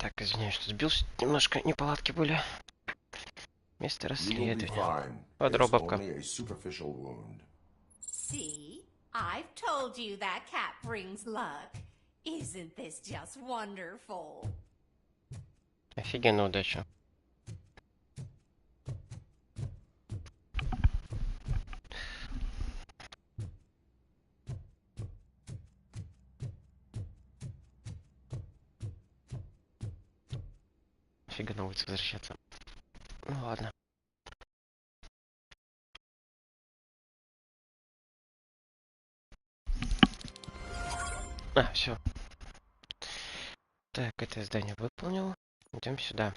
Так, извиняюсь, что сбился. Немножко неполадки были. Место расследования. Под RoboCop. See? I've told you that cat brings luck. Isn't this just wonderful? Офигенная удача. Фига на улицу возвращаться. Ну ладно. Все. Так, это здание выполнил. Идем сюда.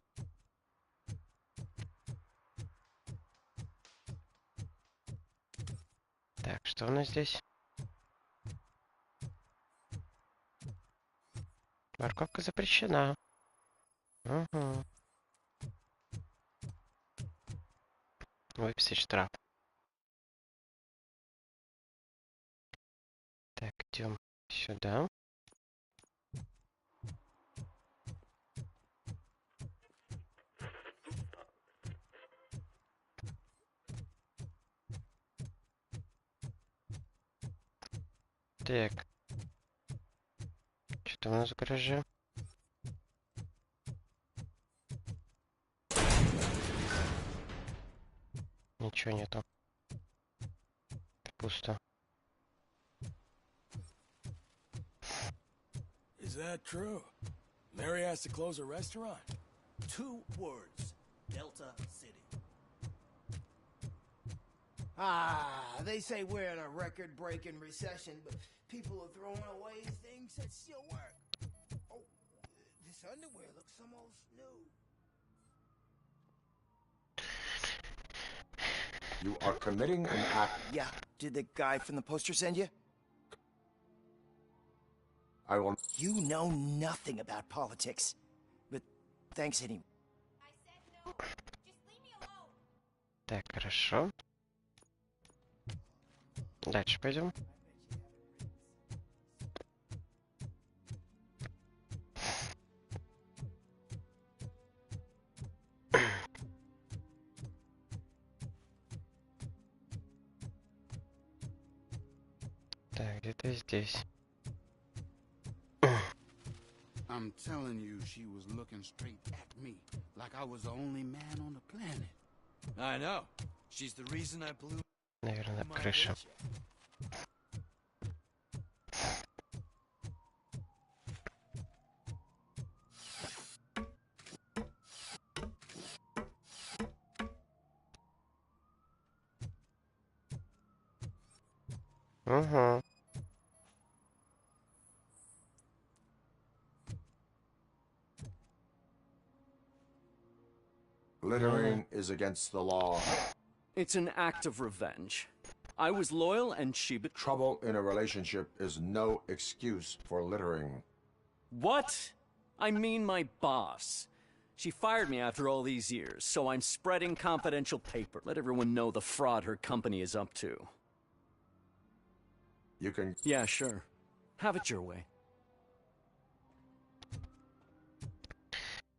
Так, что у нас здесь? Парковка запрещена. Угу. Выписать штраф. Так, идем сюда. Так. Что-то у нас в гараже. Ничего нету. Пусто. Is that true? Mary has to close a restaurant? 2 words. Delta City. They say we're in a record-breaking recession, but people are throwing away things that still work. Oh, this underwear looks almost new. You are committing an act. Yeah, did the guy from the poster send you? I will. You know nothing about politics, but thanks anyway. I said no. Just leave me alone. Так, хорошо. Дальше пойдем. Так, где-то здесь. I'm telling you, she was looking straight at me, like I was the only man on the planet. I know. She's the reason I blew Наверное, my крыша. paycheck. Угу. Littering is against the law. It's an act of revenge. I was loyal and she Trouble in a relationship is no excuse for littering. What? I mean my boss. She fired me after all these years, so I'm spreading confidential paper. Let everyone know the fraud her company is up to. You can. Yeah, sure. Have it your way.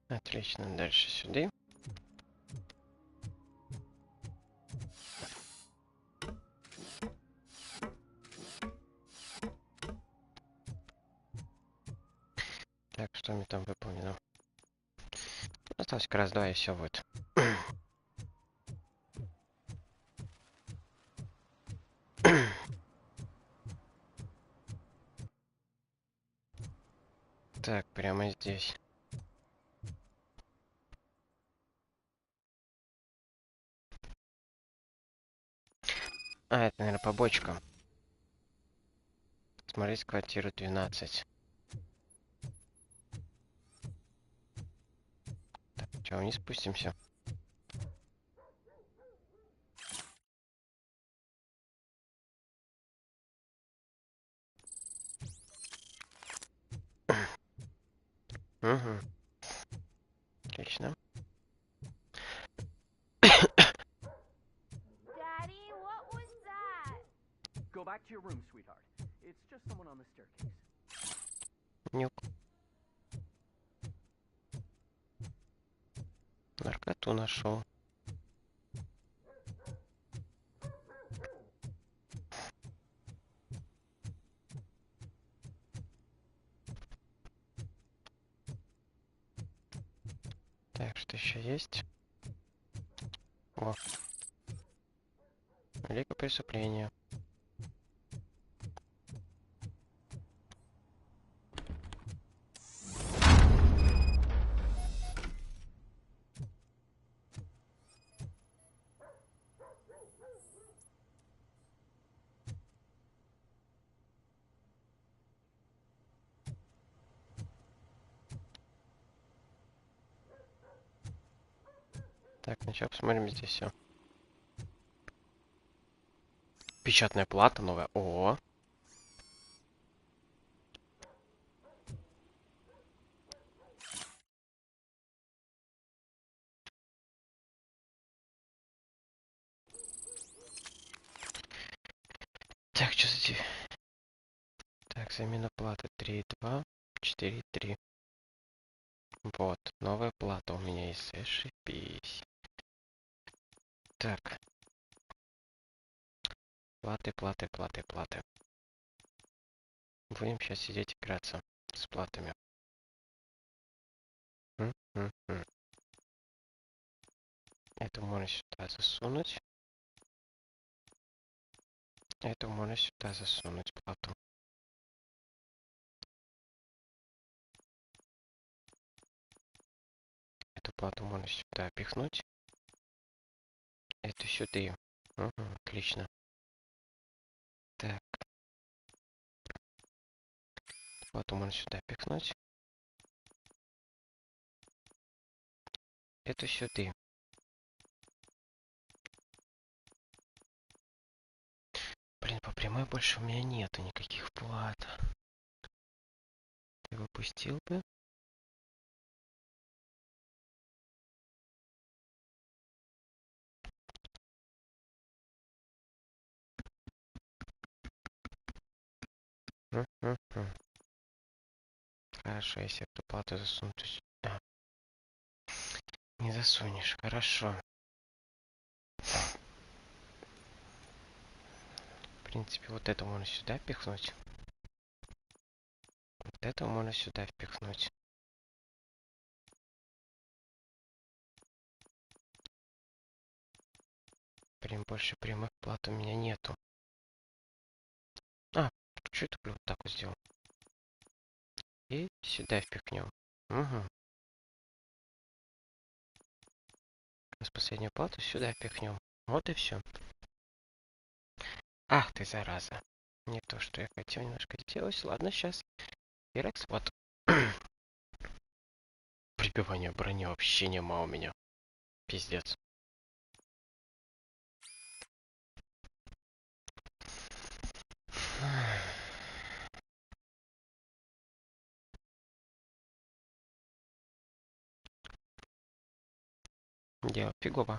Отлично, дальше сюда. Так, что мне там выполнено? Осталось как раз 2 и все будет. Так, прямо здесь. Это, наверное, побочка. Смотреть квартиру 12. Так, что, вниз спустимся? Угу. Отлично. Daddy, what was that? Go back to your room, sweetheart. It's just someone on the staircase. Нюк. Коту нашел. Так, что еще есть? О. Великое преступление. Так, сначала посмотрим здесь все. Печатная плата новая. О. Так, что за... Так, замена платы 3.2, 4.3. Вот, новая плата у меня есть. Зашибись. Так. Платы, платы, платы, платы. Будем сейчас сидеть играться с платами. М. Это можно сюда засунуть. Это можно сюда засунуть плату. Эту плату можно сюда пихнуть. Эту сюда. Угу, отлично. Так. Плату можно сюда пихнуть. Эту сюда. Блин, по прямой больше у меня нету никаких плат. Ты выпустил бы? Мгм. Хорошо, если эту плату засуну, то сюда. Не засунешь, хорошо. В принципе, вот это можно сюда пихнуть. Вот это можно сюда впихнуть. Прям больше прямых плат у меня нету. А, что это вот так вот сделал? И сюда впихнем. Угу. С последнюю плату сюда впихнем. Вот и все. Ах ты, зараза. Не то, что я хотел немножко сделать. Ладно, сейчас. Ирекс, вот. Прибивания брони вообще нема у меня. Пиздец. Дело фигово.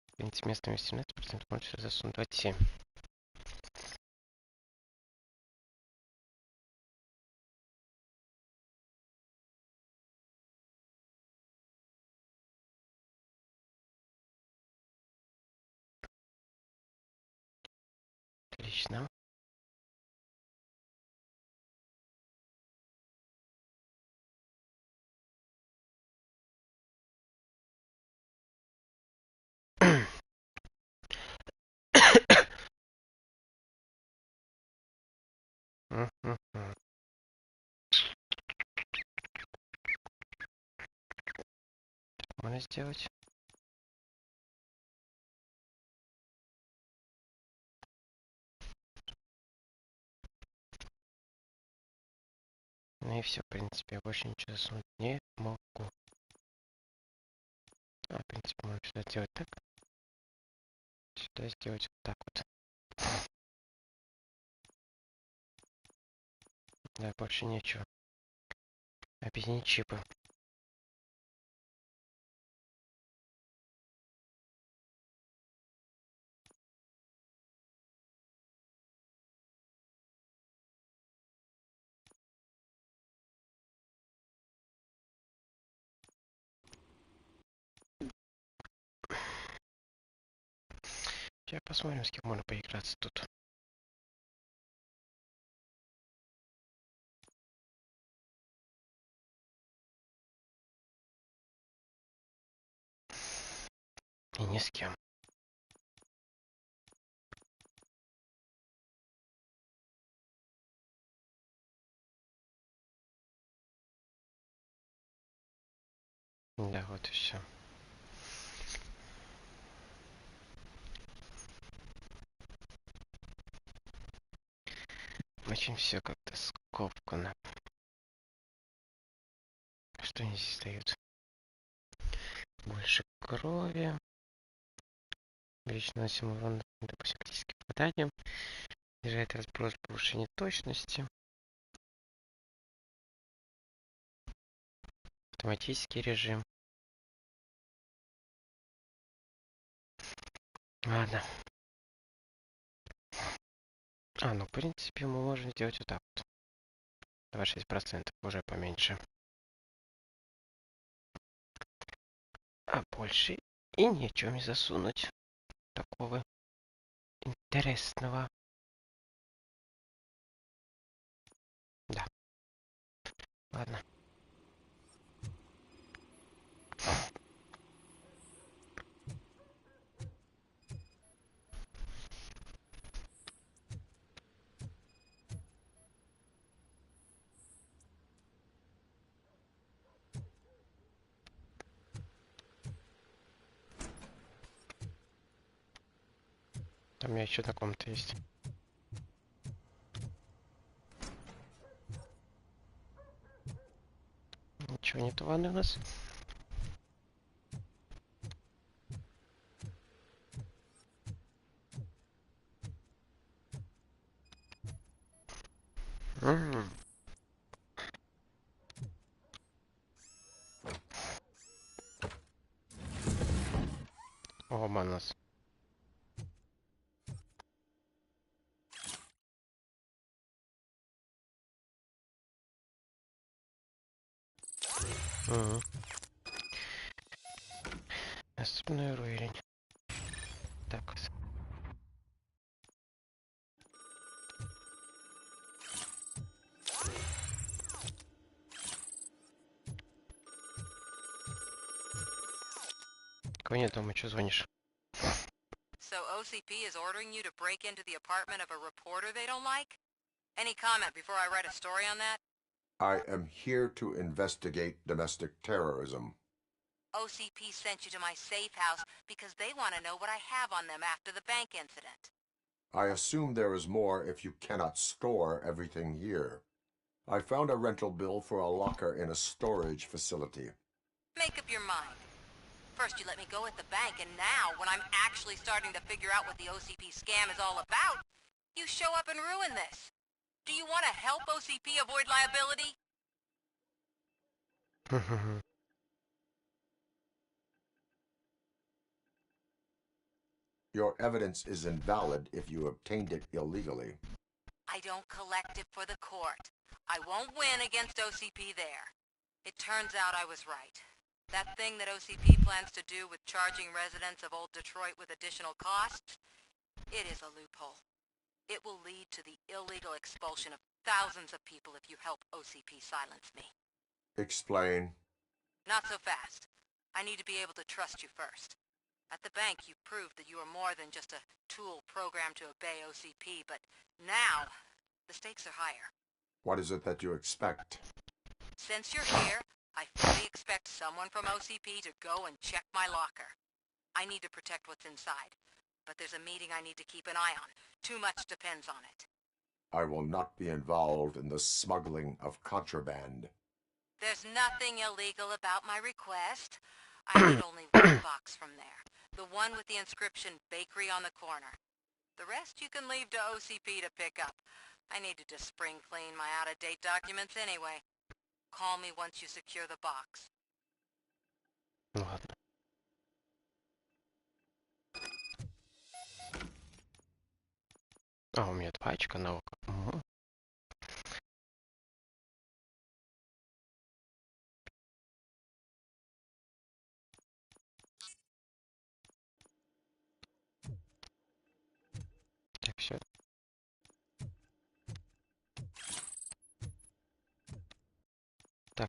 В принципе, местными 17% может засунуть 27. Отлично. Мгм. Можно сделать. Ну и все, в принципе, я больше ничего засунуть не могу. А, в принципе, можно сюда сделать так. Сюда сделать вот так вот. Да, больше нечего. Объединить чипы. Сейчас посмотрим, с кем можно поиграться тут. И ни с кем. Да, вот и все. Очень все как-то скомкано. Что они здесь дают? Больше крови. Вечно носим урон, допустим, критическим попаданием. Снижает разброс, повышение точности. Автоматический режим. Ладно. Ну, в принципе, мы можем сделать вот так вот. 26% уже поменьше. А больше и ничего не засунуть. Такого интересного. Да. Ладно. Там у меня еще одна комната есть. Ничего нет в ванной у нас. Оба нас. Наступний уровень. Так. Кого нет дома, что звонишь? So OCP is ordering you to break into the apartment of a reporter they don't like? Any comment before I write a story on that? I am here to investigate domestic terrorism. OCP sent you to my safe house because they want to know what I have on them after the bank incident. I assume there is more if you cannot store everything here. I found a rental bill for a locker in a storage facility. Make up your mind. First you let me go at the bank, and now, when I'm actually starting to figure out what the OCP scam is all about, you show up and ruin this. Do you want to help OCP avoid liability? Your evidence is invalid if you obtained it illegally. I don't collect it for the court. I won't win against OCP there. It turns out I was right. That thing that OCP plans to do with charging residents of Old Detroit with additional costs, it is a loophole. It will lead to the illegal expulsion of thousands of people if you help OCP silence me. Explain. Not so fast. I need to be able to trust you first. At the bank, you proved that you are more than just a tool programmed to obey OCP, but now, the stakes are higher. What is it that you expect? Since you're here, I fully expect someone from OCP to go and check my locker. I need to protect what's inside, but there's a meeting I need to keep an eye on. Too much depends on it. I will not be involved in the smuggling of contraband. There's nothing illegal about my request. I need only one box from there. The one with the inscription Bakery on the corner. The rest you can leave to OCP to pick up. I need to just spring clean my out-of-date documents anyway. Call me once you secure the box. Ладно. У меня 2 очка на око. Угу.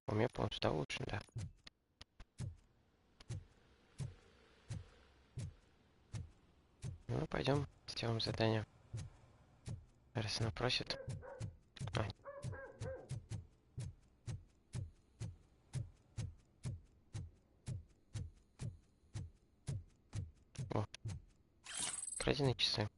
Помню, сюда лучше, да. Ну, пойдем, сделаем задание. Раз она просит. Ай. О. Краденые часы.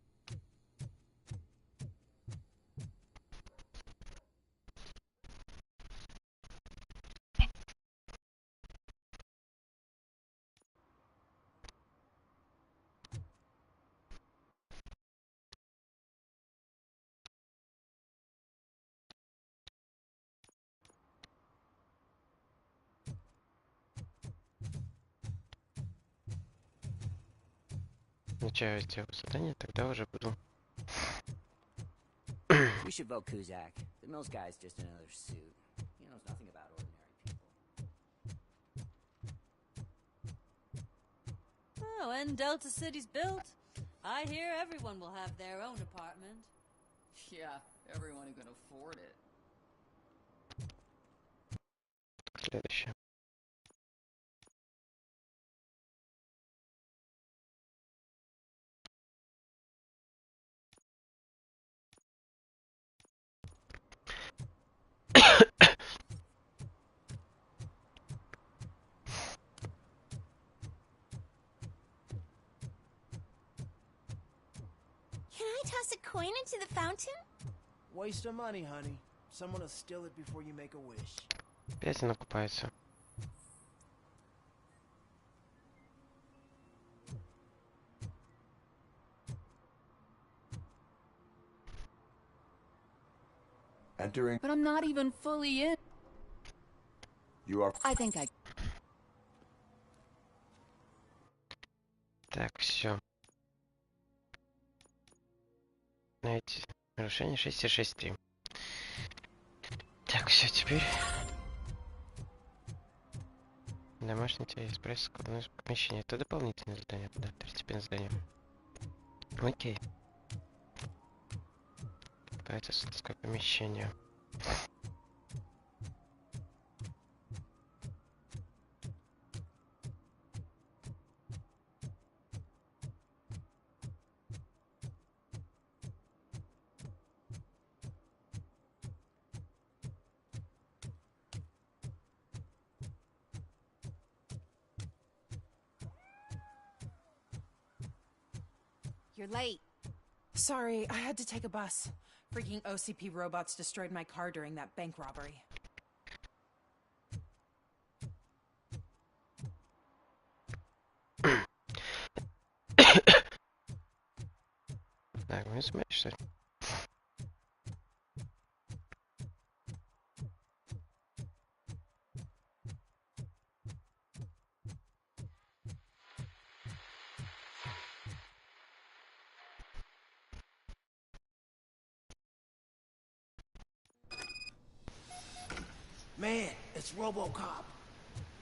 Сначала сделаю задание, тогда уже буду. We should vote Kuzak. The Mills guy's just another suit. He knows nothing about ordinary people. Oh, when Delta City's built, I hear everyone will have their own apartment. Yeah, everyone who can afford it. Следующее. Can I toss a coin into the fountain? Waste of money, honey. Someone will steal it before you make a wish. Опять она купается. Entering. But I'm not even fully in. You are. I think I... Так, все. Найти нарушение 6.6.3. Так, все, теперь. Домашний теле, эспрессо, складное помещение. Это дополнительное задание, да, второстепенное задание. Окей. Появится складское помещение. You're late. Sorry, I had to take a bus. Freaking OCP robots destroyed my car during that bank robbery. Так, вы не сумеете, что ли? Man, it's RoboCop.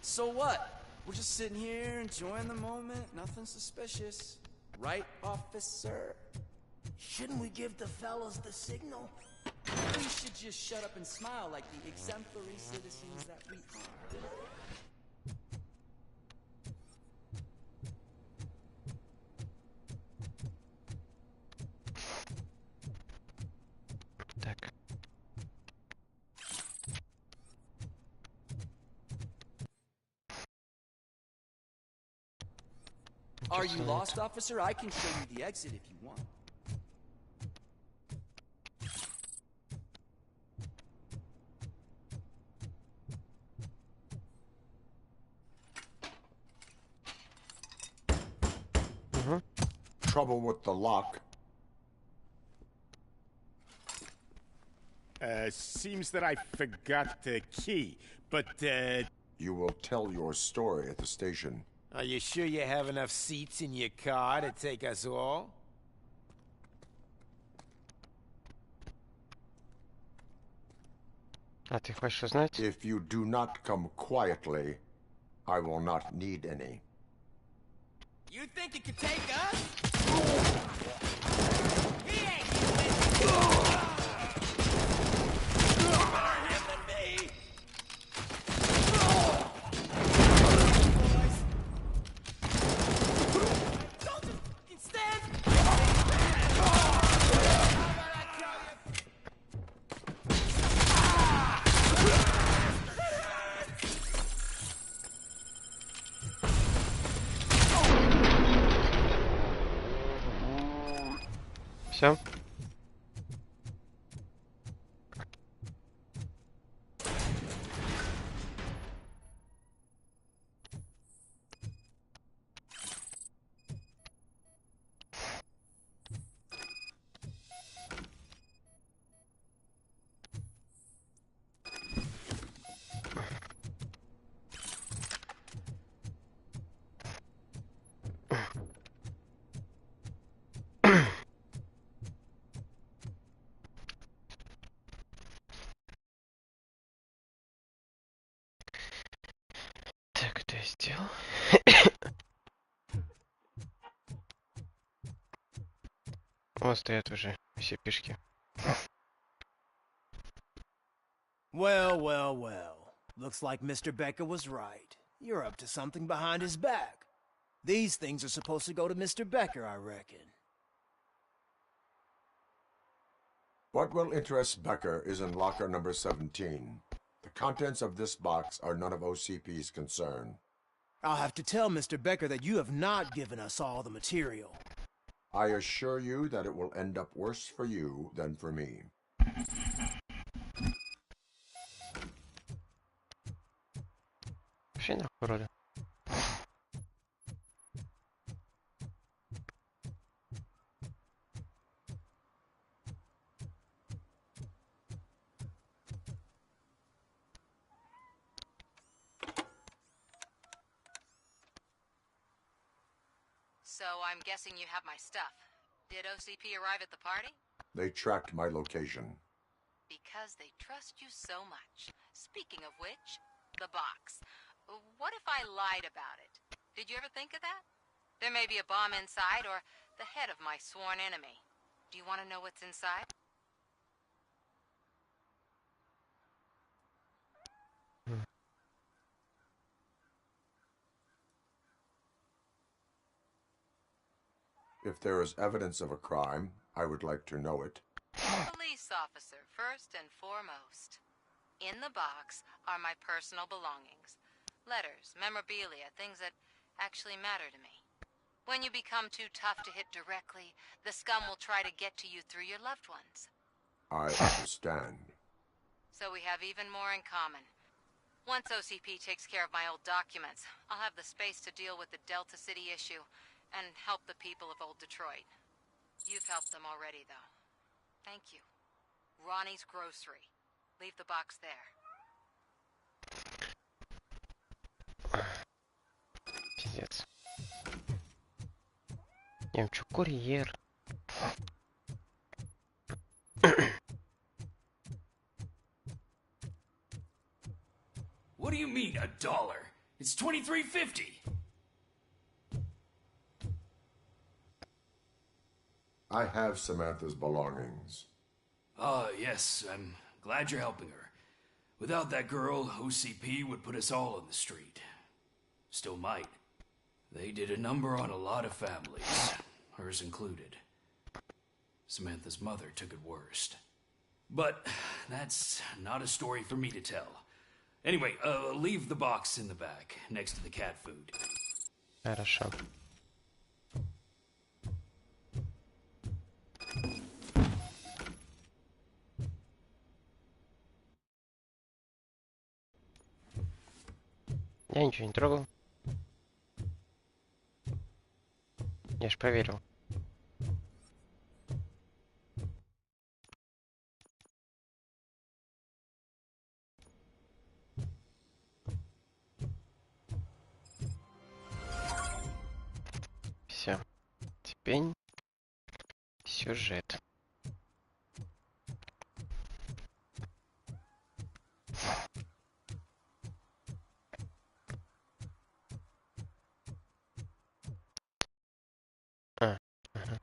So what? We're just sitting here enjoying the moment. Nothing suspicious. Right, officer? Shouldn't we give the fellas the signal? We should just shut up and smile like the exemplary citizens that we are. Так. Are you lost, officer? I can show you the exit if you want. Trouble with the lock. Seems that I forgot the key, but, You will tell your story at the station. Are you sure you have enough seats in your car to take us all? А ты хочешь узнать? If you do not come quietly, I will not need any. You think you could take us? He ain't better than me. Все. Так, это я сделал. Вот стоят уже все пешки. Well, well, well. Looks like Mr. Becker was right. You're up to something behind his back. These things are supposed to go to Mr. Becker, I reckon. What will interest Becker is in locker number 17. The contents of this box are none of OCP's concern. I'll have to tell Mr. Becker that you have not given us all the material. I assure you that it will end up worse for you than for me. Вообще нахуй рода. So I'm guessing you have my stuff. Did OCP arrive at the party? They tracked my location. Because they trust you so much. Speaking of which, the box. What if I lied about it? Did you ever think of that? There may be a bomb inside or the head of my sworn enemy. Do you want to know what's inside? If there is evidence of a crime, I would like to know it. Police officer, first and foremost. In the box are my personal belongings. Letters, memorabilia, things that actually matter to me. When you become too tough to hit directly, the scum will try to get to you through your loved ones. I understand. So we have even more in common. Once OCP takes care of my old documents, I'll have the space to deal with the Delta City issue and help the people of Old Detroit. You've helped them already, though. Thank you. Ronnie's Grocery. Leave the box there. Пиздец. Я чё, курьер? What do you mean, $1? It's $23.50. I have Samantha's belongings. Yes, I'm glad you're helping her. Without that girl, OCP would put us all on the street. Still might. They did a number on a lot of families, hers included. Samantha's mother took it worst. But that's not a story for me to tell. Anyway, leave the box in the back, next to the cat food. Хорошо. Я ничего не трогал. Я ж проверил. Все. Теперь сюжет. Ага.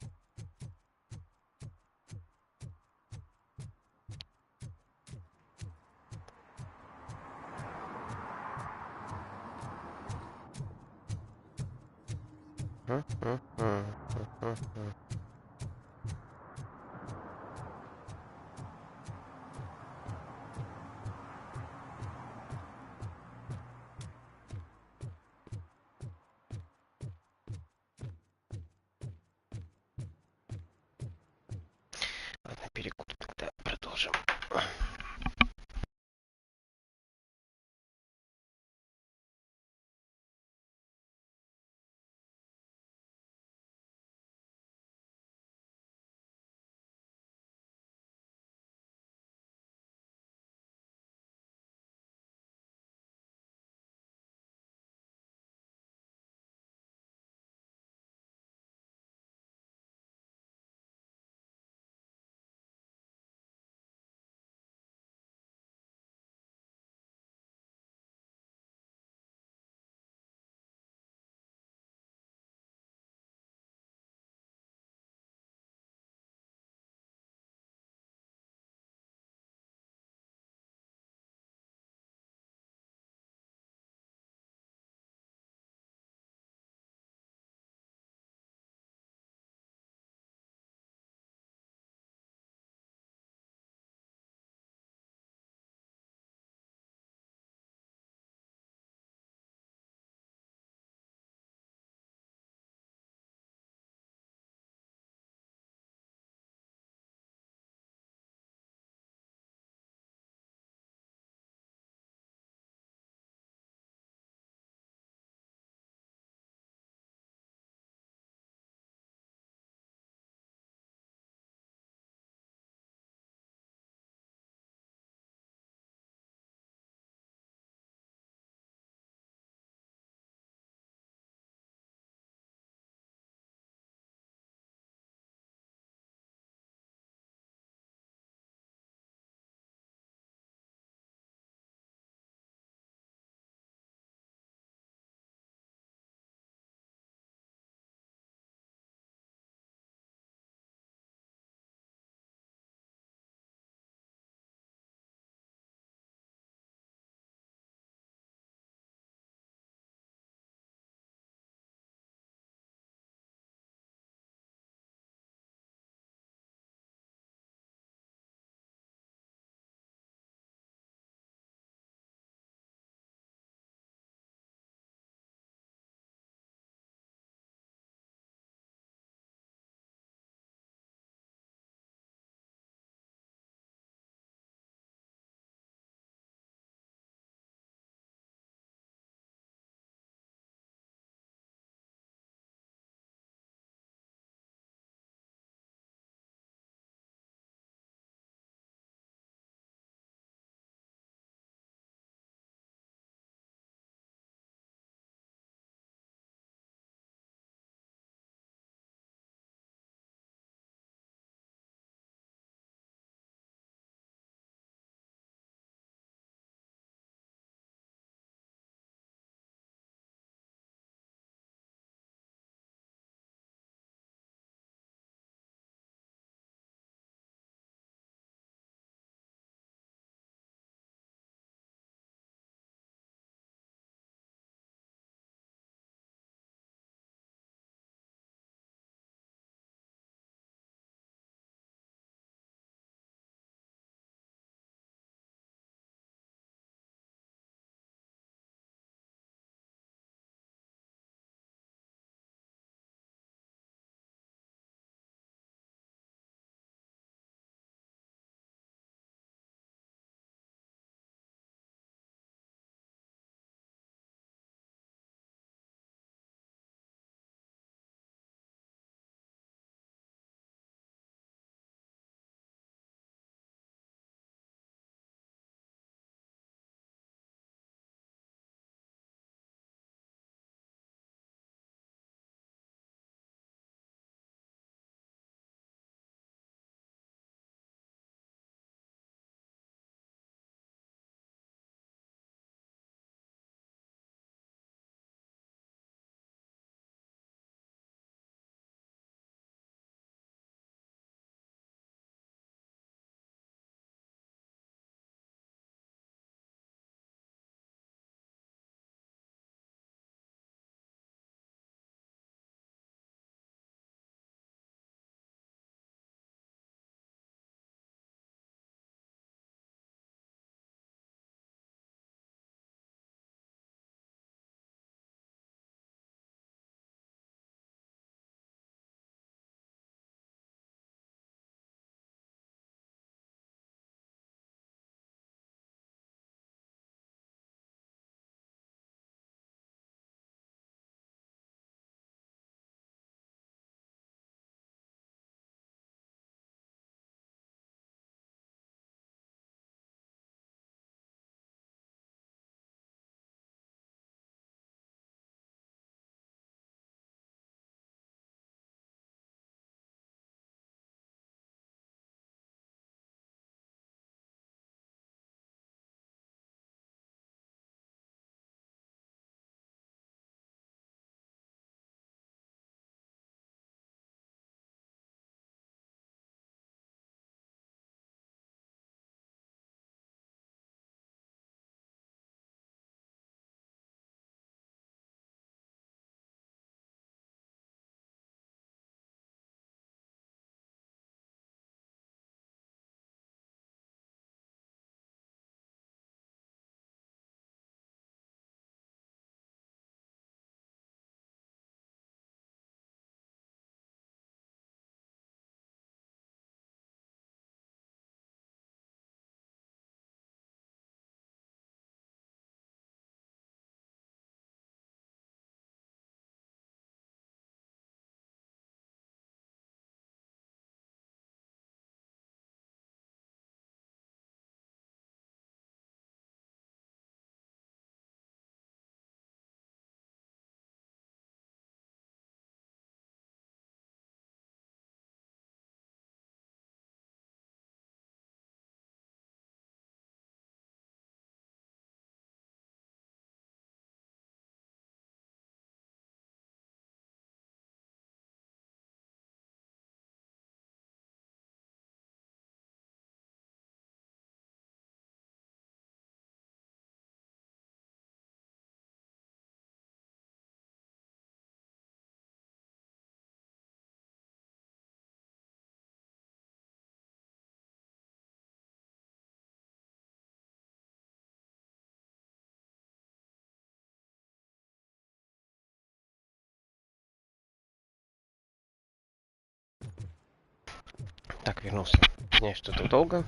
Так, вернулся. Извиняюсь, что так долго.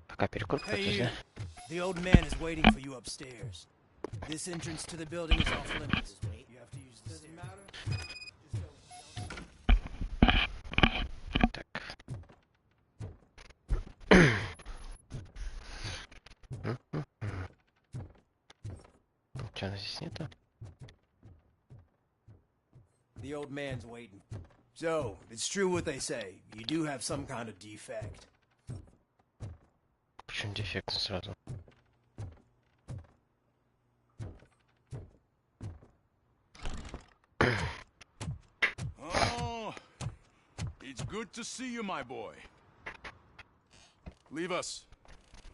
Пока перекур Hey, подожди. the old man is waiting for you upstairs. This entrance to the building is off limits. You have to use the stairs. Doesn't matter. Так. Ничего нас здесь нету. The old man's waiting. So, it's true what they say. You do have some kind of defect. Почему дефект сразу? Oh, it's good to see you, my boy. Leave us.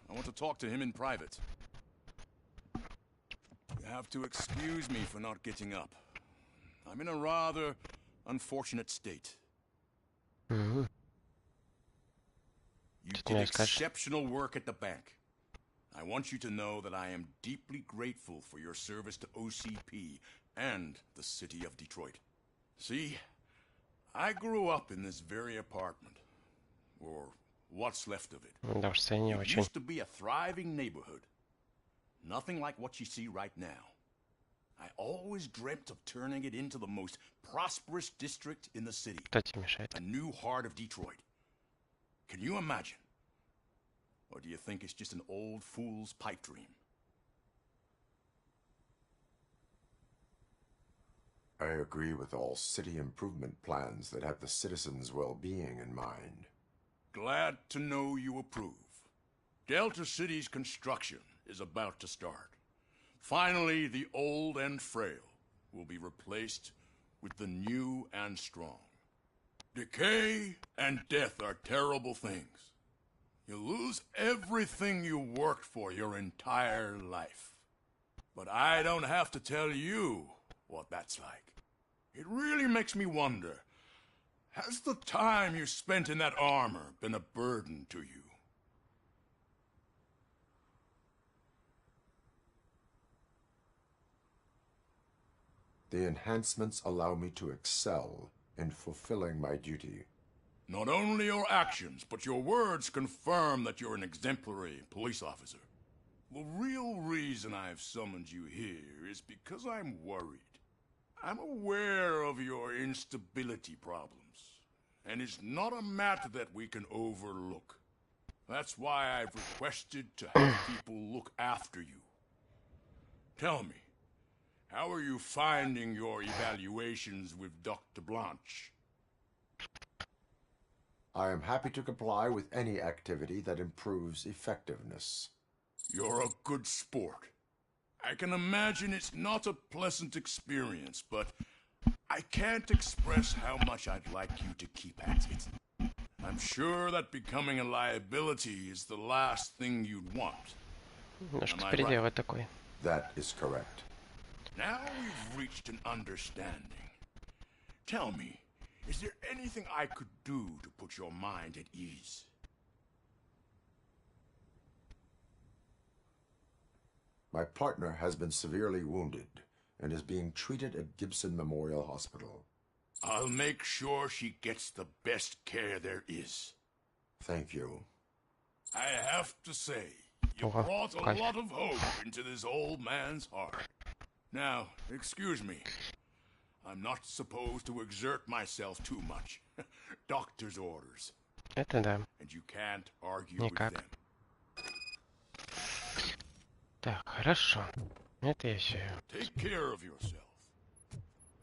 I want to talk to him in private. You have to excuse me for not getting up. I'm in a rather unfortunate state. Mm-hmm. You did exceptional work at the bank. I want you to know that I am deeply grateful for your service to OCP and the city of Detroit. See, I grew up in this very apartment, or what's left of it. It used to be a thriving neighborhood. Nothing like what you see right now. I always dreamt of turning it into the most prosperous district in the city. A new heart of Detroit. Can you imagine? Or do you think it's just an old fool's pipe dream? I agree with all city improvement plans that have the citizens' well-being in mind. Glad to know you approve. Delta City's construction is about to start. Finally, the old and frail will be replaced with the new and strong. Decay and death are terrible things. You lose everything you worked for your entire life. But I don't have to tell you what that's like. It really makes me wonder, has the time you spent in that armor been a burden to you? The enhancements allow me to excel in fulfilling my duty. Not only your actions, but your words confirm that you're an exemplary police officer. The real reason I've summoned you here is because I'm worried. I'm aware of your instability problems, and it's not a matter that we can overlook. That's why I've requested to have people look after you. Tell me, how are you finding your evaluations with Dr. Blanche? I am happy to comply with any activity that improves effectiveness. You're a good sport. I can imagine it's not a pleasant experience, but I can't express how much I'd like you to keep at it. I'm sure that becoming a liability is the last thing you'd want. Немножко переделывать такой. That is correct. Now we've reached an understanding. Tell me, is there anything I could do to put your mind at ease? My partner has been severely wounded and is being treated at Gibson Memorial Hospital. I'll make sure she gets the best care there is. Thank you. I have to say, you brought a lot of hope into this old man's heart. Now, excuse me. I'm not supposed to exert myself too much. Doctor's orders. Это да. And you can't argue Никак. with them. Так, хорошо. Это я все. Take care of yourself.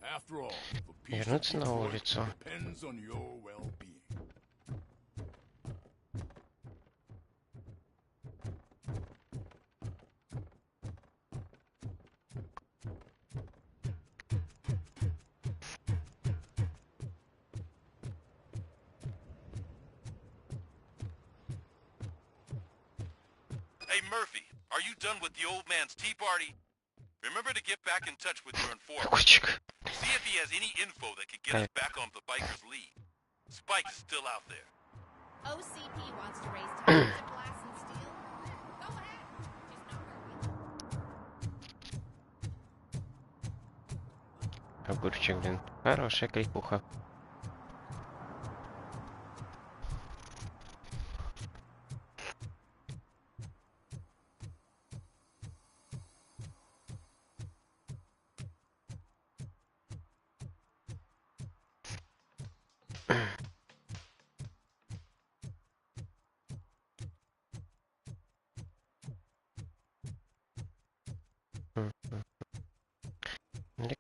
After all, the peace of Вернуться на Detroit улицу. depends on your well-being. Hey, Murphy, are you done with the old man's tea party? Remember to get back in touch with your informant. See if he has any info that could get us back on the biker's lead. Spike's still out there. OCP wants to raise tires of glass and steel. Go ahead. Just not hurry. Огурчик, блин. Хорошая крикуха.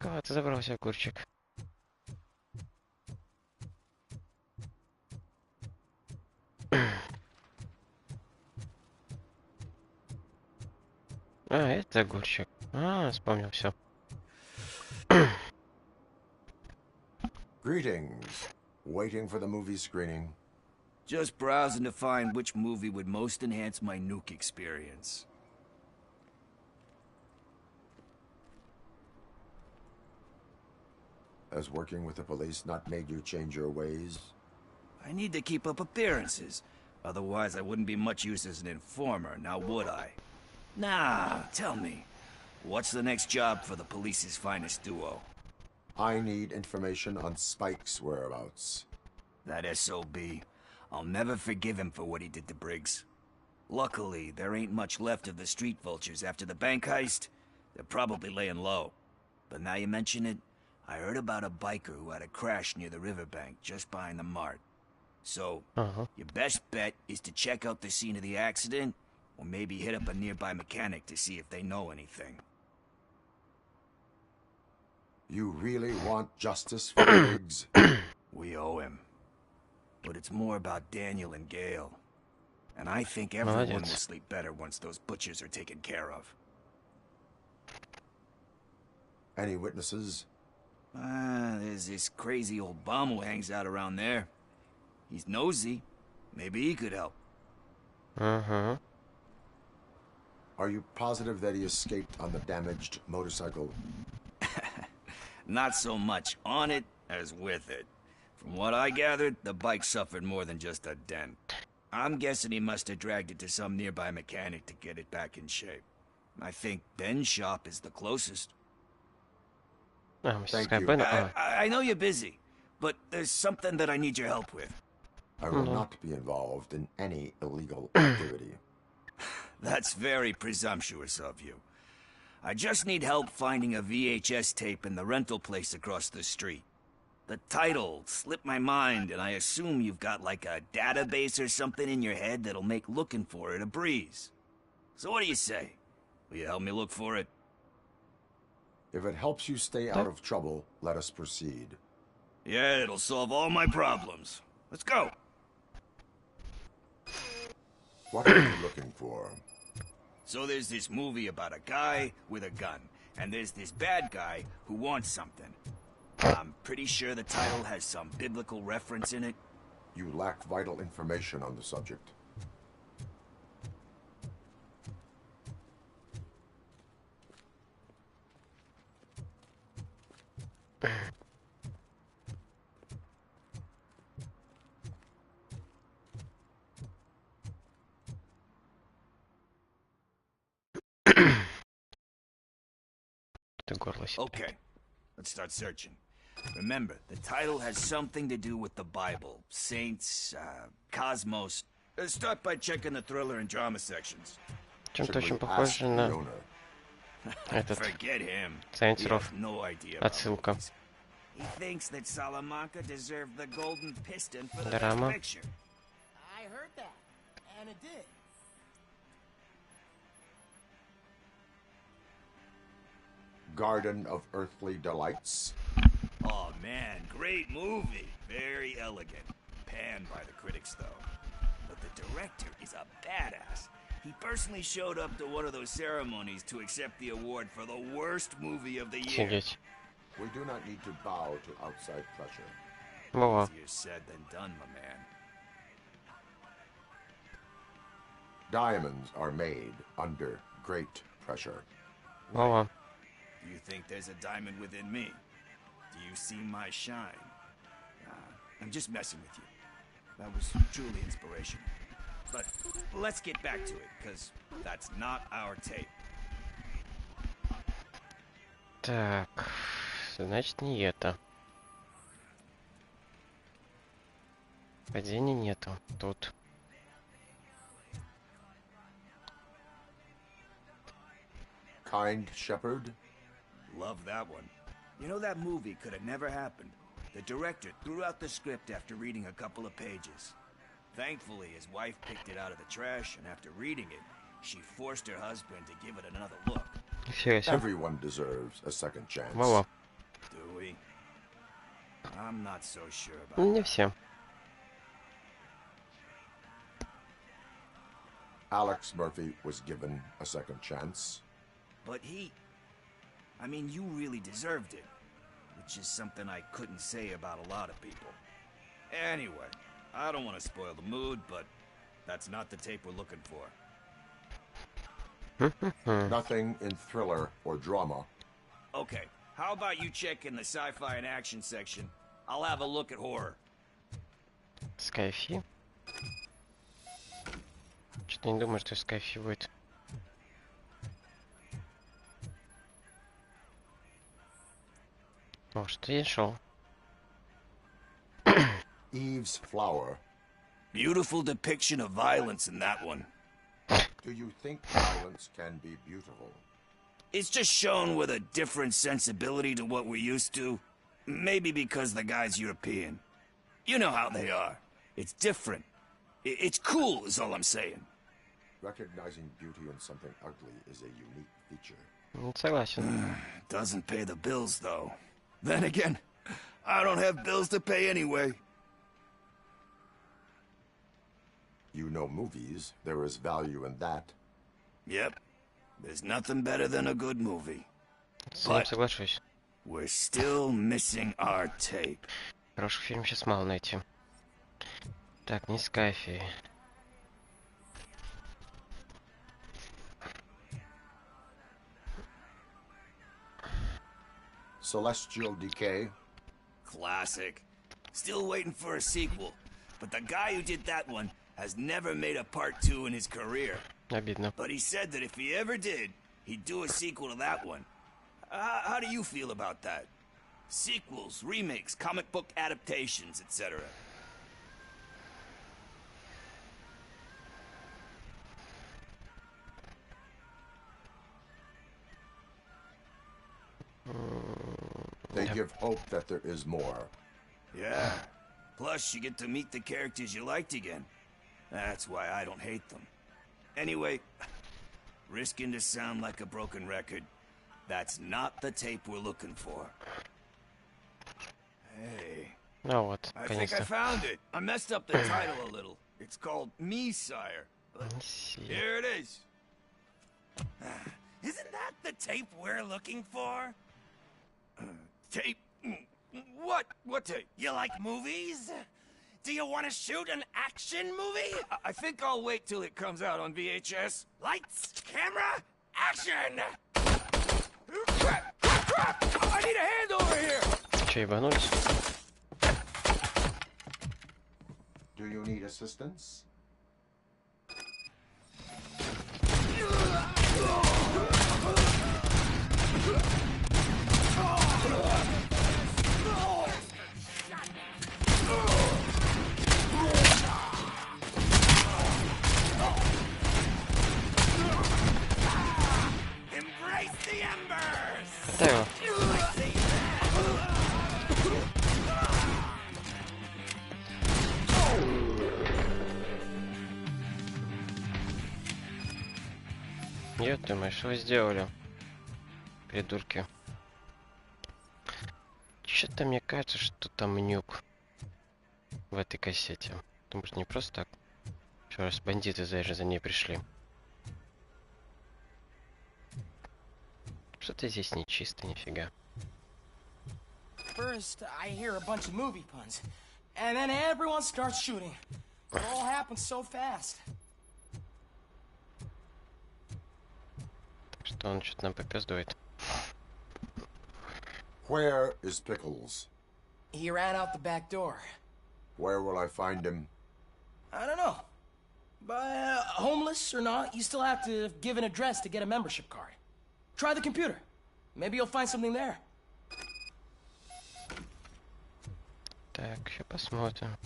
Вот, забрался огурчик. А, это огурчик. А, вспомнил все. Greetings. Waiting for the movie screening. Just browsing to find which movie would most enhance my nuke experience. Has working with the police not made you change your ways? I need to keep up appearances. Otherwise, I wouldn't be much use as an informer, now would I? Nah, tell me. What's the next job for the police's finest duo? I need information on Spike's whereabouts. That SOB. I'll never forgive him for what he did to Briggs. Luckily, there ain't much left of the street vultures after the bank heist. They're probably laying low. But now you mention it, I heard about a biker who had a crash near the riverbank just behind the mart. So, your best bet is to check out the scene of the accident, or maybe hit up a nearby mechanic to see if they know anything. You really want justice for Briggs? We owe him. But it's more about Daniel and Gale. And I think everyone will sleep better once those butchers are taken care of. Any witnesses? There's this crazy old bum who hangs out around there. He's nosy. Maybe he could help. Are you positive that he escaped on the damaged motorcycle? Not so much on it as with it. From what I gathered, the bike suffered more than just a dent. I'm guessing he must have dragged it to some nearby mechanic to get it back in shape. I think Ben's shop is the closest. Thank you. I know you're busy, but there's something that I need your help with. I will not be involved in any illegal activity. That's very presumptuous of you. I just need help finding a VHS tape in the rental place across the street. The title slipped my mind, and I assume you've got like a database or something in your head that'll make looking for it a breeze. So what do you say? Will you help me look for it? If it helps you stay out of trouble, let us proceed. Yeah, it'll solve all my problems. Let's go. What are you looking for? So there's this movie about a guy with a gun, and there's this bad guy who wants something. I'm pretty sure the title has some biblical reference in it. You lack vital information on the subject. Okay, let's start searching. Remember, the title has something to do with the Bible, saints, cosmos. Start by checking the thriller and drama sections. Чем-то очень похоже на этот Saints Row. Отсылка. He thinks that Salamanca deserved the golden piston for the Драма. picture. I heard that, and it did. Garden of Earthly Delights. Oh man, great movie. Very elegant. Panned by the critics though. But the director is a badass. He personally showed up to one of those ceremonies to accept the award for the worst movie of the year. We do not need to bow to outside pressure. Easier said than done, my man. Diamonds are made under great pressure. Do you think there's a diamond within me? Do you see my shine? I'm just messing with you. That was truly inspirational. But let's get back to it, because that's not our tape. Так, значит не это. Падения нету. Тут. Kind Shepherd? Love that one. You know, that movie could have never happened. The director threw out the script after reading a couple of pages. Thankfully, his wife picked it out of the trash, and after reading it, she forced her husband to give it another look. Everyone deserves a second chance. I'm not so sure about Не все. Alex Murphy was given a second chance. But I mean, you really deserved it. Which is something I couldn't say about a lot of people. Anyway, I don't want to spoil the mood, but that's not the tape we're looking for. Nothing in thriller or drama. Okay, how about you check in the sci-fi and action section? I'll have a look at horror. Скайфи. Что-то не думаю, что скайфи будет. О, что я шел. Eve's Flower. Beautiful depiction of violence in that one. Do you think violence can be beautiful? It's just shown with a different sensibility to what we're used to. Maybe because the guy's European. You know how they are. It's different. It's cool, is all I'm saying. Recognizing beauty in something ugly is a unique feature. Согласен. Doesn't pay the bills, though. Then again, I don't have bills to pay anyway. You know movies. There is value in that. Yep. There's nothing better than a good movie. But соглашусь. We're still missing our tape. Хороший фильм сейчас мало найти. Так, не скайфи. Celestial Decay. Classic. Still waiting for a sequel. But the guy who did that one has never made a part 2 in his career. Обидно. But he said that if he ever did, he'd do a sequel to that one. How do you feel about that? Sequels, remakes, comic book adaptations, etc. They give hope that there is more. Yeah. Plus, you get to meet the characters you liked again. That's why I don't hate them. Anyway, risking to sound like a broken record, that's not the tape we're looking for. Hey. Ну вот, I think I found it. I messed up the title a little. It's called Me, Sire. But here it is. Isn't that the tape we're looking for? Tape? What? What tape? You like movies? Do you want to shoot an action movie? I think I'll wait till it comes out on VHS. Lights, camera, action! Crap! I need a hand over here! Че, ебанулись? Do you need assistance? Embrace the embers! Да его. Нет, ты думаешь, что вы сделали? Придурки. Что-то мне кажется, что там нюк в этой кассете. Потому что не просто так. Еще раз бандиты даже за ней пришли. Что-то здесь нечисто, нифига. First, I hear a bunch of movie puns, and then everyone starts shooting. It all happens so fast. Так что он что-то нам попездует. Where is Pickles? He ran out the back door. Where will I find him? I don't know. But homeless or not, you still have to give an address to get a membership card. Try the computer. Maybe you'll find something there. Так, сейчас посмотрим.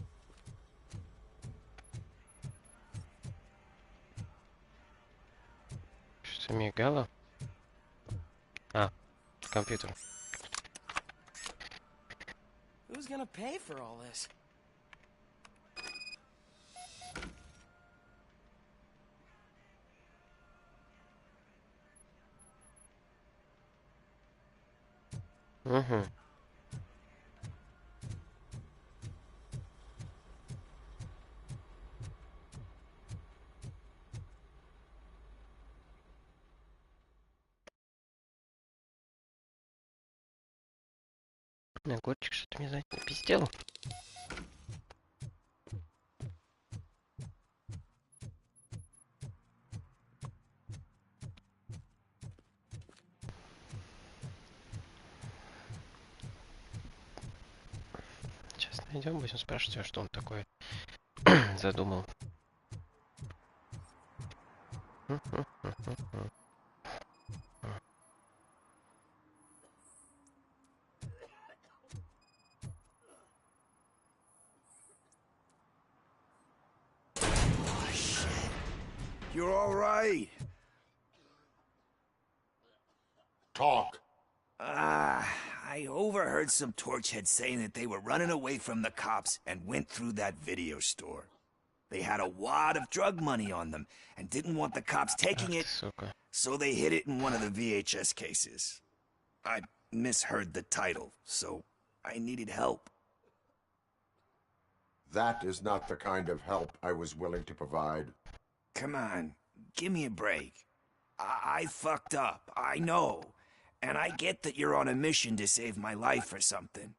Что мигало? А, компьютер. Who's gonna pay for all this? Угу. Огурчик что-то мне, знаете, напиздел. Сейчас найдем, будем спрашивать, а что он такое задумал. You're all right. Talk. I overheard some torchheads saying that they were running away from the cops and went through that video store. They had a wad of drug money on them and didn't want the cops taking it, so they hid it in one of the VHS cases. I misheard the title, so I needed help. That is not the kind of help I was willing to provide. Come on, give me a break. I fucked up, I know. And I get that you're on a mission to save my life or something.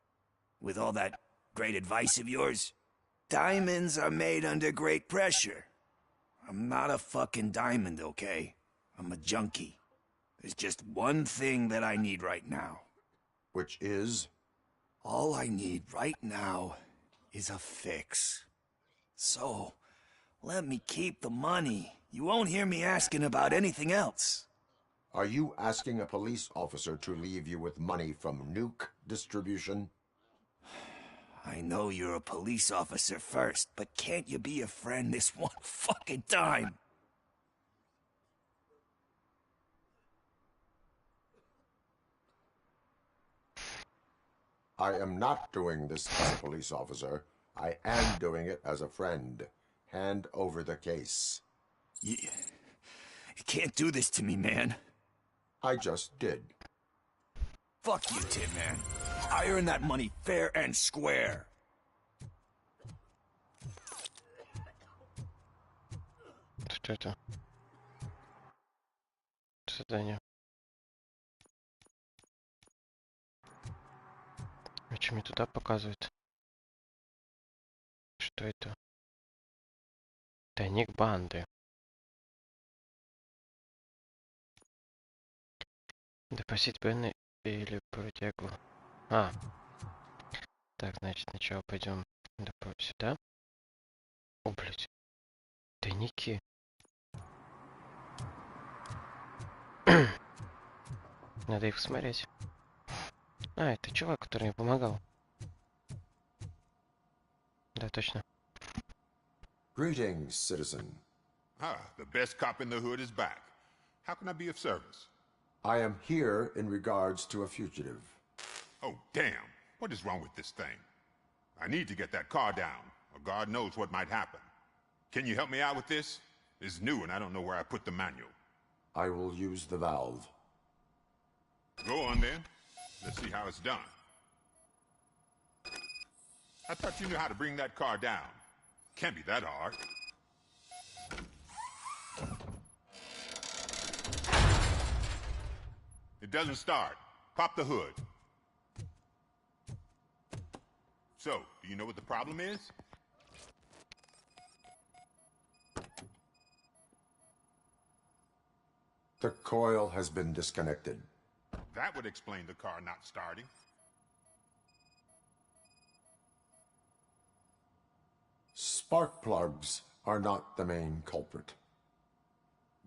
With all that great advice of yours, diamonds are made under great pressure. I'm not a fucking diamond, okay? I'm a junkie. There's just one thing that I need right now. Which is? All I need right now is a fix. So, let me keep the money. You won't hear me asking about anything else. Are you asking a police officer to leave you with money from nuke distribution? I know you're a police officer first, but can't you be a friend this one fucking time? I am not doing this as a police officer. I am doing it as a friend. Hand over the case. You can't do this to me, man. I just did. Fuck you, Tin Man. I earned that money fair and square. Что это? Задание. А что мне туда показывает? Что это? Тайник банды. Допросить Бенна или Бродягу. Так, значит, сначала пойдем сюда. О, блядь. Тайники. Надо их смотреть. Это чувак, который мне помогал. Да, точно. Greetings, citizen. The best cop in the hood is back. How can I be of service? I am here in regards to a fugitive. Oh, damn. What is wrong with this thing? I need to get that car down, or God knows what might happen. Can you help me out with this? It's new and I don't know where I put the manual. I will use the valve. Go on then. Let's see how it's done. I thought you knew how to bring that car down. Can't be that hard. It doesn't start. Pop the hood. So, do you know what the problem is? The coil has been disconnected. That would explain the car not starting. Spark plugs are not the main culprit.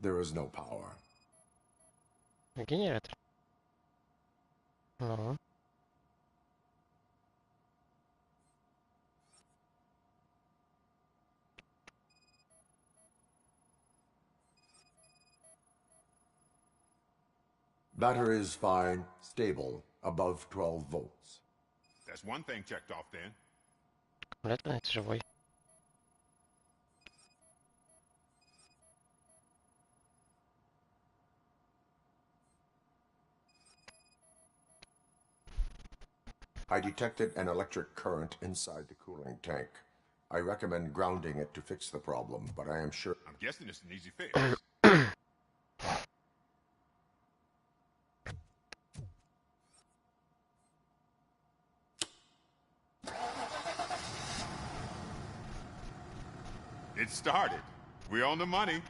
There is no power. Генератор. Ну. Battery is fine, stable, above 12 volts. That's one thing checked off then. Аккумулятор живой. I detected an electric current inside the cooling tank. I recommend grounding it to fix the problem, but I am sure... I'm guessing it's an easy fix. it started. We're on the money.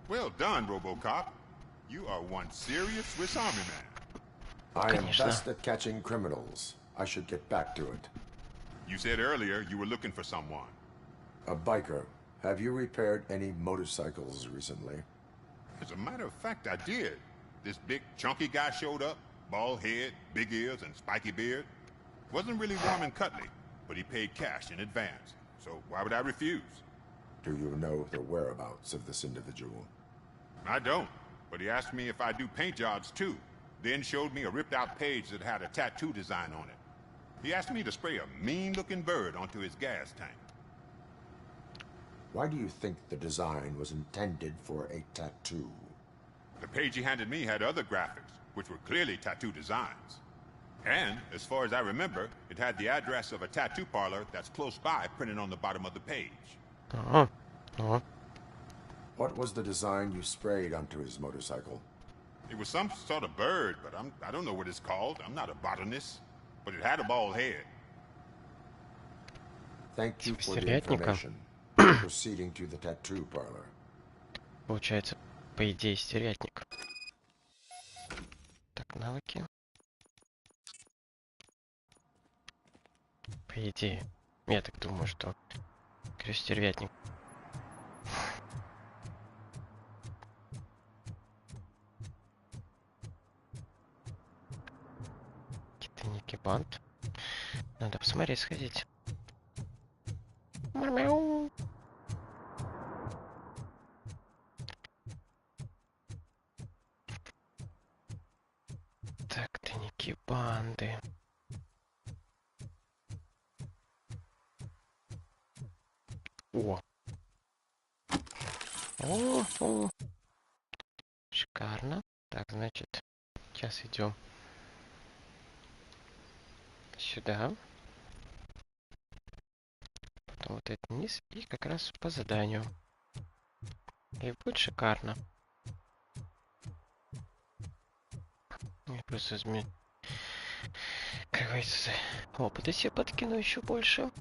Well done, RoboCop. You are one serious Swiss Army man. I am best at catching criminals. I should get back to it. You said earlier you were looking for someone. A biker. Have you repaired any motorcycles recently? As a matter of fact, I did. This big, chunky guy showed up. Bald head, big ears, and spiky beard. Wasn't really warm and cuddly, but he paid cash in advance. So why would I refuse? Do you know the whereabouts of this individual? I don't, but he asked me if I do paint jobs too. Then showed me a ripped-out page that had a tattoo design on it. He asked me to spray a mean-looking bird onto his gas tank. Why do you think the design was intended for a tattoo? The page he handed me had other graphics, which were clearly tattoo designs. And, as far as I remember, it had the address of a tattoo parlor that's close by printed on the bottom of the page. What was the design you sprayed onto his motorcycle? It was some sort of bird, but I don't know what it's called. I'm not a botanist. But it had a bald head. Thank you for the information. Proceeding to the tattoo parlor. Получается, по идее, стервятник. Так, навыки. По идее. Я так думаю, что стервятник. Китайники бант. Надо посмотреть, сходить. Мяу. Так, тайники банды. О! О! Шикарно. Так, значит, сейчас идем сюда. Потом вот этот вниз. И как раз по заданию. И будет шикарно. Я просто как говорится, опыта себе подкину еще больше.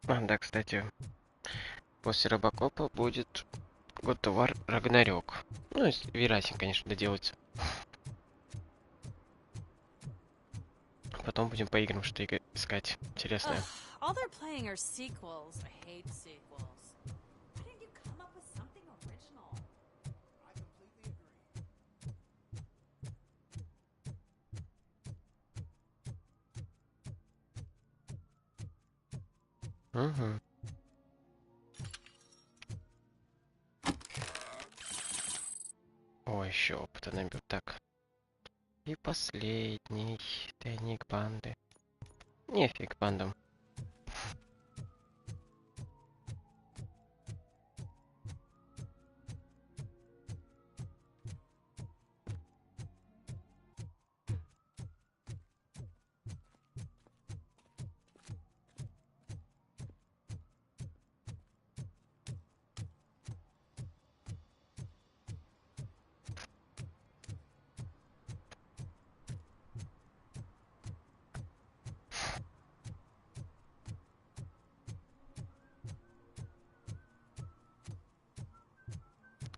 Да, кстати, после Робокопа будет God of War Рагнарёк. Ну, вероятно, конечно, доделать. Потом будем по играм что искать интересное. All they're playing are sequels. I hate sequels. Why didn't you come up with something original? I completely agree. Угу. О, еще опыта набил. Так. И последний тайник банды. Нефиг бандам.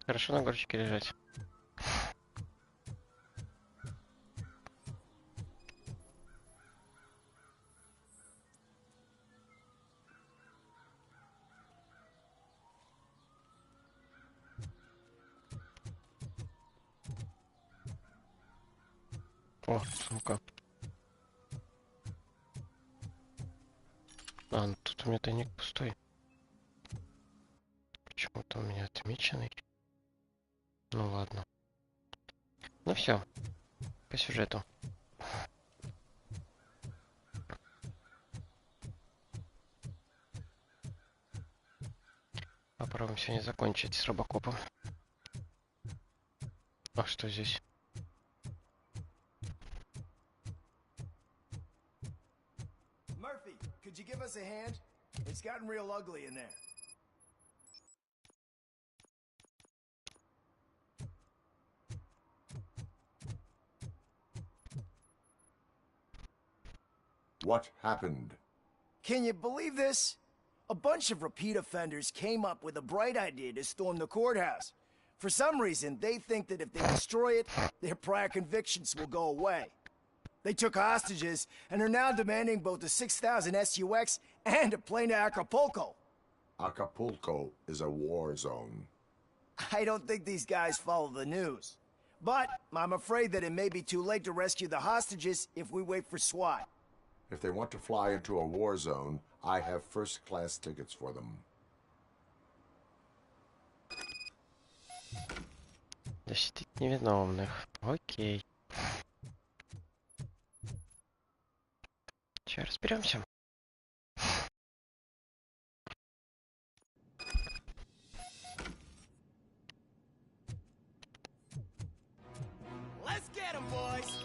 Хорошо на горочке лежать. О, сумка. А, ну тут у меня тайник пустой. Почему-то у меня отмеченный. Ну ладно. Ну все. По сюжету. Попробуем сегодня закончить с Робокопом. А что здесь? Murphy, could you give us a hand? It's gotten real ugly in there. What happened? Can you believe this? A bunch of repeat offenders came up with a bright idea to storm the courthouse. For some reason, they think that if they destroy it, their prior convictions will go away. They took hostages and are now demanding both a 6,000 SUX and a plane to Acapulco. Acapulco is a war zone. I don't think these guys follow the news. But I'm afraid that it may be too late to rescue the hostages if we wait for SWAT. If they want to fly into a war zone, I have first-class tickets for them. Защитить невиновных. Окей. Сейчас разберемся. Let's get 'em, boys!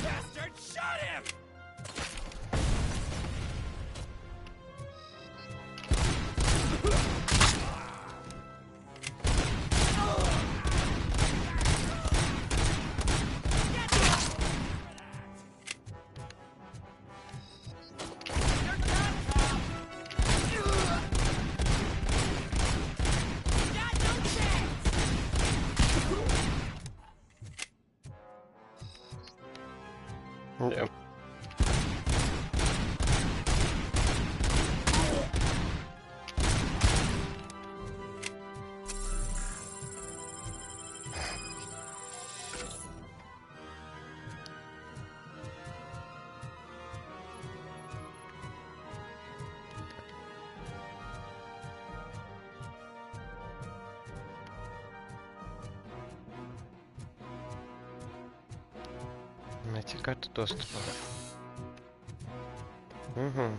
Bastard, shot him! Да. Найти карту доступа. Угу.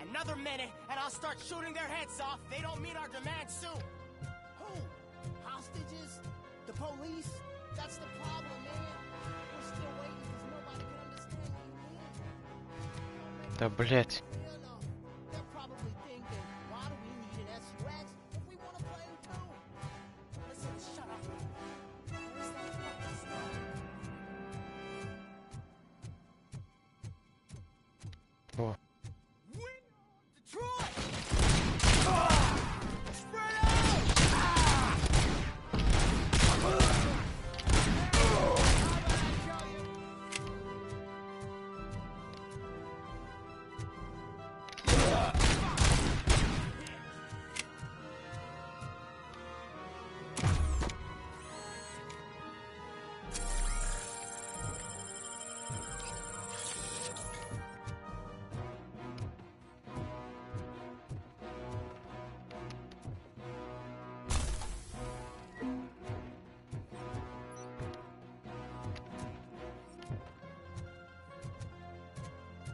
Another minute, and I'll start shooting their heads off if they don't meet our demands soon. Who? Hostages? The police? That's the problem, man. We're still waiting because nobody can understand what we mean. Да, блять. They're probably thinking, why do we need an SUX if we want to play them too? Listen, shut up. Where's that fucking stuff? О. Detroit! Spread out!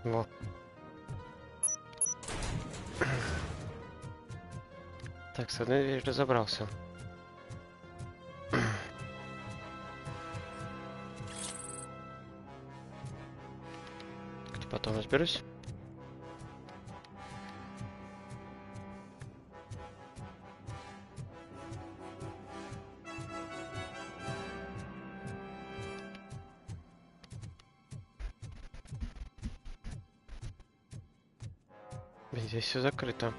Во. Так, с одной дверью разобрался. Потом разберусь. Здесь все закрыто.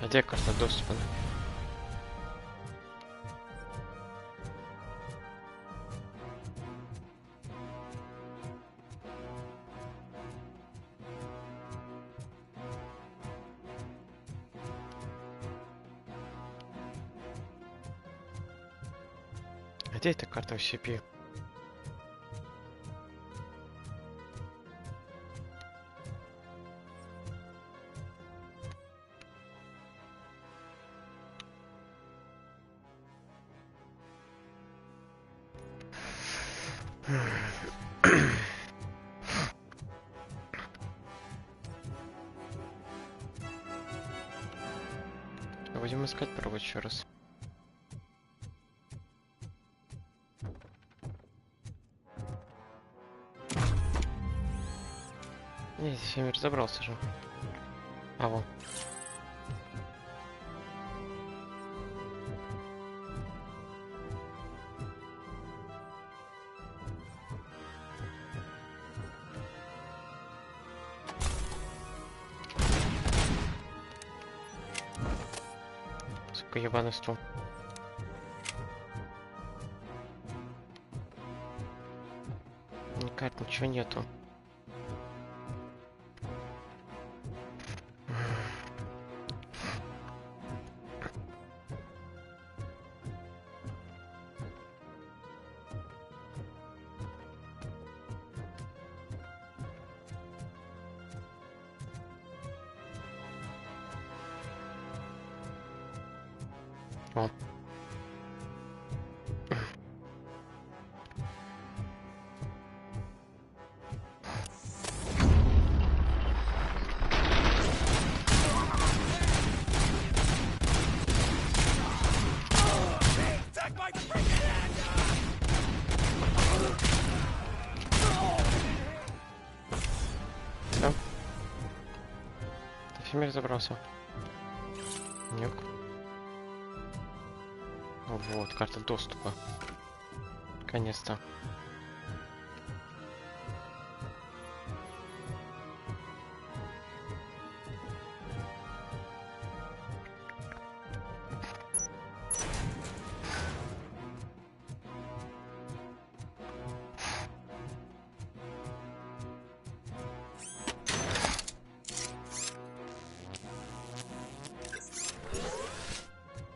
А где карта доступа? А где эта карта OCP? Будем искать, пробовать еще раз. Не, здесь я разобрался же. А вон. Сука, ебаный стул. Никак ничего нету. О. Все. Ты разобрался. Нюк. Вот, карта доступа. Наконец-то.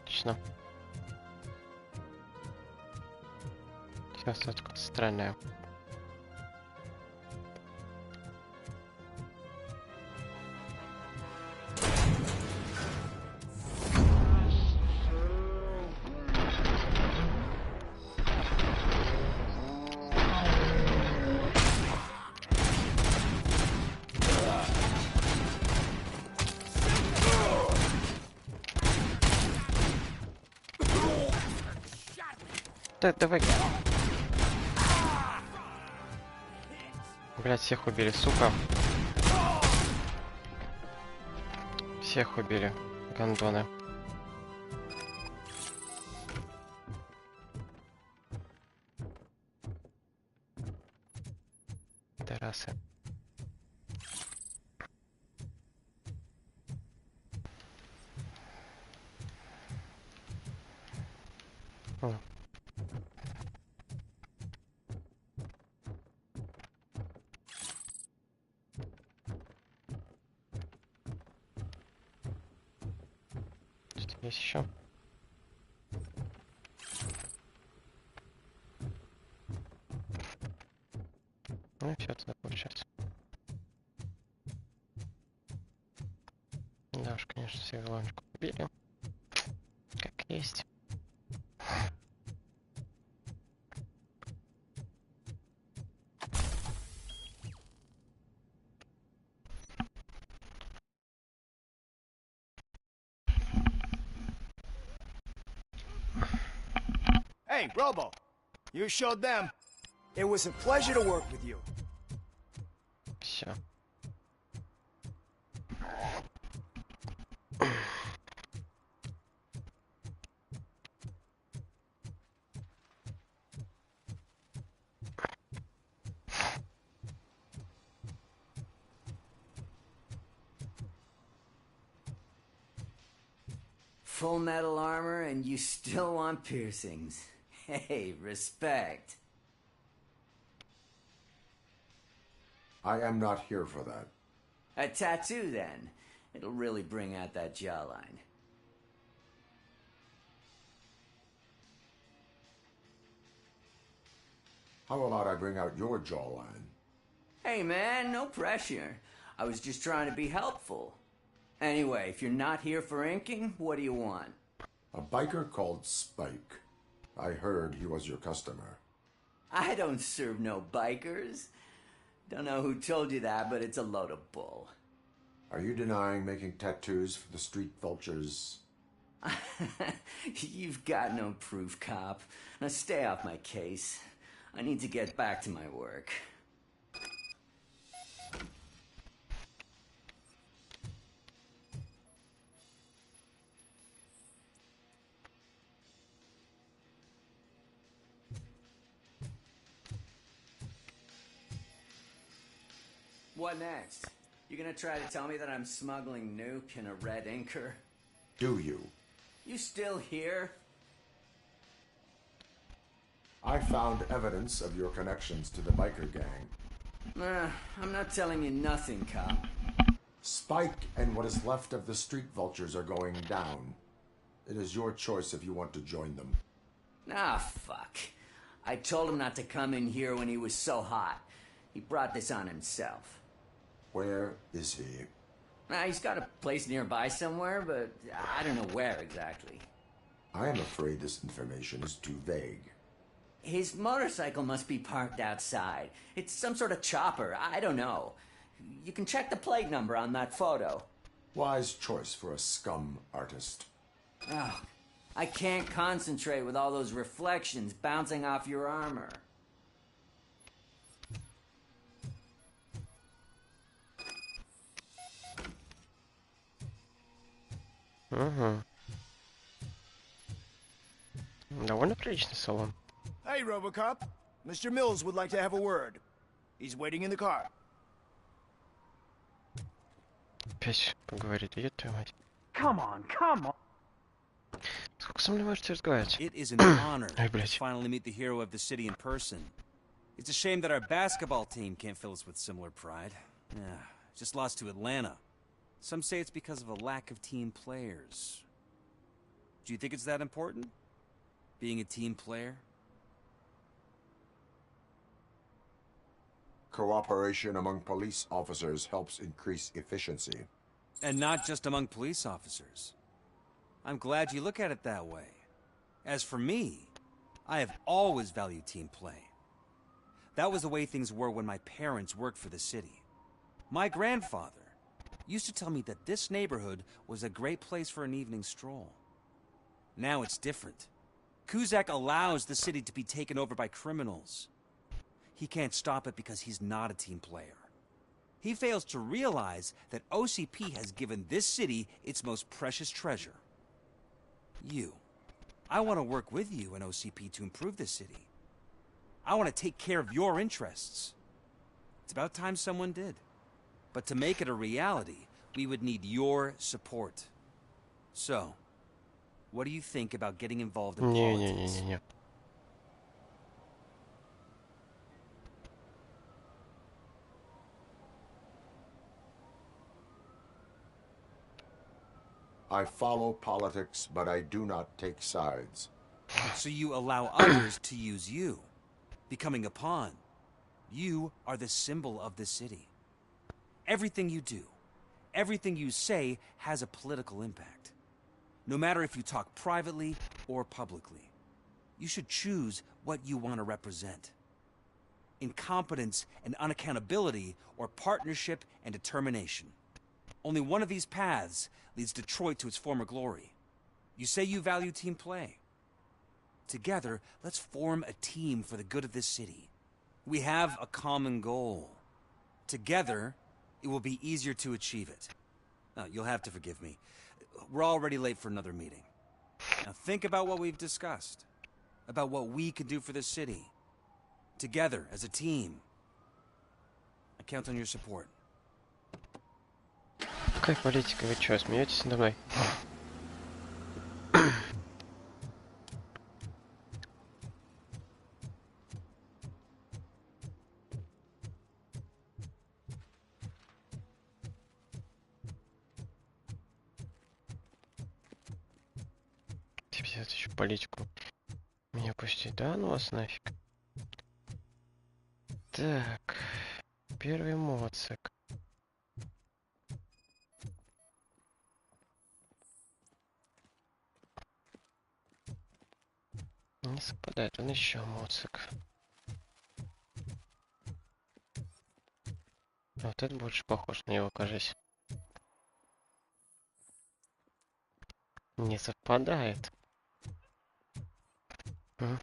Отлично. Сейчас откуда странное. Да, давай. Блять, всех убили, сука. Всех убили, гандоны. Тарасы. О. Что есть еще? Ну и все туда получается. Да уж, конечно, все головочку убили. Как есть. Hey, Robo, you showed them. It was a pleasure to work with you. Все. Full metal armor and you still want piercings. Hey, respect. I am not here for that. A tattoo, then. It'll really bring out that jawline. How about I bring out your jawline? Hey, man, no pressure. I was just trying to be helpful. Anyway, if you're not here for inking, what do you want? A biker called Spike. I heard he was your customer. I don't serve no bikers. Don't know who told you that, but it's a load of bull. Are you denying making tattoos for the street vultures? You've got no proof, cop. Now stay off my case. I need to get back to my work. What next? You gonna try to tell me that I'm smuggling nuke in a red inker? Do you? You still here? I found evidence of your connections to the biker gang. I'm not telling you nothing, cop. Spike and what is left of the street vultures are going down. It is your choice if you want to join them. Ah, fuck. I told him not to come in here when he was so hot. He brought this on himself. Where is he? He's got a place nearby somewhere, but I don't know where exactly. I am afraid this information is too vague. His motorcycle must be parked outside. It's some sort of chopper. I don't know. You can check the plate number on that photo. Wise choice for a scum artist. Oh, I can't concentrate with all those reflections bouncing off your armor. Угу. Довольно приличный салон. Hey, RoboCop. Mr. Mills would like to have a word. He's waiting in the car. Опять поговорит, идет твою мать. Come on, come on. Сколько со мной можете разговаривать? It is an honor Ай, to блядь. finally meet the hero of the city in person. It's a shame that our basketball team can't fill us with similar pride. Yeah, just lost to Atlanta. Some say it's because of a lack of team players. Do you think it's that important? Being a team player? Cooperation among police officers helps increase efficiency. And not just among police officers. I'm glad you look at it that way. As for me, I have always valued team play. That was the way things were when my parents worked for the city. My grandfather used to tell me that this neighborhood was a great place for an evening stroll. Now it's different. Kuzak allows the city to be taken over by criminals. He can't stop it because he's not a team player. He fails to realize that OCP has given this city its most precious treasure. You. I want to work with you and OCP to improve this city. I want to take care of your interests. It's about time someone did. But to make it a reality, we would need your support. So, what do you think about getting involved in politics? Не. I follow politics, but I do not take sides. So you allow others to use you, becoming a pawn. You are the symbol of the city. Everything you do, everything you say has a political impact. No matter if you talk privately or publicly. You should choose what you want to represent. Incompetence and unaccountability, or partnership and determination. Only one of these paths leads Detroit to its former glory. You say you value team play. Together, let's form a team for the good of this city. We have a common goal. Together, it will be easier to achieve it. Now, you'll have to forgive me. We're already late for another meeting. Now think about what we've discussed. About what we can do for this city. Together, as a team. I count on your support. Какая политика? Вы что, смеетесь надо мной? Пиздец, еще политику меня пустить, да? Ну вас нафиг. Так, первый моцик. Не совпадает, он еще моцик. А вот это больше похож на него, кажется. Не совпадает. Ну,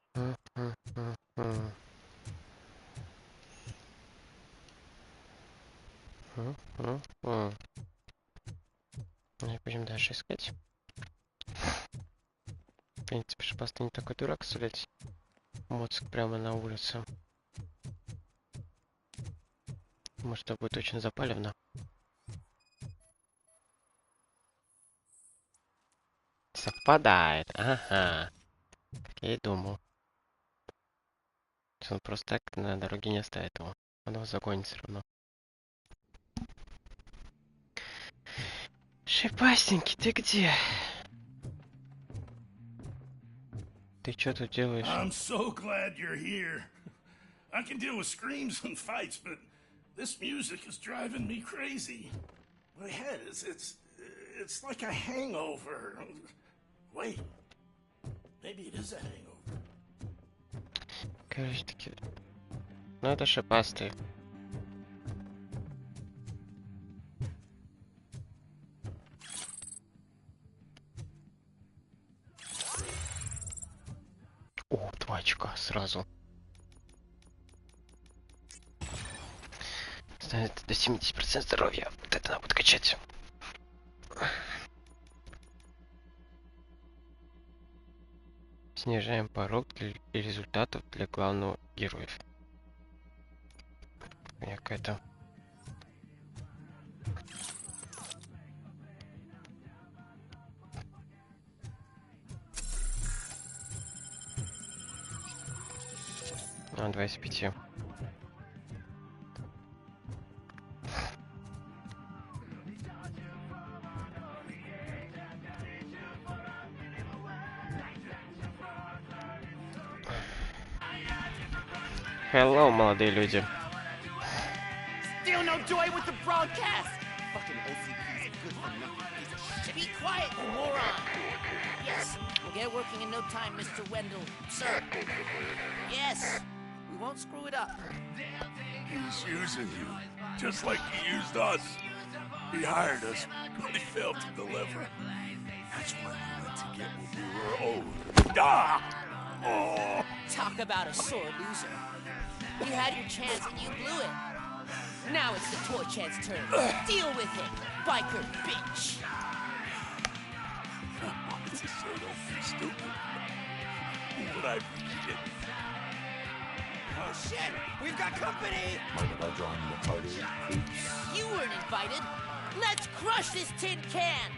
будем дальше искать. В принципе, же просто не такой дурак стрелять моцик прямо на улице. Может, это будет очень запалевно. Совпадает. Ага. Как я и думал. Он просто так на дороге не оставит его. Он его загонит все равно. Шипастенький, ты где? Ты что тут делаешь? I'm so glad you're here. I can deal with screams and fights, but this music is driving me crazy. My head it's like a hangover. Wait, maybe it is a hangover. Короче таки. Ну это шипастый. О, 2 очка сразу. Станет до 70% здоровья. Вот это надо будет качать. Снижаем порог для результатов для главного героев. Какая-то. А, 2 из 5. Hello, молодые люди. Still no joy with the broadcast. Fucking OCP's a good for nothing piece of shit. Be quiet, you moron. Yes, we'll get working in no time, Mr. Wendell. Sir. Yes, we won't screw it up. He's using you, just like he used us. He hired us, but he failed to deliver. That's why we went to get what we were owed. Ah! Oh! Talk about a sore loser. You had your chance and you blew it. Now it's the toy chance turn. Deal with it, biker bitch. It's a say don't be stupid. But I appreciate it. Oh shit, we've got company. Mind if I join the party, creeps? You weren't invited. Let's crush this tin can.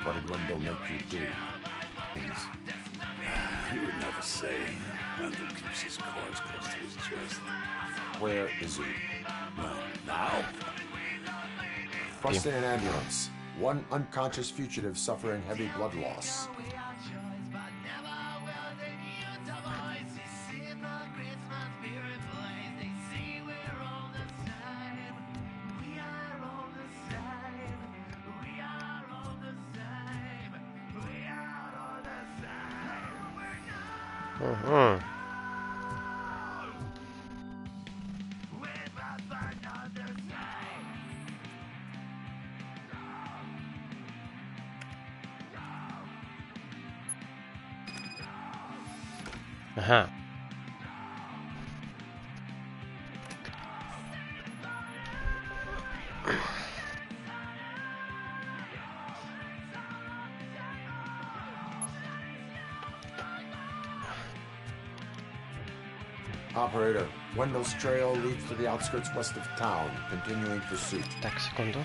What did Wendell make you do? He would never say. Wendell keeps his cards close to his chest. Where is he? Well, now? Bust in an ambulance. One unconscious fugitive suffering heavy blood loss. Ага. Operator, Wendell's trail leads to the outskirts west of town, continuing pursuit. Так, секунду.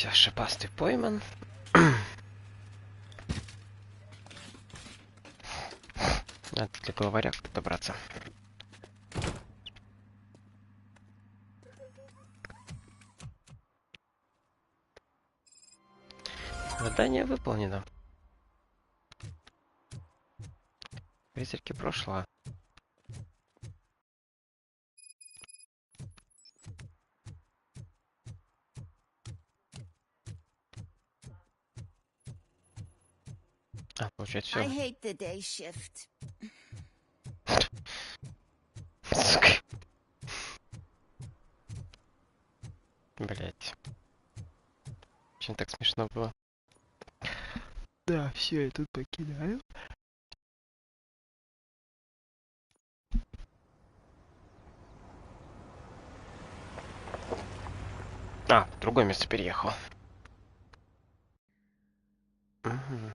Все, шипастый пойман. Надо для главаря добраться. Задание выполнено. Призраки прошла. А, получается все. I hate the day shift. Блять. Очень так смешно было. Да, все, я тут покидаю. А, в другое место переехал. Угу.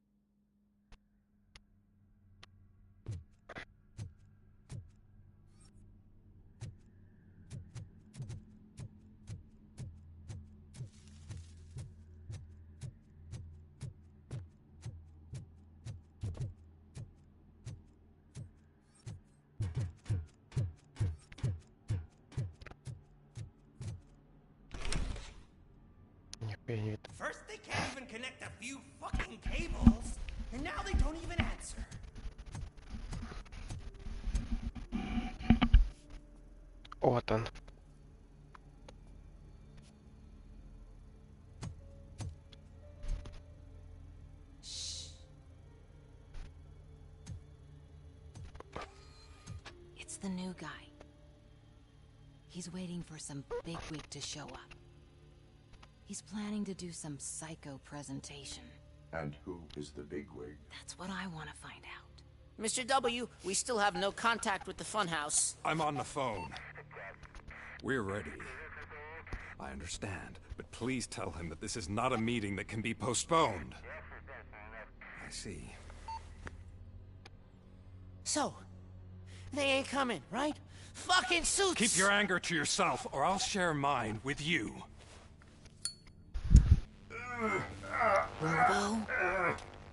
Нихуя не видно. First they can't even connect a few fucking cables, and now they don't even answer. Вот он. It's the new guy. He's waiting for some bigwig to show up. He's planning to do some psycho presentation. And who is the bigwig? That's what I want to find out. Mr. W, we still have no contact with the funhouse. I'm on the phone. We're ready. I understand, but please tell him that this is not a meeting that can be postponed. I see. So, they ain't coming, right? Fucking suits! Keep your anger to yourself, or I'll share mine with you. Robo?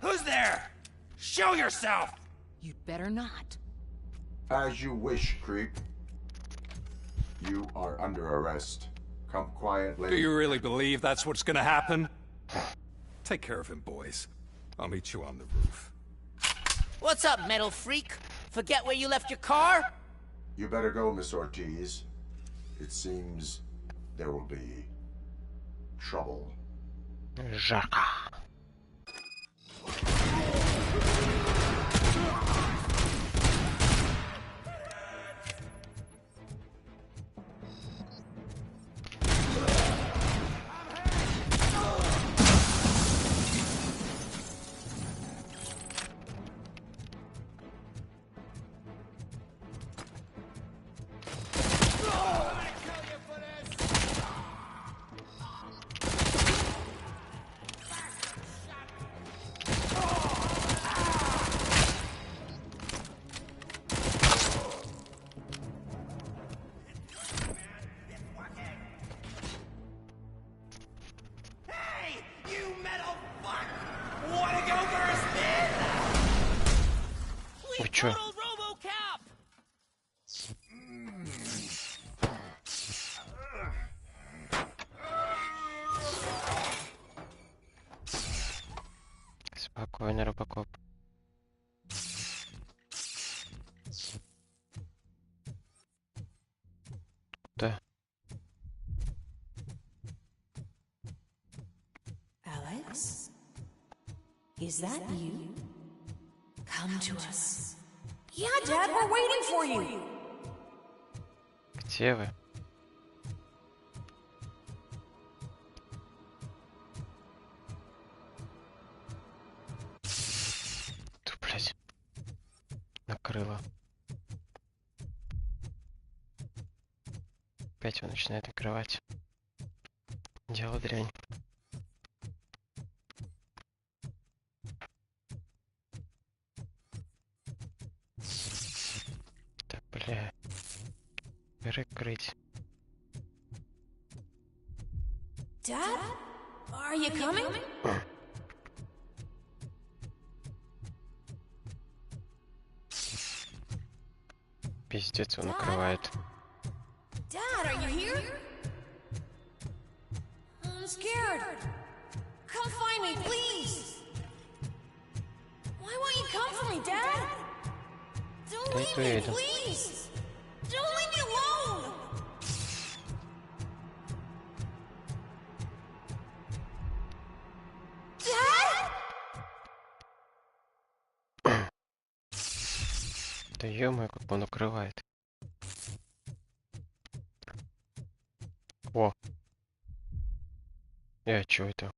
Who's there? Show yourself! You'd better not. As you wish, creep. You are under arrest. Come quietly. Do you really believe that's what's gonna happen? Take care of him, boys. I'll meet you on the roof. What's up, metal freak? Forget where you left your car? You better go, Miss Ortiz. It seems there will be trouble. Жарко. Hey, you metal fuck! Wanna go for a spin? Вы чё? RoboCop! Спокойно, RoboCop. Да. Alex? Is that you? Come to us. Yeah, Dad, we're waiting for you. Где вы? Ты, блядь, накрыло. Опять его начинает накрывать. Дело дрянь. Так, бля. Перекрыть. Dad? Are you coming? Пиздец, он накрывает. Dad, are you here? I'm scared. Come find me, please. Why won't you come for me, Dad? Don't leave me, please. Don't leave me alone. Dad? Да ё-моё, как он укрывает. О. Чё это?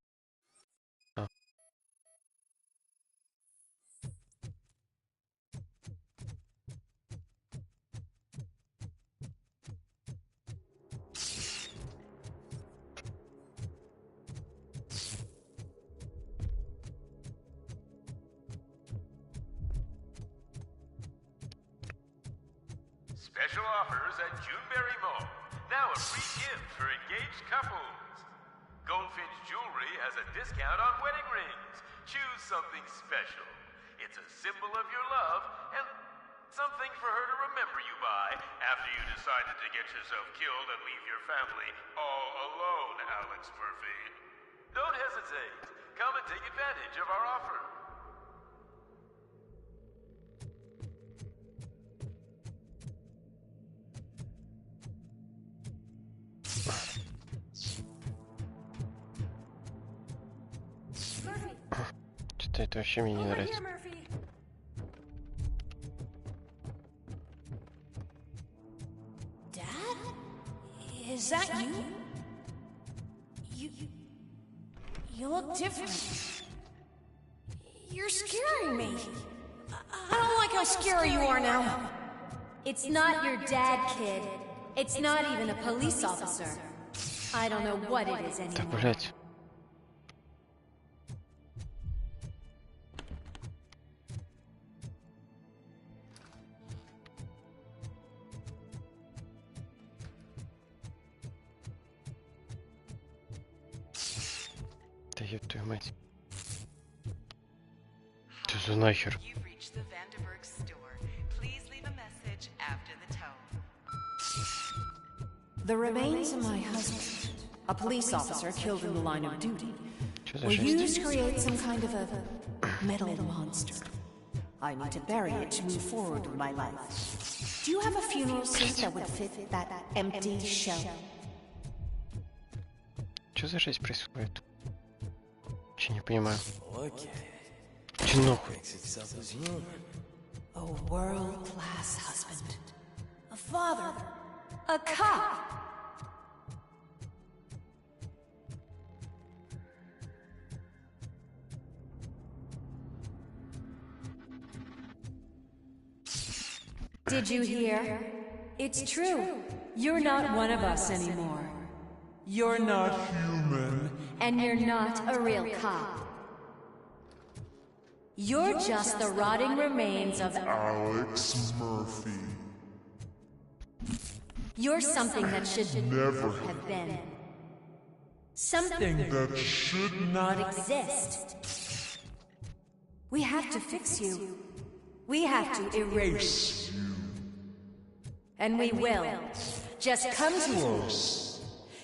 А. Special offers at Juneberry Mall. Now a free gift for engaged couples. Goldfinch Jewelry has a discount on wedding rings. Choose something special. It's a symbol of your love and something for her to remember you by after you decided to get yourself killed and leave your family all alone, Alex Murphy. Don't hesitate. Come and take advantage of our offer. Что-то это вообще мне не нравится. Dad? Is that you? You look different. You're scaring me. I don't like how scary you are now. It's not your dad, kid. It's not even a police officer. I don't know what it is Да, anymore. блять. Да ёб твою мать. Что за нахер? The remains of my husband, a police officer killed in the line of duty, were used to create some kind of a metal monster. I need to bury it to move forward with my life. Do you have a funeral suit that would fit that empty shell? Что за жизнь происходит? Че не понимаю. Че нахуй? A world-class husband, a father, a cop. Did you hear? It's true. You're not one of us anymore. You're not human. And you're not a real cop. You're just the rotting remains of Alex Murphy. You're something that should Never have been. Something that should not exist. We have to fix you. We have to erase you. And we will. Just come to us.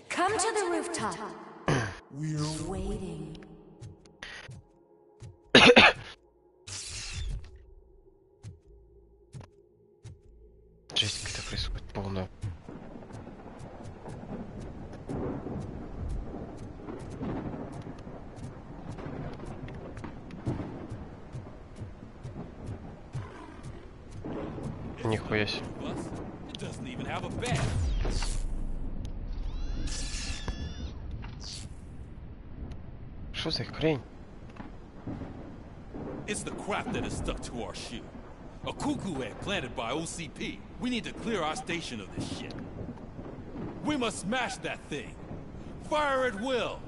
Come to the rooftop. We're waiting. Жесть какая-то происходит полная. Нихуя себе. Что за хрень? It's the crap that is stuck to our shoe. A cuckoo egg planted by OCP. We need to clear our station of this shit. We must smash that thing. Fire at will.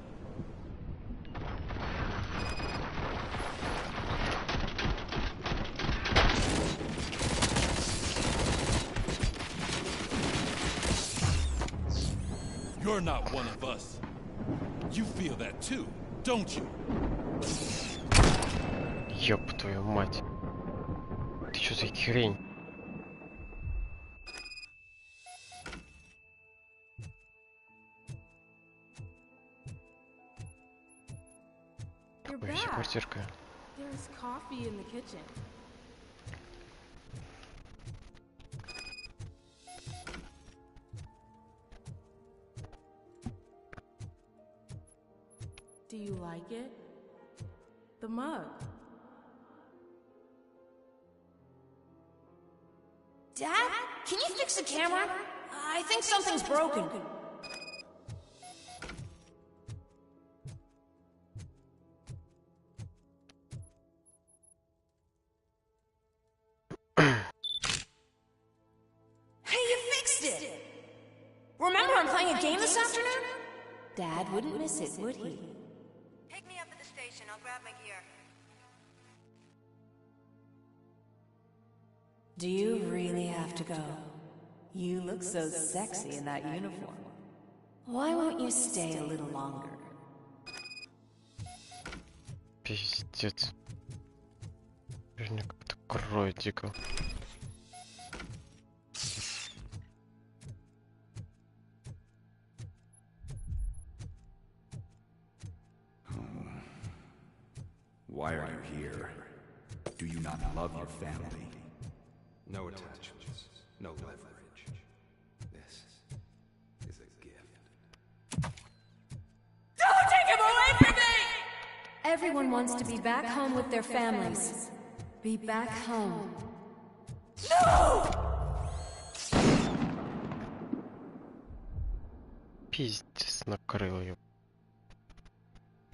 You're not one of us. You feel that too. don't you? Ёб твою мать. Ты чё за хрень? You're Ой, еще back. квартирка. There's coffee in the kitchen. Do you like it? The mug. Dad, can you fix the camera? I think something's broken. Hey, you fixed it! Remember I'm playing a game this afternoon? Dad wouldn't miss it, would he? Pick me up at the station. I'll grab my gear. Do you really have to go? You look so sexy in that uniform. Why won't you stay a little longer? Пиздец. Мне как-то кровь дико. Why are you here? Do you not love your family? No attachments, no leverage. This is a gift. Don't take him away from me! Everyone wants to be back home with their families. Be back home. No! Пиздец, накрыл ее.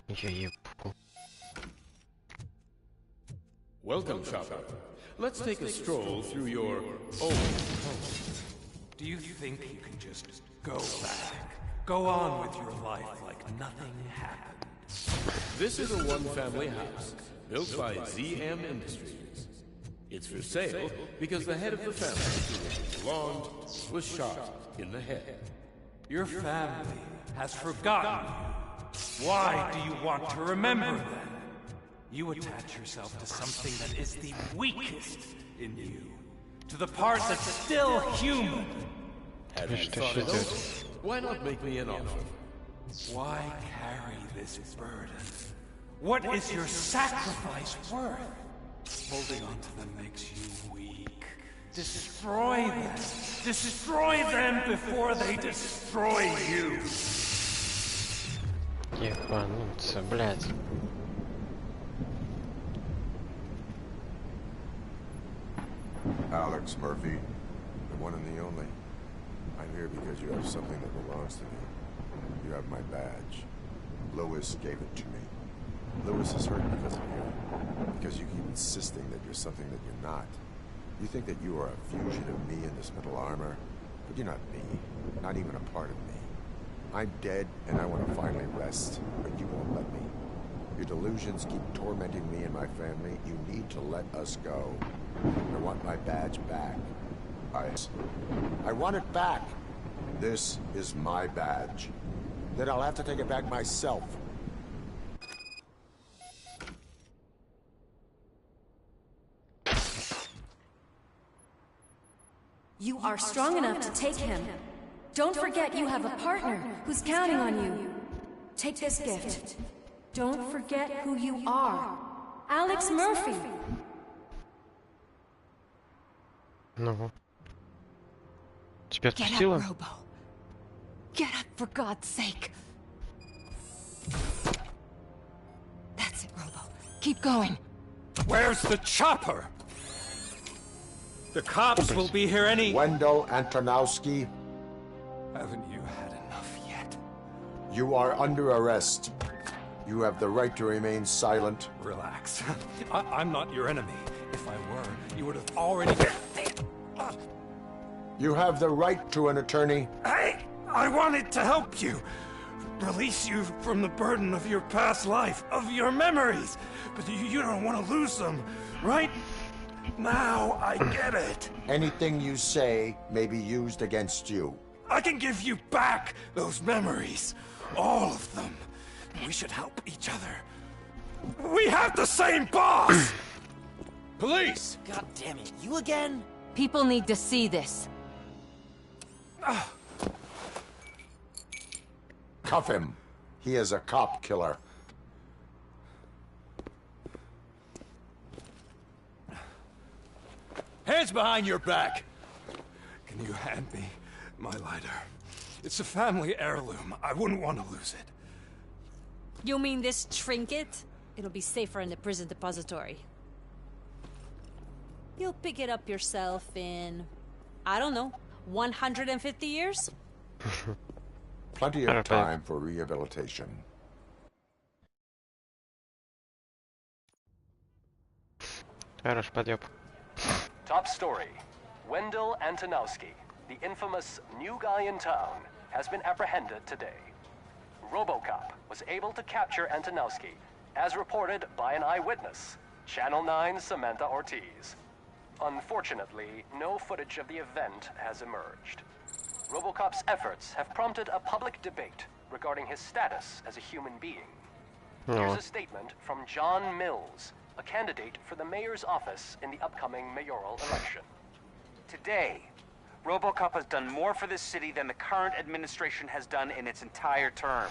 Я ебу. Welcome, shopper. Let's take a stroll through your old home. Do you think you can just go back? Go on with your life like nothing happened? This is a one-family house built by ZM Industries. It's for sale because the head of the family to which it belonged was shot in the head. Your family has forgotten you. Why do you want to remember them? You attach yourself to something that is the weakest in you. To the part that's still human. Have you thought it over? Why not make me an offer? Why carry this burden? What is your sacrifice worth? Holding on to them makes you weak. Destroy them. Destroy them before they destroy you. Ебануться, блядь. Alex Murphy, the one and the only. I'm here because you have something that belongs to me. You have my badge. Lewis gave it to me. Lewis is hurt because of you. Because you keep insisting that you're something that you're not. You think that you are a fusion of me in this metal armor, but you're not me. Not even a part of me. I'm dead, and I want to finally rest, but you won't let me. Your delusions keep tormenting me and my family. You need to let us go. I want my badge back. I want it back. This is my badge. Then I'll have to take it back myself. You are strong enough to take him. Don't forget you have a partner who's counting on you. Take this gift. Don't forget who you are. Alex Murphy. Ну. Тебя Get отпустила? up, Robo. Get up, for God's sake. That's it, Robo. Keep going. Where's the chopper? The cops will be here any... Wendell Antonowski. Haven't you had enough yet? You are under arrest. You have the right to remain silent. Relax. I'm not your enemy. If I were, you would have already... You have the right to an attorney. I wanted to help you. Release you from the burden of your past life, of your memories. But you don't want to lose them, right? Now I get it. Anything you say may be used against you. I can give you back those memories. All of them. We should help each other. We have the same boss! Police! God damn it, you again? People need to see this. Cuff him. He is a cop killer. Hands behind your back! Can you hand me my lighter? It's a family heirloom. I wouldn't want to lose it. You mean this trinket? It'll be safer in the prison depository. You'll pick it up yourself in, I don't know, 150 years? Plenty of time for rehabilitation. Хорош подъеб. Top story. Wendell Antonowski, the infamous new guy in town, has been apprehended today. RoboCop was able to capture Antonowski, as reported by an eyewitness, Channel 9's Samantha Ortiz. Unfortunately, no footage of the event has emerged. RoboCop's efforts have prompted a public debate regarding his status as a human being. Here's a statement from John Mills, a candidate for the mayor's office in the upcoming mayoral election. Today, RoboCop has done more for this city than the current administration has done in its entire term.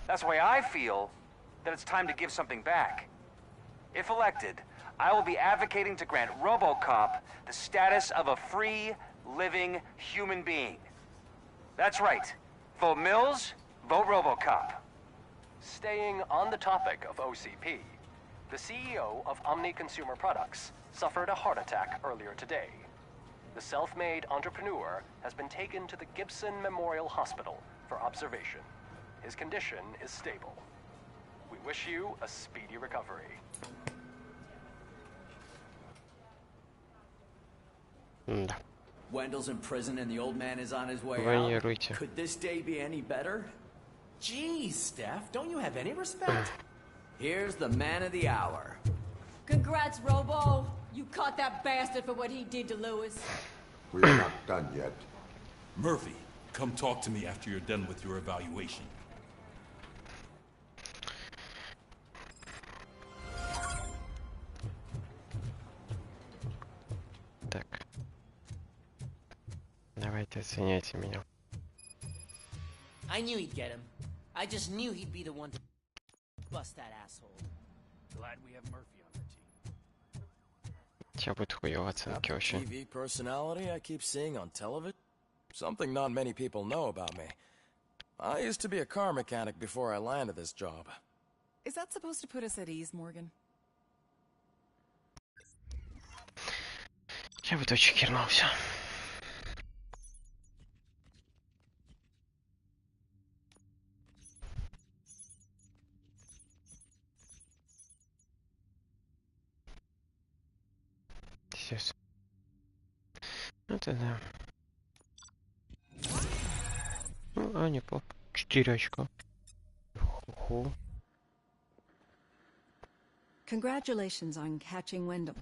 That's why I feel that it's time to give something back. If elected, I will be advocating to grant RoboCop the status of a free, living human being. That's right. Vote Mills, vote RoboCop. Staying on the topic of OCP, the CEO of Omni Consumer Products suffered a heart attack earlier today. The self-made entrepreneur has been taken to the Gibson Memorial Hospital for observation. His condition is stable. We wish you a speedy recovery. Wendell's in prison and the old man is on his way Ванируйте. out. Could this day be any better? Jeez, Steph, don't you have any respect? Here's the man of the hour. Congrats, Robo. You caught that bastard for what he did to Lewis. We're not done yet. Murphy, come talk to me after you're done with your evaluation. Так. Давайте оценяйте меня. I knew he'd get him. I just knew he'd be the one to bust that asshole. Glad we have Murphy on the team. Сейчас будет хуёво оценки вообще. TV personality I keep seeing on television? Something not many people know about me. I used to be a car mechanic before I landed this job. Is that supposed to put us at ease, Morgan? Я бы очень хернулся. Сейчас. Это да. Ну, неплохо. 4 очка. Ху-ху. Congratulations on catching Wendell.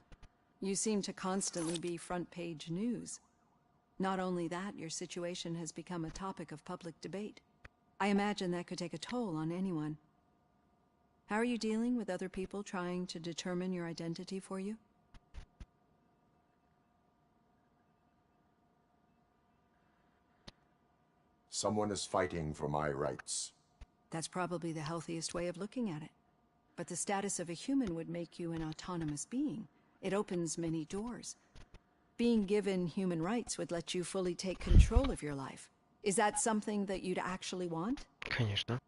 You seem to constantly be front-page news. Not only that, your situation has become a topic of public debate. I imagine that could take a toll on anyone. How are you dealing with other people trying to determine your identity for you? Someone is fighting for my rights. That's probably the healthiest way of looking at it. But the status of a human would make you an autonomous being. It opens many doors. Being given human rights would let you fully take control of your life. Is that something that you'd actually want? Конечно.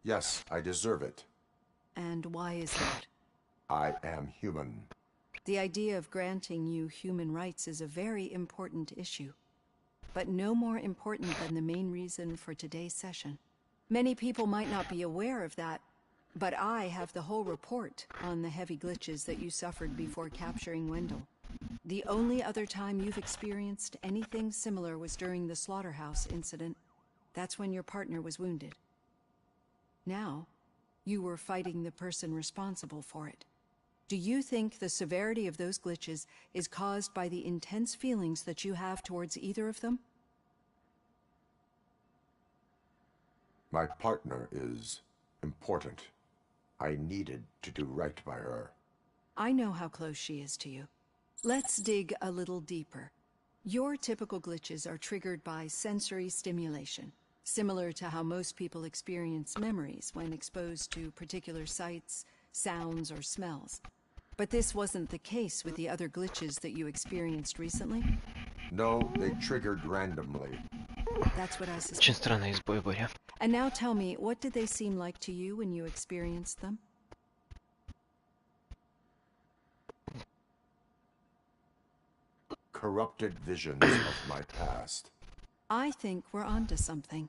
Yes, I deserve it. And why is that? I am human. The idea of granting you human rights is a very important issue, but no more important than the main reason for today's session. Many people might not be aware of that, but I have the whole report on the heavy glitches that you suffered before capturing Wendell. The only other time you've experienced anything similar was during the slaughterhouse incident. That's when your partner was wounded. Now, you were fighting the person responsible for it. Do you think the severity of those glitches is caused by the intense feelings that you have towards either of them? My partner is important. I needed to do right by her. I know how close she is to you. Let's dig a little deeper. Your typical glitches are triggered by sensory stimulation, similar to how most people experience memories when exposed to particular sights, sounds, or smells. But this wasn't the case with the other glitches that you experienced recently? No, they triggered randomly. That's what I suspect. Очень странный избой, Боря. And now tell me, what did they seem like to you when you experienced them? Corrupted visions of my past. I think we're onto something.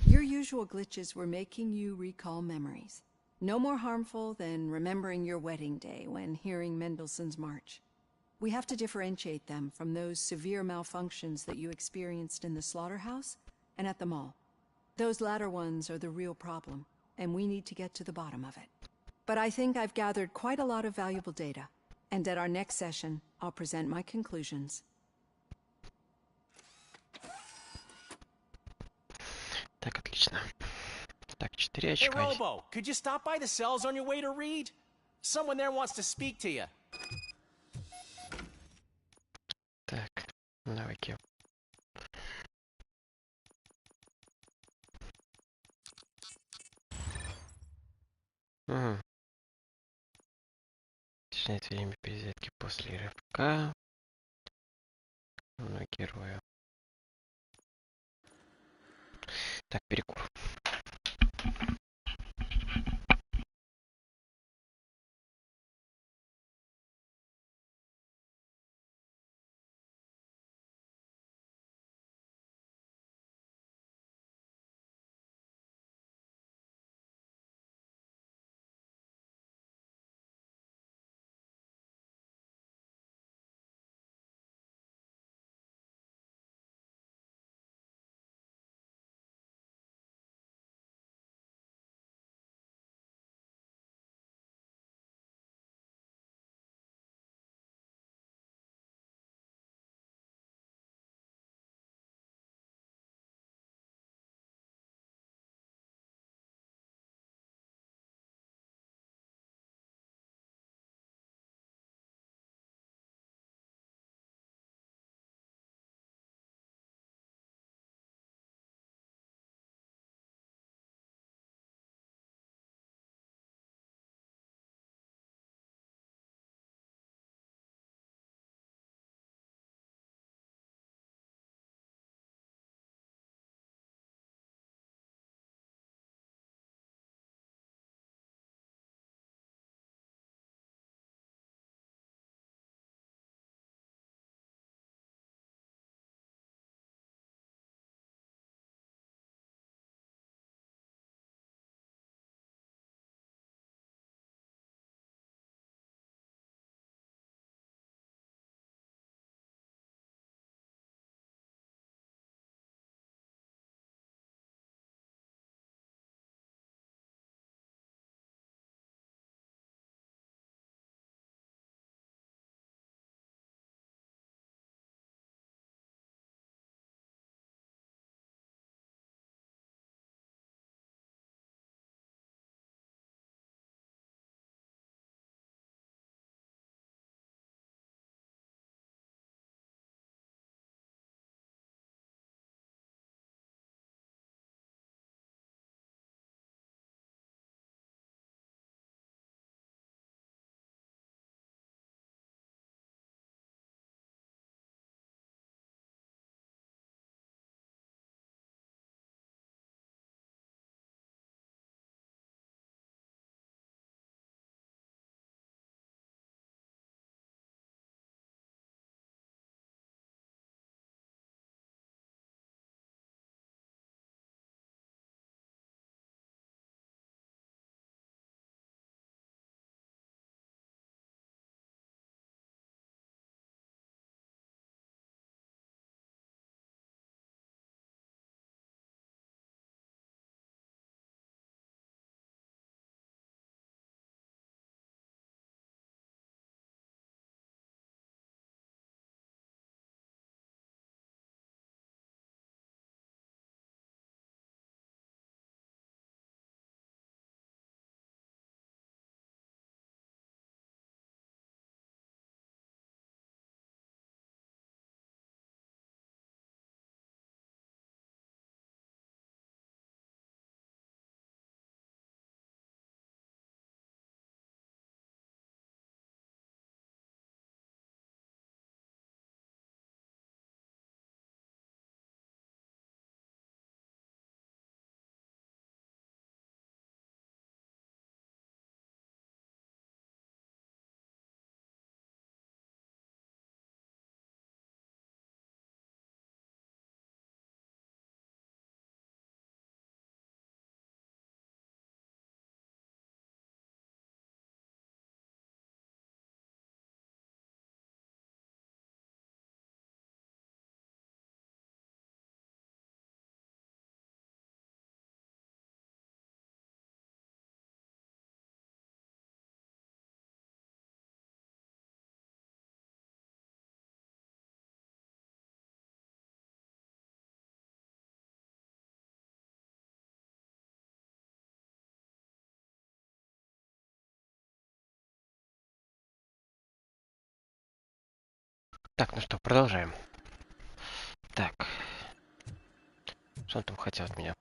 Your usual glitches were making you recall memories. No more harmful than remembering your wedding day when hearing Mendelssohn's March. We have to differentiate them from those severe malfunctions that you experienced in the slaughterhouse and at the mall. Those latter ones are the real problem, and we need to get to the bottom of it. But I think I've gathered quite a lot of valuable data, and at our next session, I'll present my conclusions. Так, отлично. Так, 4 Hey, очка. Robo, could you stop by the cells on your way to read? Someone there wants to speak to you. Так, давайте. Уточнять время перезарядки после рывка. На героя. Так, перекур. Так, ну что, продолжаем. Так. Что он там хотел от меня?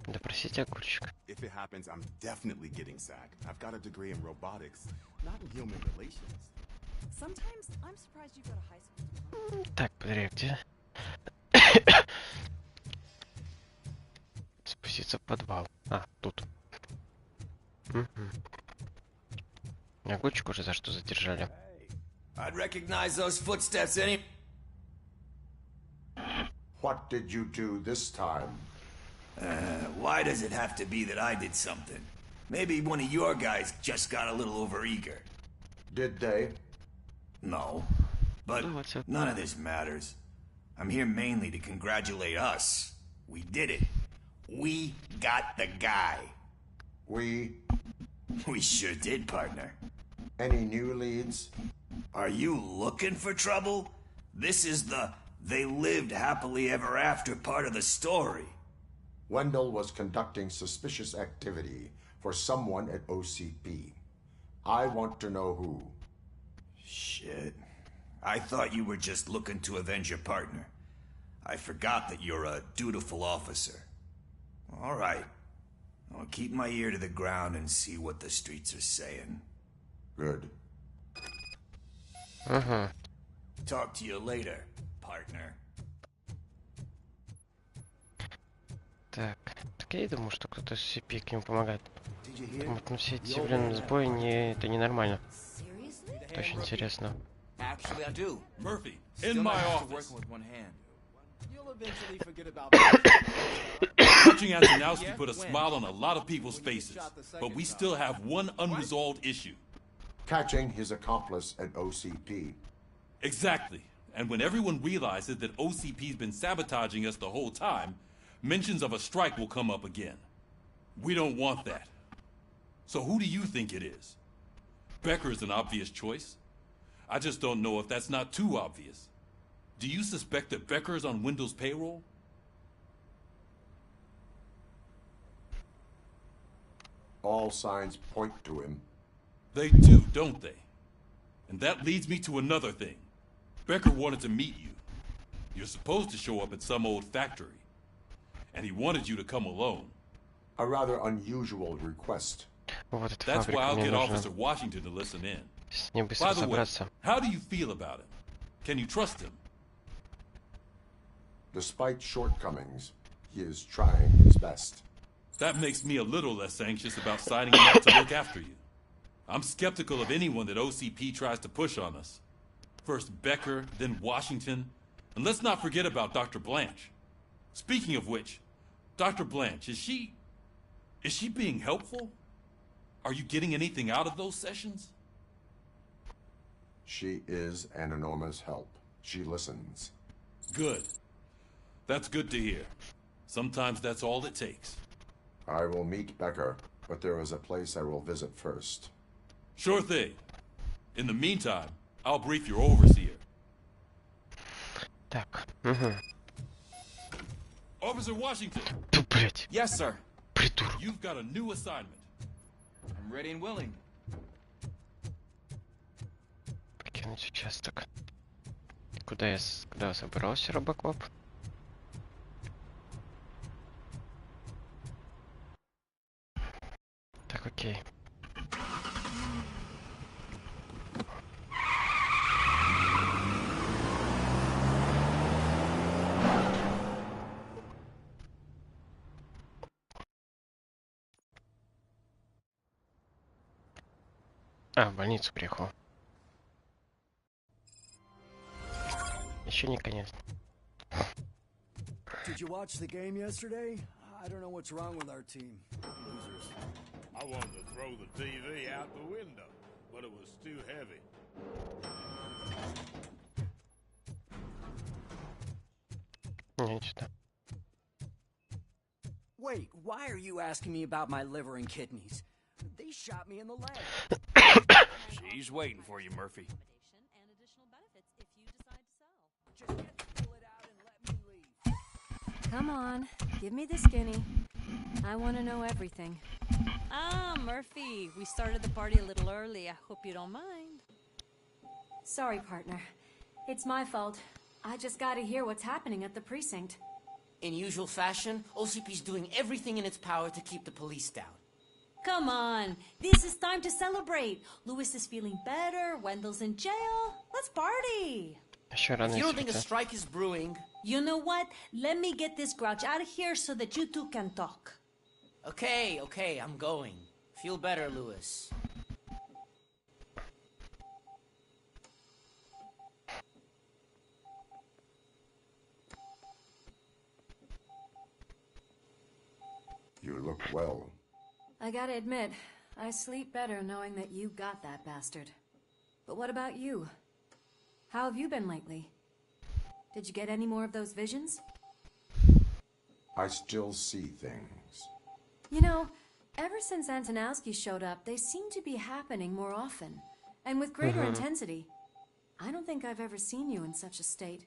Допросить огурчик. If it happens, I'm definitely getting sacked. I've got a degree in robotics, not in human relations. Sometimes I'm surprised you go to high school. Так, подожди, где? Спуститься в подвал. А, тут. Огурчик уже за что задержали? I'd recognize those footsteps any... What did you do this time? Why does it have to be that I did something? Maybe one of your guys just got a little overeager. Did they? No. But none of this matters. I'm here mainly to congratulate us. We did it. We got the guy. We sure did, partner. Any new leads? Are you looking for trouble? This is the they lived happily ever after part of the story. Wendell was conducting suspicious activity for someone at OCP. I want to know who. Shit. I thought you were just looking to avenge your partner. I forgot that you're a dutiful officer. All right. I'll keep my ear to the ground and see what the streets are saying. Good. Talk to you later, partner. Так, я и думаю, что кто-то с CP к нему помогает. Вот, ну все эти, блин, сбои это ненормально. Это очень интересно. Actually, I do. Murphy, in my office. You'll eventually forget about Catching Antonowski put a smile on a lot of people's faces, but we still have one unresolved issue. Catching his accomplice at OCP. Exactly. And when everyone realizes that OCP's been sabotaging us the whole time, mentions of a strike will come up again. We don't want that. So who do you think it is? Becker is an obvious choice. I just don't know if that's not too obvious. Do you suspect that Becker is on Wendell's payroll? All signs point to him. They do, don't they? And that leads me to another thing. Becker wanted to meet you. You're supposed to show up at some old factory. And he wanted you to come alone. A rather unusual request. That's why I'll get Officer Washington to listen in. By the way, how do you feel about him? Can you trust him? Despite shortcomings, he is trying his best. That makes me a little less anxious about signing him up to look after you. I'm skeptical of anyone that OCP tries to push on us. First Becker, then Washington, and let's not forget about Dr. Blanche. Speaking of which, Dr. Blanche, is she being helpful? Are you getting anything out of those sessions? She is an enormous help. She listens. Good. That's good to hear. Sometimes that's all it takes. I will meet Becker, but there is a place I will visit first. Sure thing. In the meantime, I'll brief your overseer. Так. Officer Washington. Yes, sir. You've got a new assignment. I'm ready and willing. Покинуть участок. Куда я собрался, RoboCop? Так, окей. В больницу приехал. Еще не конец. Did you watch the game yesterday? I don't know what's wrong with our team. Losers. I wanted to throw the TV out the window, but it was too heavy. Нечто. Wait, why are you asking me about my liver and kidneys? They shot me in the leg. She's waiting for you, Murphy. Come on, give me the skinny. I want to know everything. Ah, Murphy, we started the party a little early. I hope you don't mind. Sorry, partner. It's my fault. I just gotta hear what's happening at the precinct. In usual fashion, OCP's doing everything in its power to keep the police down. Come on, this is time to celebrate. Lewis is feeling better, Wendell's in jail. Let's party. If you don't think a strike is brewing... You know what? Let me get this grouch out of here so that you two can talk. Okay, I'm going. Feel better, Lewis. You look well. I gotta admit, I sleep better knowing that you got that bastard. But what about you? How have you been lately? Did you get any more of those visions? I still see things. You know, ever since Antonowski showed up, they seem to be happening more often, and with greater intensity. I don't think I've ever seen you in such a state.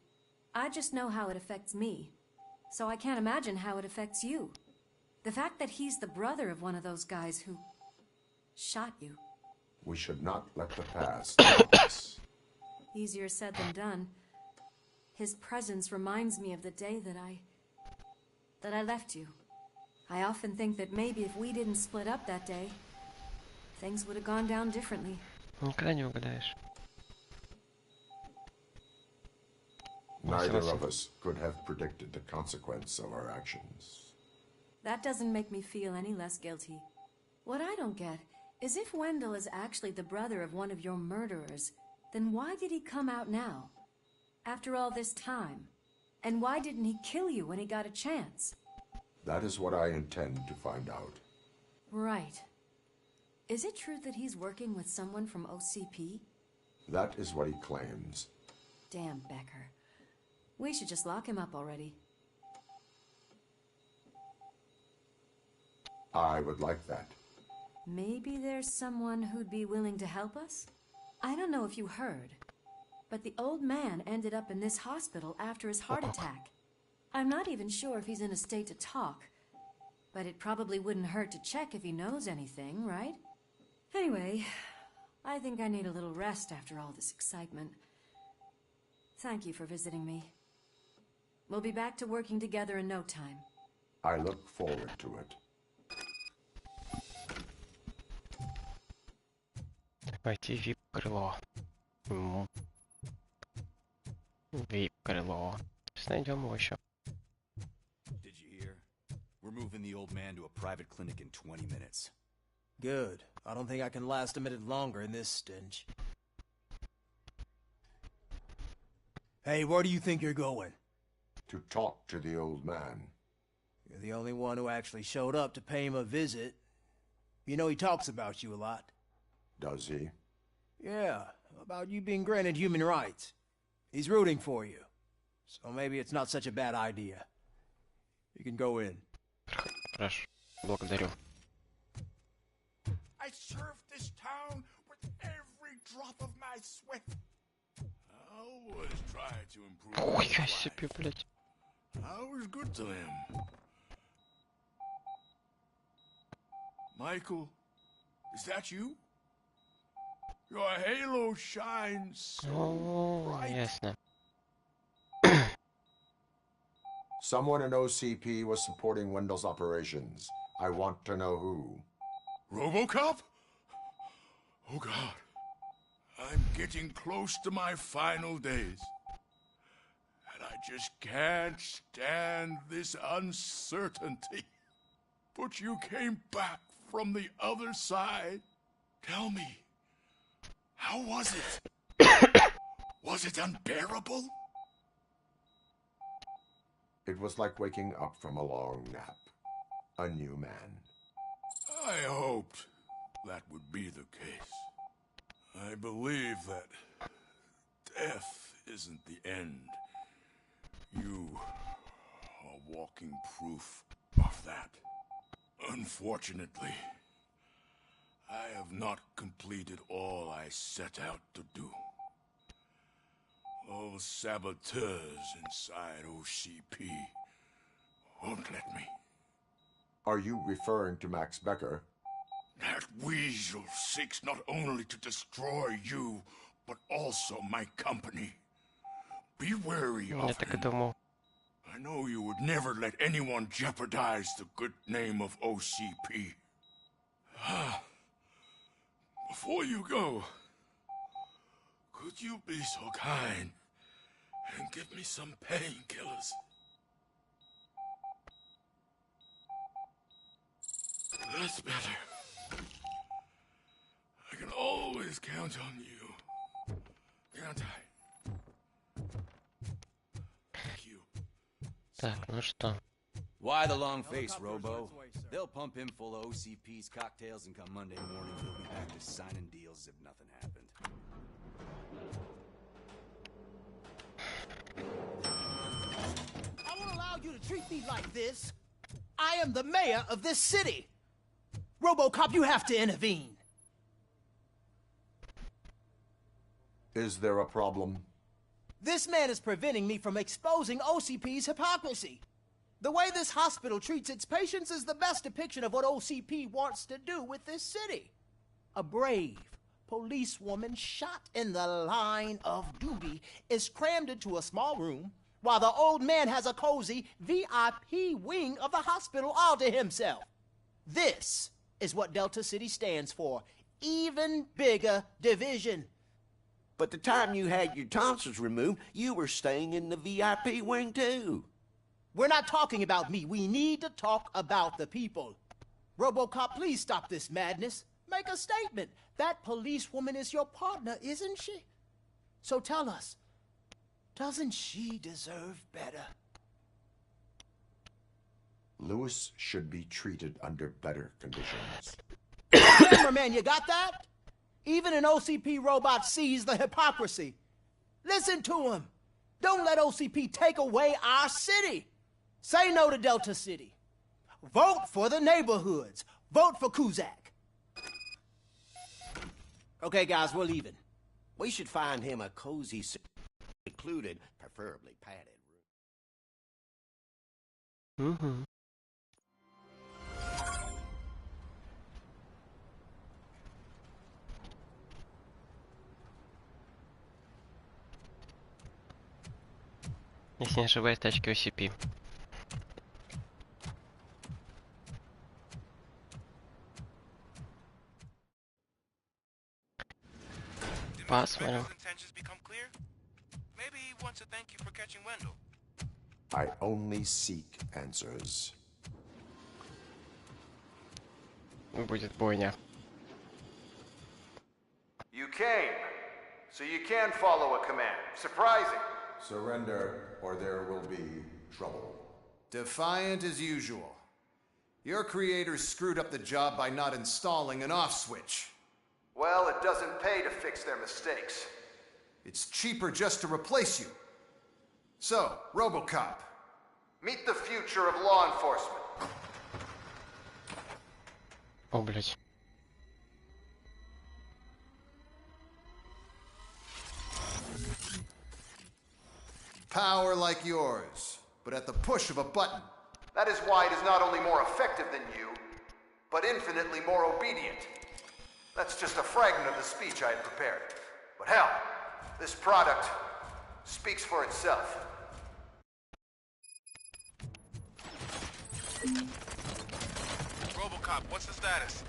I just know how it affects me, so I can't imagine how it affects you. The fact that he's the brother of one of those guys who shot you. We should not let the past stop us. Easier said than done. His presence reminds me of the day that I left you. I often think that maybe if we didn't split up that day, things would have gone down differently. Никогда не угадаешь. Neither of us could have predicted the consequence of our actions. That doesn't make me feel any less guilty. What I don't get is if Wendell is actually the brother of one of your murderers, then why did he come out now? After all this time? And why didn't he kill you when he got a chance? That is what I intend to find out. Right. Is it true that he's working with someone from OCP? That is what he claims. Damn Becker. We should just lock him up already. I would like that. Maybe there's someone who'd be willing to help us? I don't know if you heard, but the old man ended up in this hospital after his heart attack. I'm not even sure if he's in a state to talk, but it probably wouldn't hurt to check if he knows anything, right? Anyway, I think I need a little rest after all this excitement. Thank you for visiting me. We'll be back to working together in no time. I look forward to it. Пойти в VIP-крыло. VIP-крыло. Сейчас найдем его еще. Did you hear? We're moving the old man to a private clinic in 20 minutes. Good. I don't think I can last a minute longer in this stench. Hey, where do you think you're going? To talk to the old man. You're the only one who actually showed up to pay him a visit. You know he talks about you a lot. Does he? Yeah, about you being granted human rights. He's rooting for you. So maybe it's not such a bad idea. You can go in. Хорошо. Благодарю. I served this town with every drop of my sweat. I always tried to improve his Хуя life. себе, блядь. I was good to him. Michael, is that you? Your halo shines so bright. Ясно. Someone in OCP was supporting Wendell's operations. I want to know who. RoboCop? Oh God. I'm getting close to my final days. And I just can't stand this uncertainty. But you came back from the other side. Tell me, how was it? Was it unbearable? It was like waking up from a long nap. A new man. I hoped that would be the case. I believe that death isn't the end. You are walking proof of that. Unfortunately, I have not completed all I set out to do. Those saboteurs inside OCP won't let me. Are you referring to Max Becker? That weasel seeks not only to destroy you, but also my company. Be wary Я of так и him. думал. I know you would never let anyone jeopardize the good name of OCP. Before you go, could you be so kind and give me some painkillers? That's better. I can always count on you. Can't I? Так, ну что? Why the long face, Robo? They'll pump him full of OCP's cocktails, and come Monday morning, he'll be back to signing deals as if nothing happened. I won't allow you to treat me like this. I am the mayor of this city. RoboCop, you have to intervene. Is there a problem? This man is preventing me from exposing OCP's hypocrisy. The way this hospital treats its patients is the best depiction of what OCP wants to do with this city. A brave policewoman shot in the line of duty is crammed into a small room while the old man has a cozy VIP wing of the hospital all to himself. This is what Delta City stands for. Even bigger division. But the time you had your tonsils removed, you were staying in the VIP wing too. We're not talking about me. We need to talk about the people. RoboCop, please stop this madness. Make a statement. That policewoman is your partner, isn't she? So tell us, doesn't she deserve better? Lewis should be treated under better conditions. Cameraman, you got that? Even an OCP robot sees the hypocrisy. Listen to him. Don't let OCP take away our city. Say no to Delta City. Vote for the neighborhoods. Vote for Kuzak. Okay, guys, we're leaving. We should find him a cozy, secluded, preferably padded room. Mm-hmm. Если не ошибаюсь, тачки OCP. Посмотрим. Maybe he wants to thank you for catching Wendell. I only seek answers. Будет бойня. You came, so you can follow a command. Surprising. Surrender, or there will be trouble. Defiant as usual. Your creators screwed up the job by not installing an off switch. Well, it doesn't pay to fix their mistakes. It's cheaper just to replace you. So, RoboCop, meet the future of law enforcement. О, блядь. Power like yours, but at the push of a button. That is why it is not only more effective than you, but infinitely more obedient. That's just a fragment of the speech I had prepared. But hell, this product speaks for itself. RoboCop, what's the status?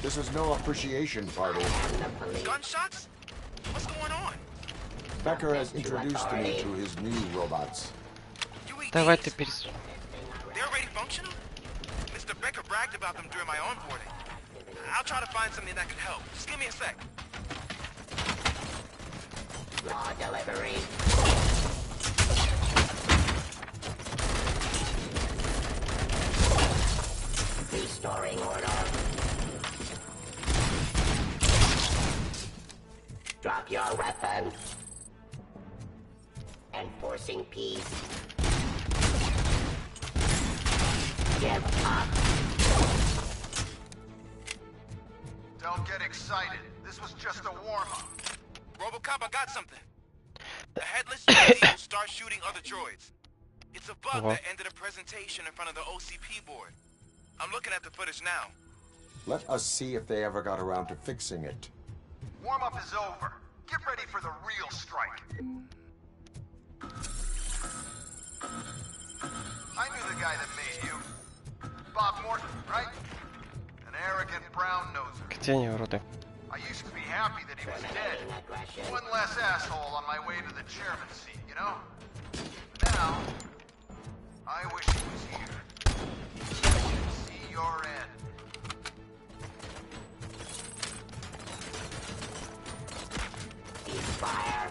This is no appreciation party. Gunshots? What's going on? Becker has introduced me to his new robots. Давай ты перес... They're already functional? Mr. Becker bragged about them during my onboarding. I'll try to find something that could help. Just give me a sec. Raw delivery. Restoring order. Drop your weapon. Enforcing peace. Give up. Don't get excited. This was just a warm-up. RoboCop, I got something. The headless UAV will start shooting other droids. It's a bug that ended a presentation in front of the OCP board. I'm looking at the footage now. Let us see if they ever got around to fixing it. Warm-up is over. Get ready for the real strike. I knew the guy that made you. Bob Morton, right? An arrogant brown noser. Где они, уроды? I used to be happy that he was dead. One less asshole on my way to the chairman's seat, you know? Now, I wish he was here. See your end. Ceasefire.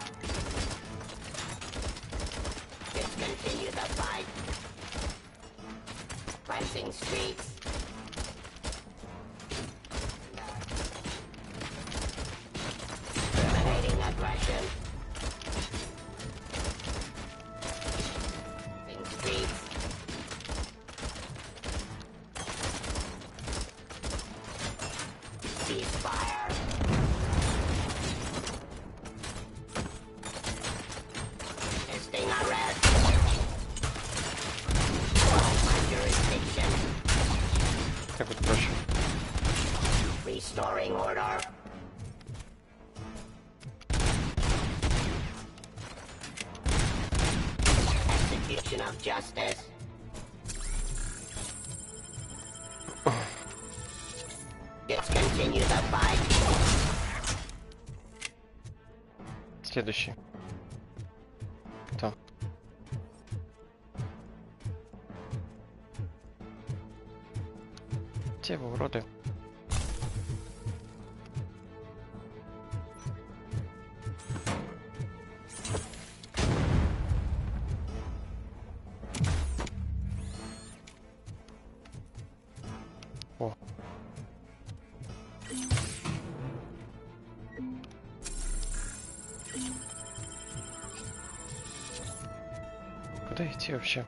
Discontinue the fight. Cleansing streets. Terminating aggression. Cleansing streets. Ceasefire. Resisting arrest. My jurisdiction. Так вот проще. Restoring order. Execution of justice. Discontinue the fight. Следующий. Кто? Те вы уроды. О. Куда идти вообще?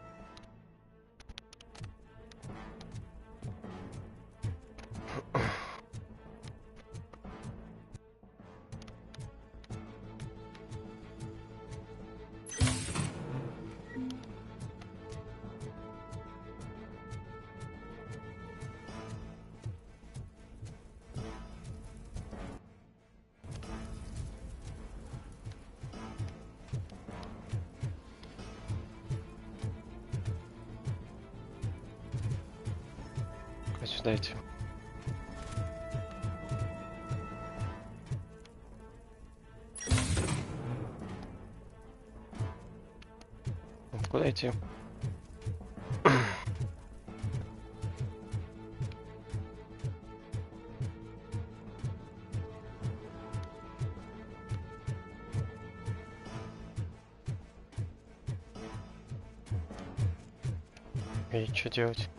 Сюда идти. Куда идти? И что делать?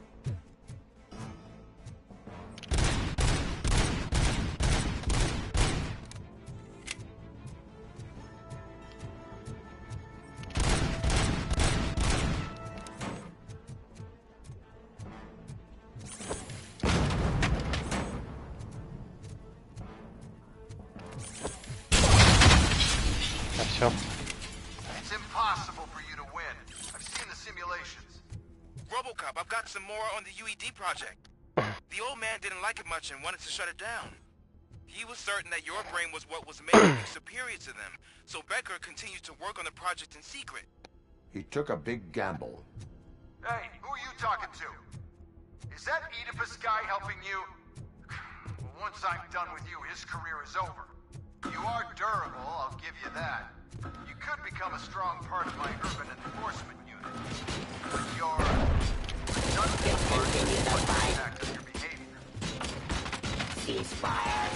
It's impossible for you to win. I've seen the simulations. RoboCop, I've got some more on the UED project. The old man didn't like it much and wanted to shut it down. He was certain that your brain was what was making you superior to them, so Becker continued to work on the project in secret. He took a big gamble. Hey, who are you talking to? Is that Oedipus guy helping you? Well, once I'm done with you, his career is over. You are durable, I'll give you that. You could become a strong part of my urban enforcement unit. But you're not continue the fight. Of your behavior. Ceasefire.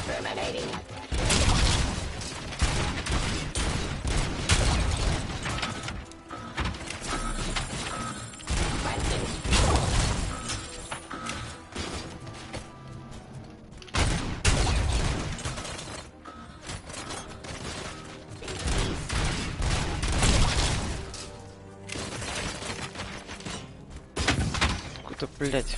Terminating Куда, блять?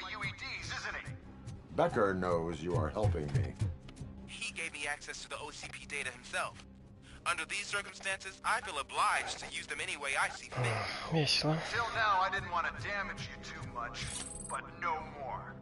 my UEDs, isn't he? Becker knows you are helping me. He gave me access to the OCP data himself. Under these circumstances, I feel obliged to use them any way I see fit. Весело. Till now, I didn't want to damage you too much, but no more.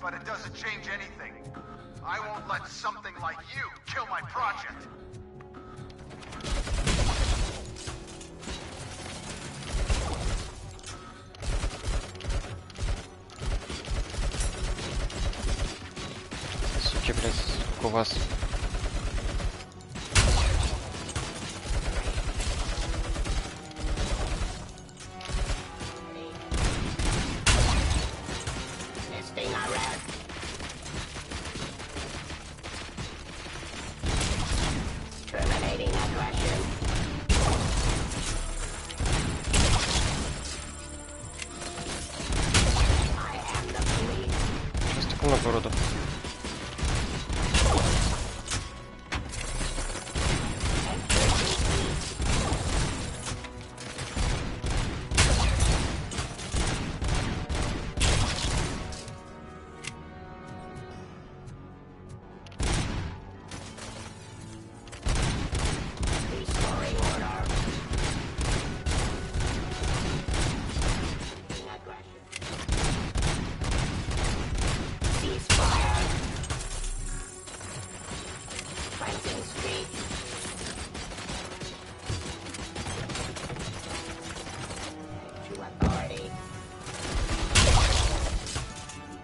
But it doesn't change anything. I won't let something like you kill my project. Суки, блядь, сколько у вас? Города.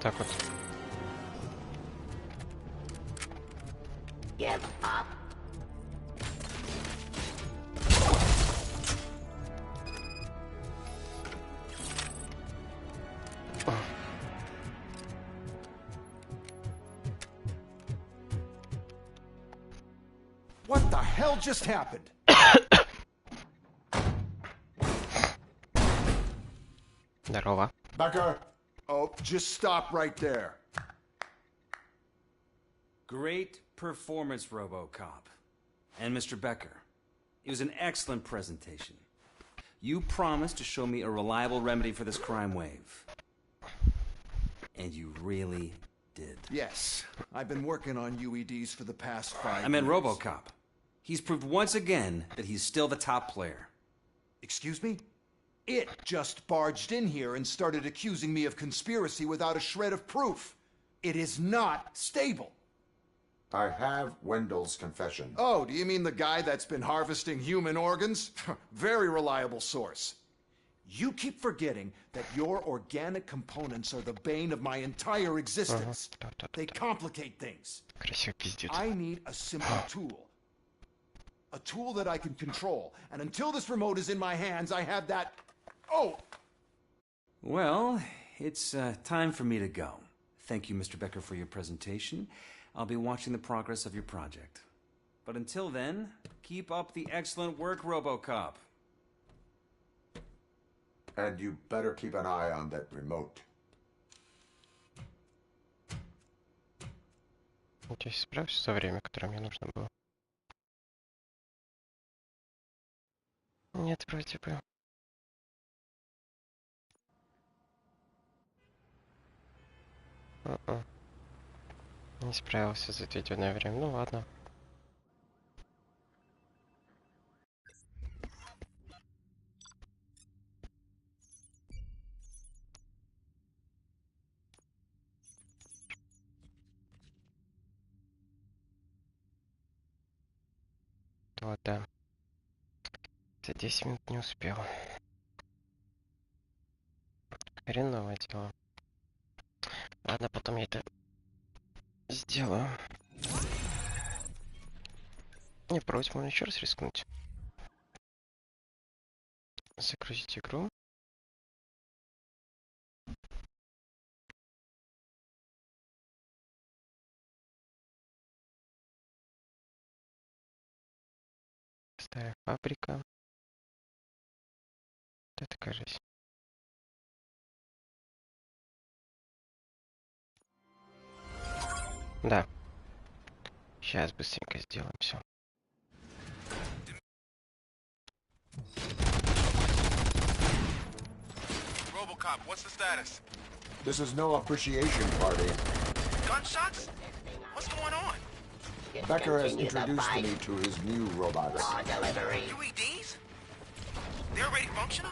Так вот. Give up. What the hell just happened? Здорово. Becker. Oh, just stop right there. Great performance, RoboCop. And Mr. Becker, it was an excellent presentation. You promised to show me a reliable remedy for this crime wave. And you really did. Yes, I've been working on UEDs for the past 5 I meant years. RoboCop. He's proved once again that he's still the top player. Excuse me? It just barged in here and started accusing me of conspiracy without a shred of proof. It is not stable. I have Wendell's confession. Oh, do you mean the guy that's been harvesting human organs? Very reliable source. You keep forgetting that your organic components are the bane of my entire existence. They complicate things. I need a simple tool. A tool that I can control. And until this remote is in my hands, I have that... Oh! Well, it's time for me to go. Thank you, Mr. Becker, for your presentation. I'll be watching the progress of your project. But until then, keep up the excellent work, RoboCop. And you better keep an eye on that remote. Надеюсь, справишься за время, которое мне нужно было. Нет, вроде бы. Не справился за отведенное время. Ну ладно. Вот, да. За 10 минут не успел. Хреново дело. Ладно, потом я это сделаю. Не против, можно еще раз рискнуть. Загрузить игру. Старая фабрика. Вот это, кажется. Да. Сейчас быстренько сделаем все. RoboCop, what's the status? This is no appreciation party. Gunshots? What's going on? Becker has introduced me to his new robots. UEDs? They're already functional?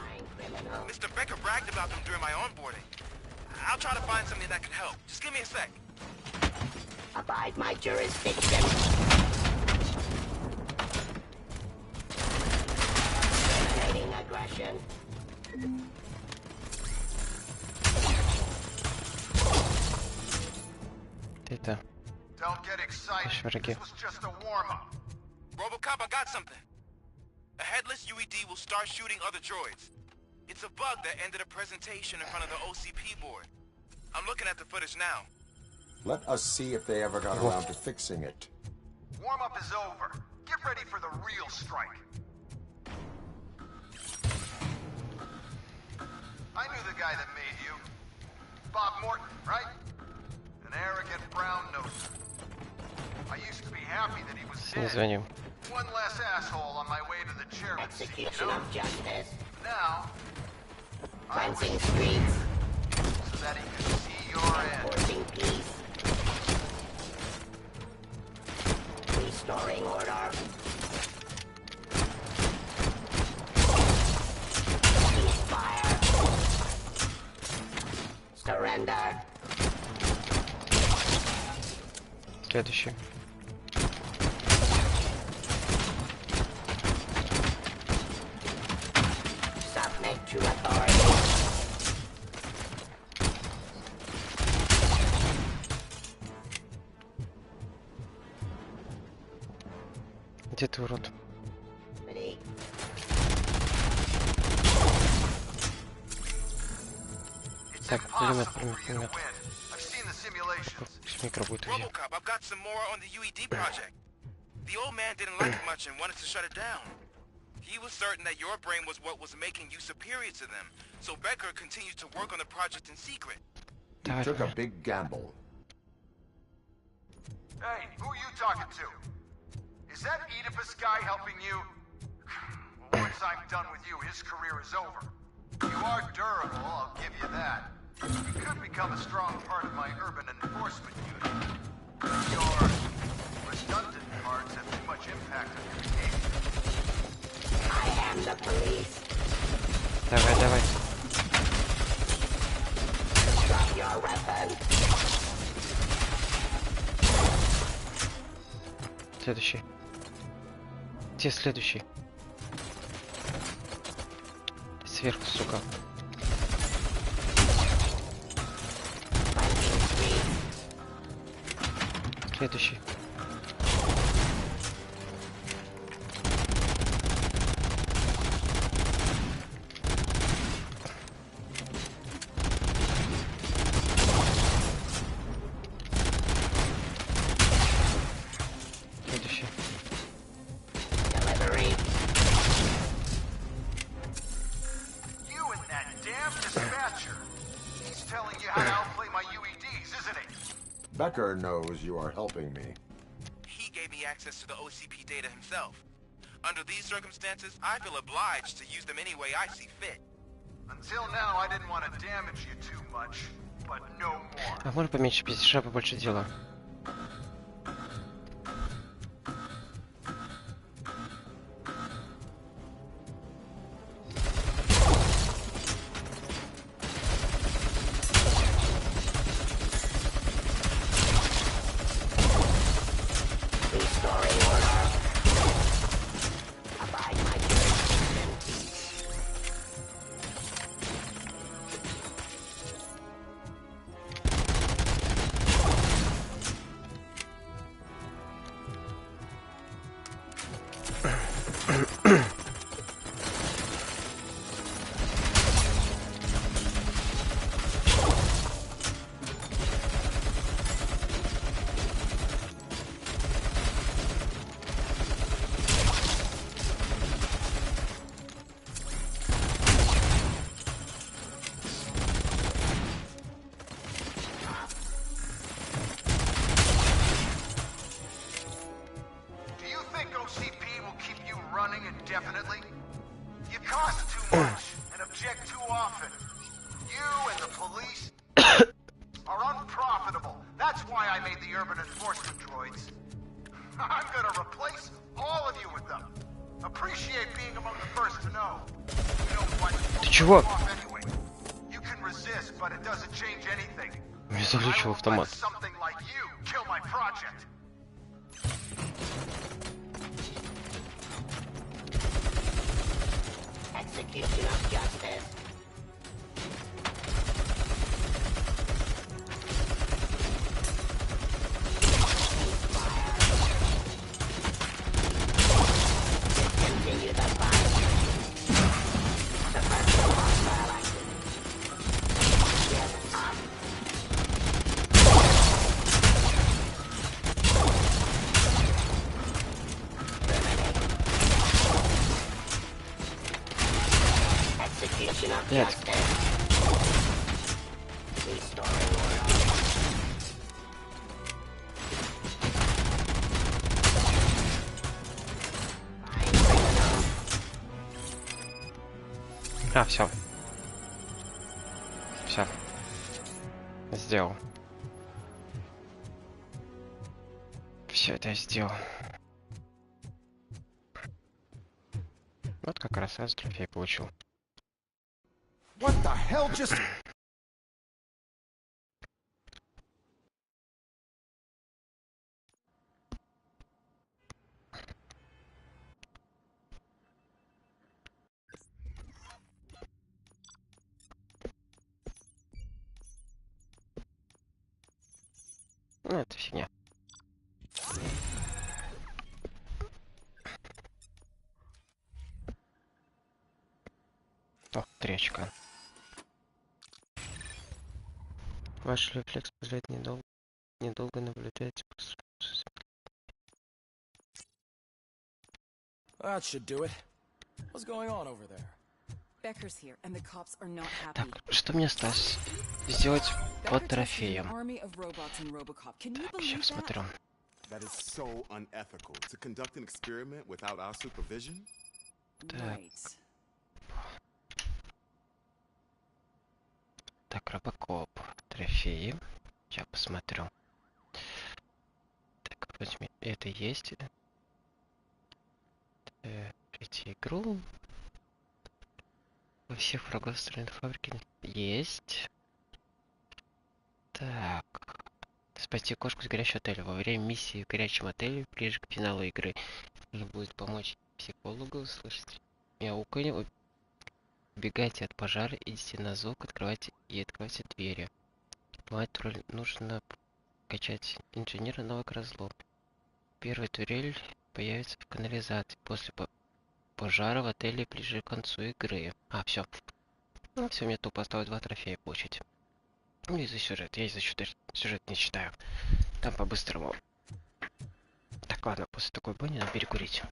Mr. Becker bragged about them during my onboarding. I'll try to find something that could help. Just give me a sec. Abide my jurisdiction. Eliminating aggression. Это. Don't get excited. This was just a warm-up. RoboCop, I got something. A headless UED will start shooting other droids. It's a bug that ended a presentation in front of the OCP board. I'm looking at the footage now. Let us see if they ever got around to fixing it. Warm-up is over. Get ready for the real strike. I knew the guy that made you. Bob Morton, right? An arrogant brown-noser. I used to be happy that he was dead. One less asshole on my way to the chairman. Execution of justice. Now, cleansing streets. So that he can see your end. Forcing peace. Restoring order. Ceasefire. Surrender. Следующий. Submit to authority. Где ты, урод? Так, пулемет. Микро будет где? RoboCop, I've got some more on the UED project. The old man didn't like it much and wanted to shut it down. He was certain that your brain was what was making you superior to them, so Becker continued to work on the project in secret. He took a big gamble. Hey, who are you talking to? Is that Oedipus guy helping you? Well, once I'm done with you, his career is over. You are durable, I'll give you that. You could become a strong part of my urban enforcement unit. Your redundant parts have too much impact on your behavior. I am the police. Давай, давай. Drop your weapon. Следующий. Где следующий? Сверху, сука. Следующий. Следующий. You and that telling you how to outplay my UEDs, isn't he? Becker knows you are helping me. He gave me access to the OCP data himself. Under these circumstances, I feel obliged to use them any way I see fit. Until now, I didn't want to damage you too much, but no more. А можно поменьше пиздежа, побольше дела? Indefinitely? You cost too much and object too often. You and the police are unprofitable. That's why I made the urban enforcement droids. I'm gonna replace all of you with them. Appreciate being among the first to know. You know what? Ты чего? Anyway. You can resist, but it doesn't change anything. Не заглючил автомат. Something like you kill my project. Execution of justice. Discontinue the fight. Suppress the hostile action. Give up. Execution of Нет. justice. Restoring order. А, все. Все. Сделал. Все это я сделал. Вот как раз я трофей получил. What the hell just... Ну, это фигня. О, 3 очка. Ваш рефлекс позволяет недолго наблюдать. That should do it. What's going on over there? Becker's here, and the cops are not happy. Так, что мне осталось сделать по трофеям? Army of robots in RoboCop. Can you Так, believe сейчас that? смотрю. That is so unethical. To conduct an experiment without our supervision? Right. Так, RoboCop. Трофеи. Сейчас посмотрю. Так, возьми. Это есть. Пройти игру. Во всех врагов стороны фабрики есть. Так. Спасти кошку с горящего отеля. Во время миссии в горячем отеле, ближе к финалу игры, нужно будет помочь психологу услышать мяуканье. Убегайте от пожара, идите на звук, открывайте двери. Бывает, нужно качать инженера новых разлом. Первая турель появится в канализации после пожара в отеле ближе к концу игры. А, все. Ну, все, мне тупо осталось 2 трофея получить. Ну, и за сюжет. Я из-за сюжет не читаю. Там по-быстрому. Так, ладно, после такой бойни надо перекурить.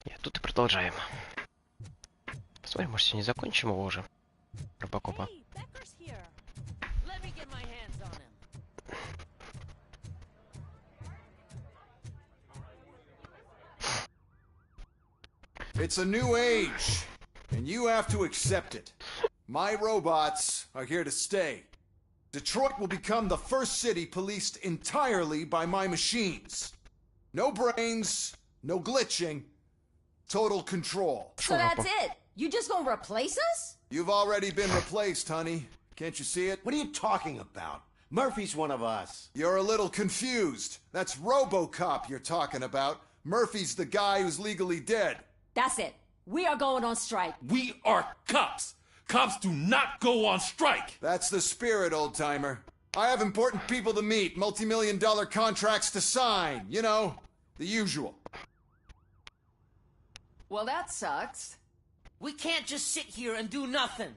И тут и продолжаем. Посмотрим, может, сегодня закончим его уже. Робокопа. It's a new age, and you have to accept it. My robots are here to stay. Detroit will become the first city policed entirely by my machines. No brains, no glitching, total control. So that's it? You just gonna replace us? You've already been replaced, honey. Can't you see it? What are you talking about? Murphy's one of us. You're a little confused. That's RoboCop you're talking about. Murphy's the guy who's legally dead. That's it. We are going on strike. We are cops. Cops do not go on strike. That's the spirit, old-timer. I have important people to meet, multi-million-dollar contracts to sign. You know, the usual. Well, that sucks. We can't just sit here and do nothing.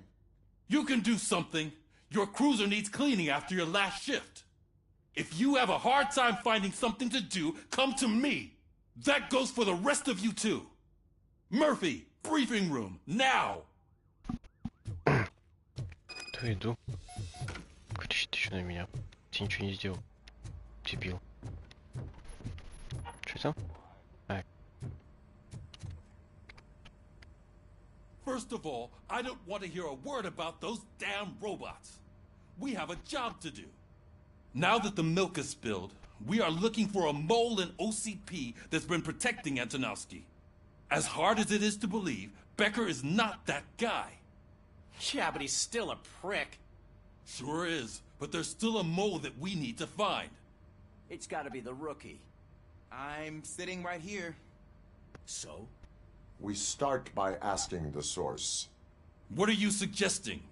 You can do something. Your cruiser needs cleaning after your last shift. If you have a hard time finding something to do, come to me. That goes for the rest of you too. Murphy, briefing room, now! То иду. Кричит еще на меня. Ты ничего не сделал. Дебил. Что там? First of all, I don't want to hear a word about those damn robots. We have a job to do. Now that the milk is spilled, we are looking for a mole in OCP that's been protecting Antonowski. As hard as it is to believe, Becker is not that guy. Yeah, but he's still a prick. Sure is, but there's still a mole that we need to find. It's gotta be the rookie. I'm sitting right here. So? We start by asking the source. What are you suggesting?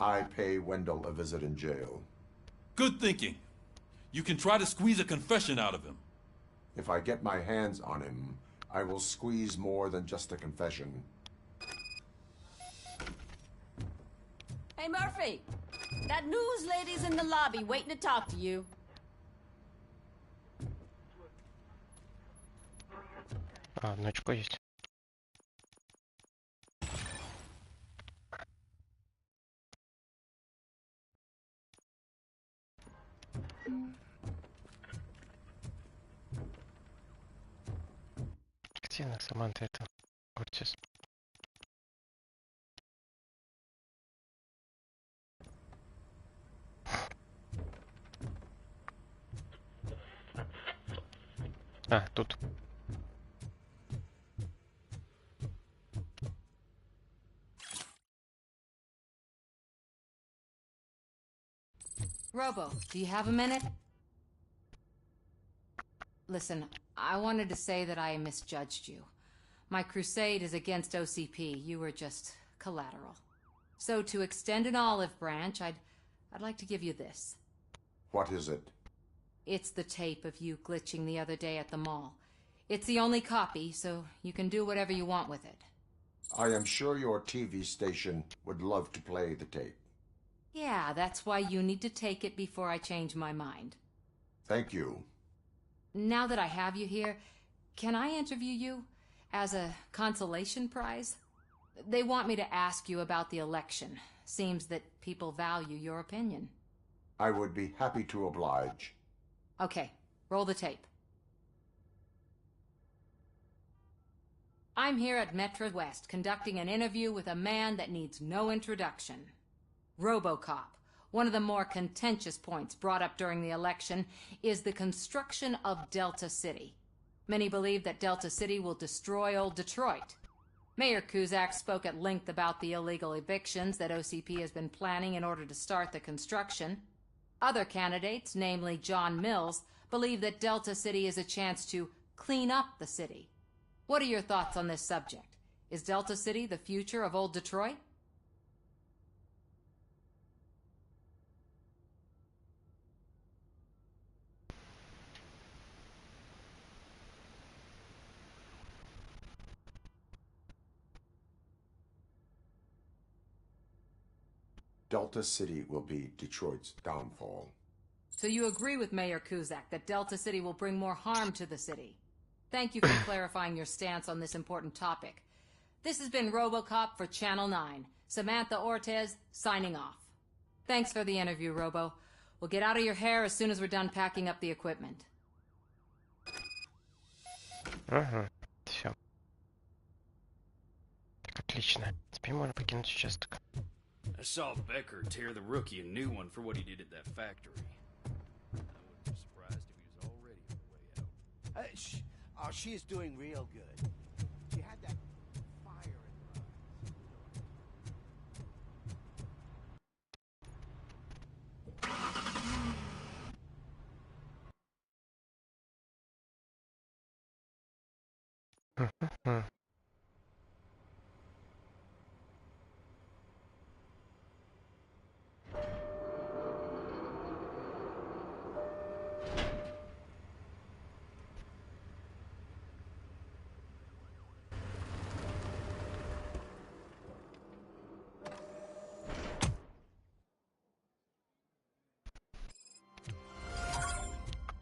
I pay Wendell a visit in jail. Good thinking. You can try to squeeze a confession out of him. If I get my hands on him, I will squeeze more than just a confession. Hey, Murphy! That news lady's in the lobby waiting to talk to you. Одно очко есть. Где она сама-то это? Куртис. А, тут. Robo, do you have a minute? Listen, I wanted to say that I misjudged you. My crusade is against OCP. You were just collateral. So to extend an olive branch, I'd like to give you this. What is it? It's the tape of you glitching the other day at the mall. It's the only copy, so you can do whatever you want with it. I am sure your TV station would love to play the tape. Yeah, that's why you need to take it before I change my mind. Thank you. Now that I have you here, can I interview you as a consolation prize? They want me to ask you about the election. Seems that people value your opinion. I would be happy to oblige. Okay, roll the tape. I'm here at Metro West conducting an interview with a man that needs no introduction. RoboCop. One of the more contentious points brought up during the election is the construction of Delta City. Many believe that Delta City will destroy old Detroit. Mayor Cusack spoke at length about the illegal evictions that OCP has been planning in order to start the construction. Other candidates, namely John Mills, believe that Delta City is a chance to clean up the city. What are your thoughts on this subject? Is Delta City the future of old Detroit? Delta City will be Detroit's downfall. So you agree with Mayor Cusack that Delta City will bring more harm to the city? Thank you for clarifying your stance on this important topic. This has been RoboCop for Channel 9. Samantha Ortez, signing off. Thanks for the interview, Robo. We'll get out of your hair as soon as we're done packing up the equipment. Ага, все. Так, отлично. Теперь можно покинуть участок. I saw Becker tear the rookie a new one for what he did at that factory. I wouldn't be surprised if he was already on the way out. Oh, she is doing real good. She had that fire in Hm.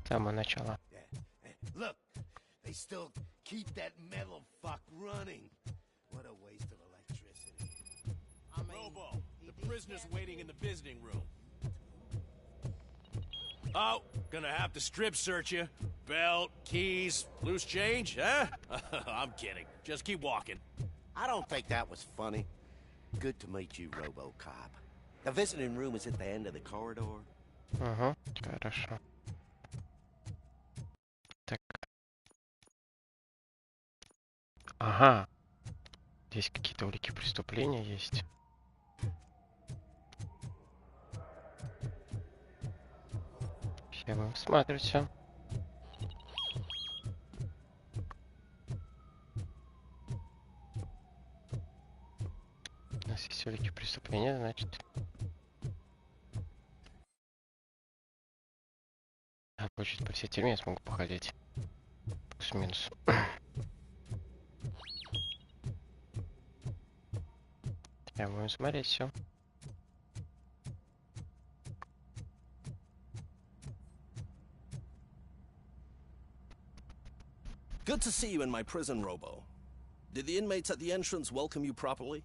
С самого начала. Look, they still keep that metal fuck running. What a waste of electricity. I mean, Robo, the prisoner's waiting in the visiting room. Oh, gonna have to strip search you. Belt, keys, loose change, huh? I'm kidding. Just keep walking. I don't think that was funny. Good to meet you, RoboCop. The visiting room is at the end of the corridor. Ага, хорошо. Так. Ага. Здесь какие-то улики преступления есть. Сейчас будем смотреть все. У нас есть улики преступления, значит. А получить по всей тюрьме я смогу походить. Плюс-минус. Я будем смотреть все. Good to see you in my prison, Robo. Did the inmates at the entrance welcome you properly?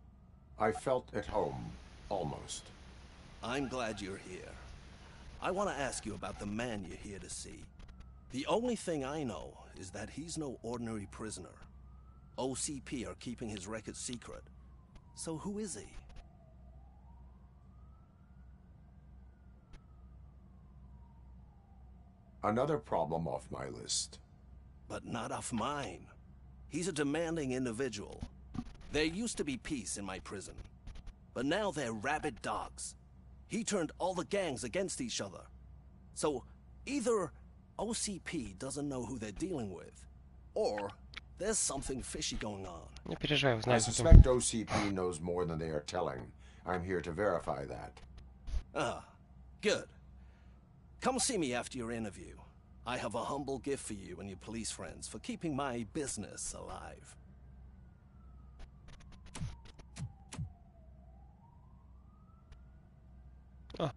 I felt at home, almost. I'm glad you're here. I want to ask you about the man you're here to see. The only thing I know is that he's no ordinary prisoner. OCP are keeping his record secret. So who is he? Another problem off my list. But not off mine. He's a demanding individual. There used to be peace in my prison. But now they're rabid dogs. He turned all the gangs against each other. So either OCP doesn't know who they're dealing with, or there's something fishy going on. Не переживай, I узнаю. suspect OCP knows more than they are telling. I'm here to verify that. Ah, good. Come see me after your interview. I have a humble gift for you and your police friends for keeping my business alive. Oh.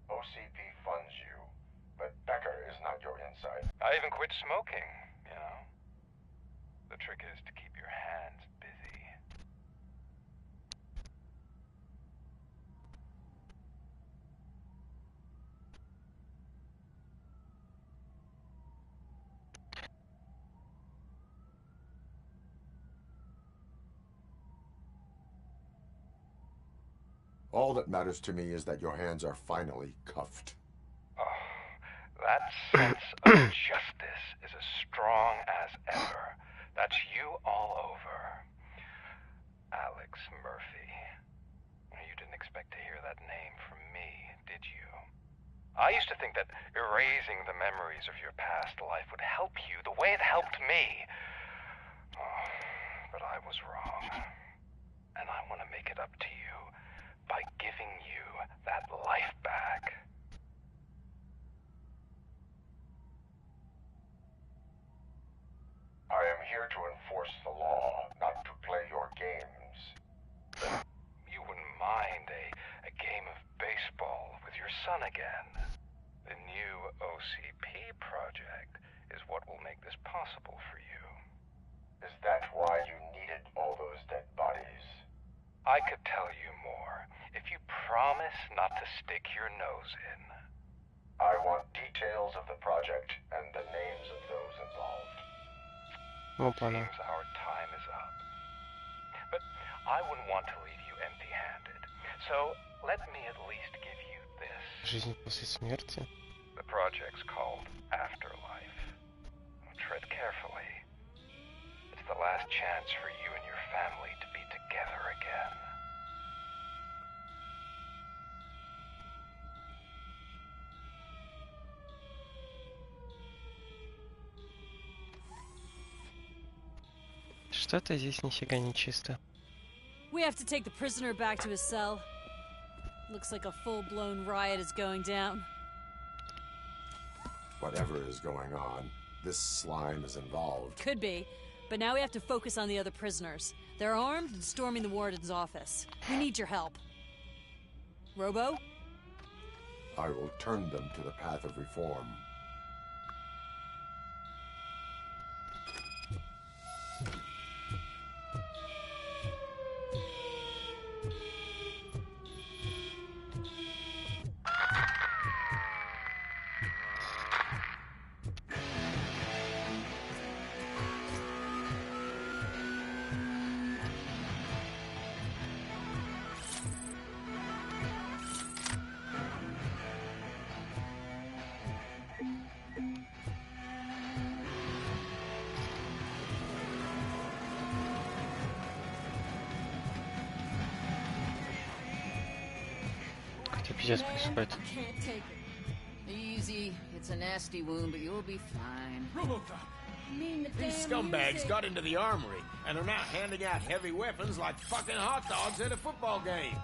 OCP funds you, but Becker is not your inside. I even quit smoking, you know. The trick is to keep your hands busy. All that matters to me is that your hands are finally cuffed. Oh, that sense of justice is as strong as ever. That's you all over. Alex Murphy. You didn't expect to hear that name from me, did you? I used to think that erasing the memories of your past life would help you the way it helped me. Oh, but I was wrong. And I want to make it up to you by giving you that life back. here to enforce the law, not to play your games. You wouldn't mind a game of baseball with your son again. The new OCP project is what will make this possible for you. Is that why you needed all those dead bodies? I could tell you more if you promise not to stick your nose in. I want details of the project and the names of those involved. Seems our time is up. But I wouldn't want to leave you empty-handed. So let me at least give you this. Жизнь после смерти? The project's called Afterlife. Tread carefully. It's the last chance for you and your family to be together again. Что-то здесь нифига не чисто. We have to take the prisoner back to his cell. Looks like a full-blown riot is going down. Whatever is going on, this slime is involved. Could be, but now we have to focus on the other prisoners. They're armed and storming the warden's office. We need your help. Robo? I will turn them to the path of reform. Пиздец происходит. Can't take it. Easy. It's a nasty wound, but you'll be fine. RoboCop! These scumbags got into the armory, and are now handing out heavy weapons like fucking hot dogs at a football game.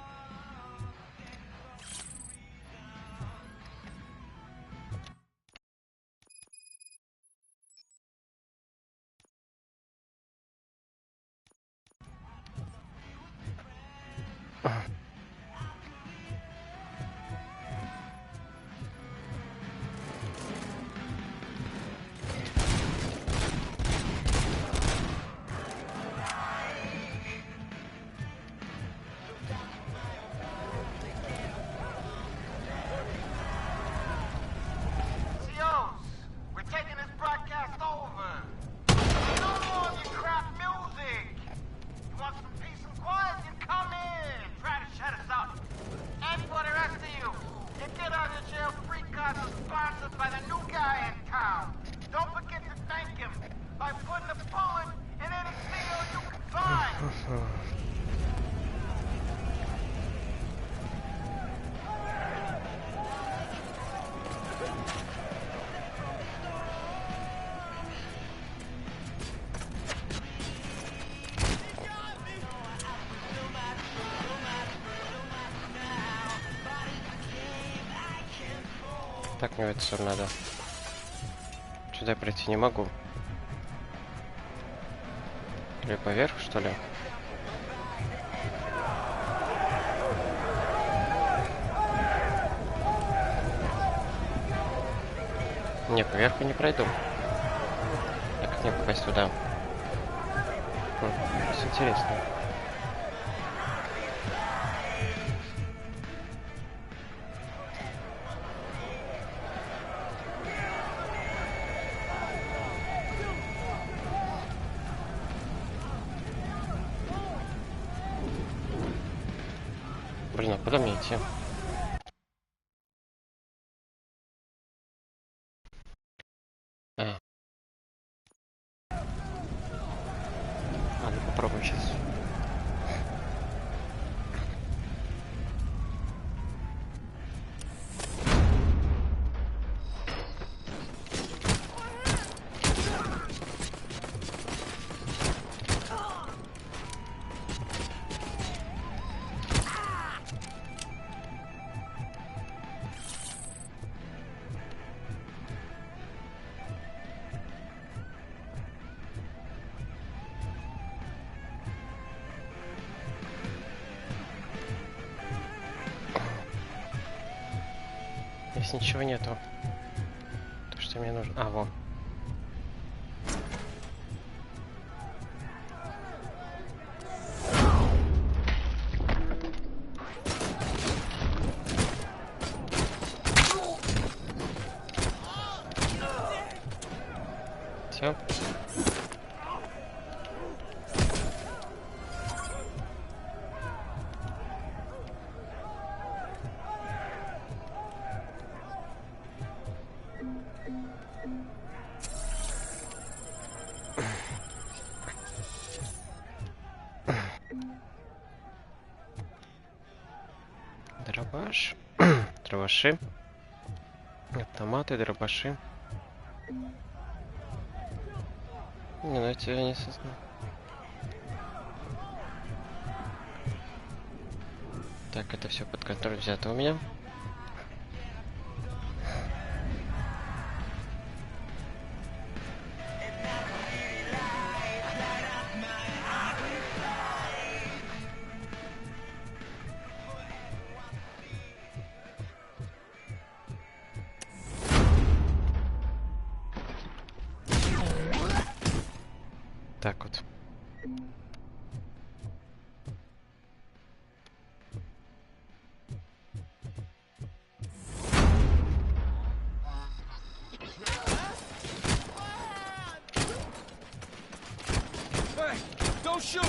Так, мне в эту сторону надо. Сюда пройти не могу. Или поверх, что ли? Не, поверху не пройду. Так как мне попасть туда? Все интересно. Блин, а куда мне идти? Ладно, попробуем сейчас. Здесь ничего нету. То, что мне нужно. А, во. Все. Дробаш. Дробаши. Автоматы, дробаши. Не, ну я тебя не сознаю. Так, это все под контроль взято у меня. Так вот. Hey, don't shoot!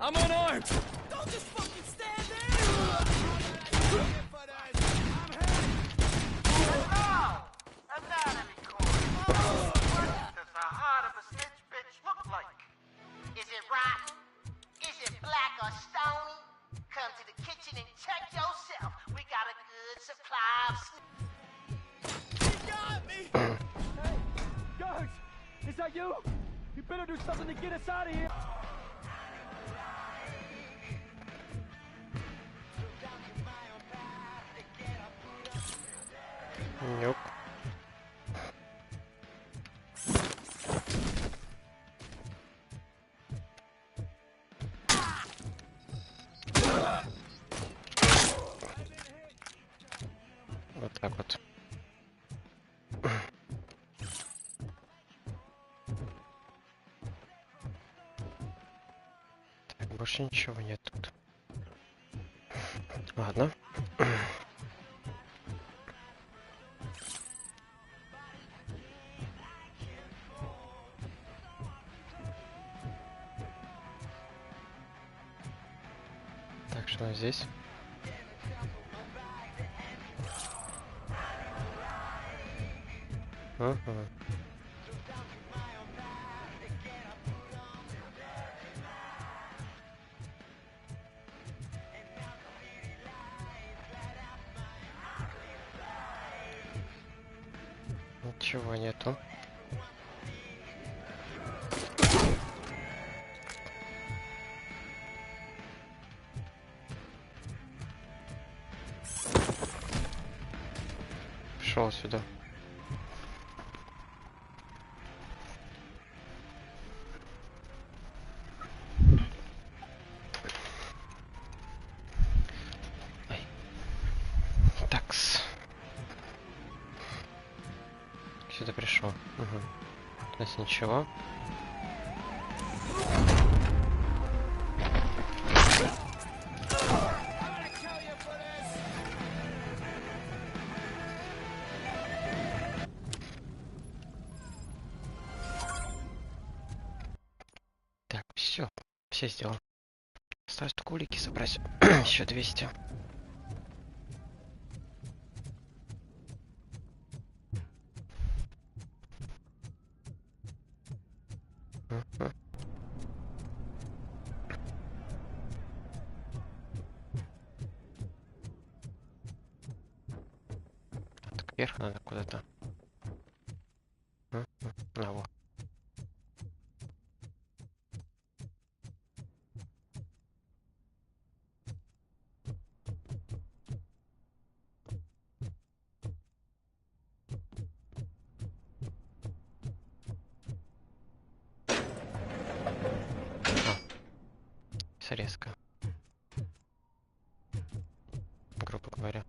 I'm unarmed! Don't just fucking stand there! Does the heart of a snitch bitch look like? Is it rotten? Is it black or stony? Come to the kitchen and check yourself. We got a good supply of You got me! Hey, guards! Is that you? You better do something to get us out of here! Nope. Вот так вот. Так, больше ничего нет тут. Ладно. Так, что у нас здесь? Ага. Ничего нету. Пошел сюда. Такс. Сюда пришел. Угу. То есть ничего. Так, все сделал. Осталось только улики собрать. Еще 200. Так, вверх надо куда-то. На, вот. Резко. Грубо говоря.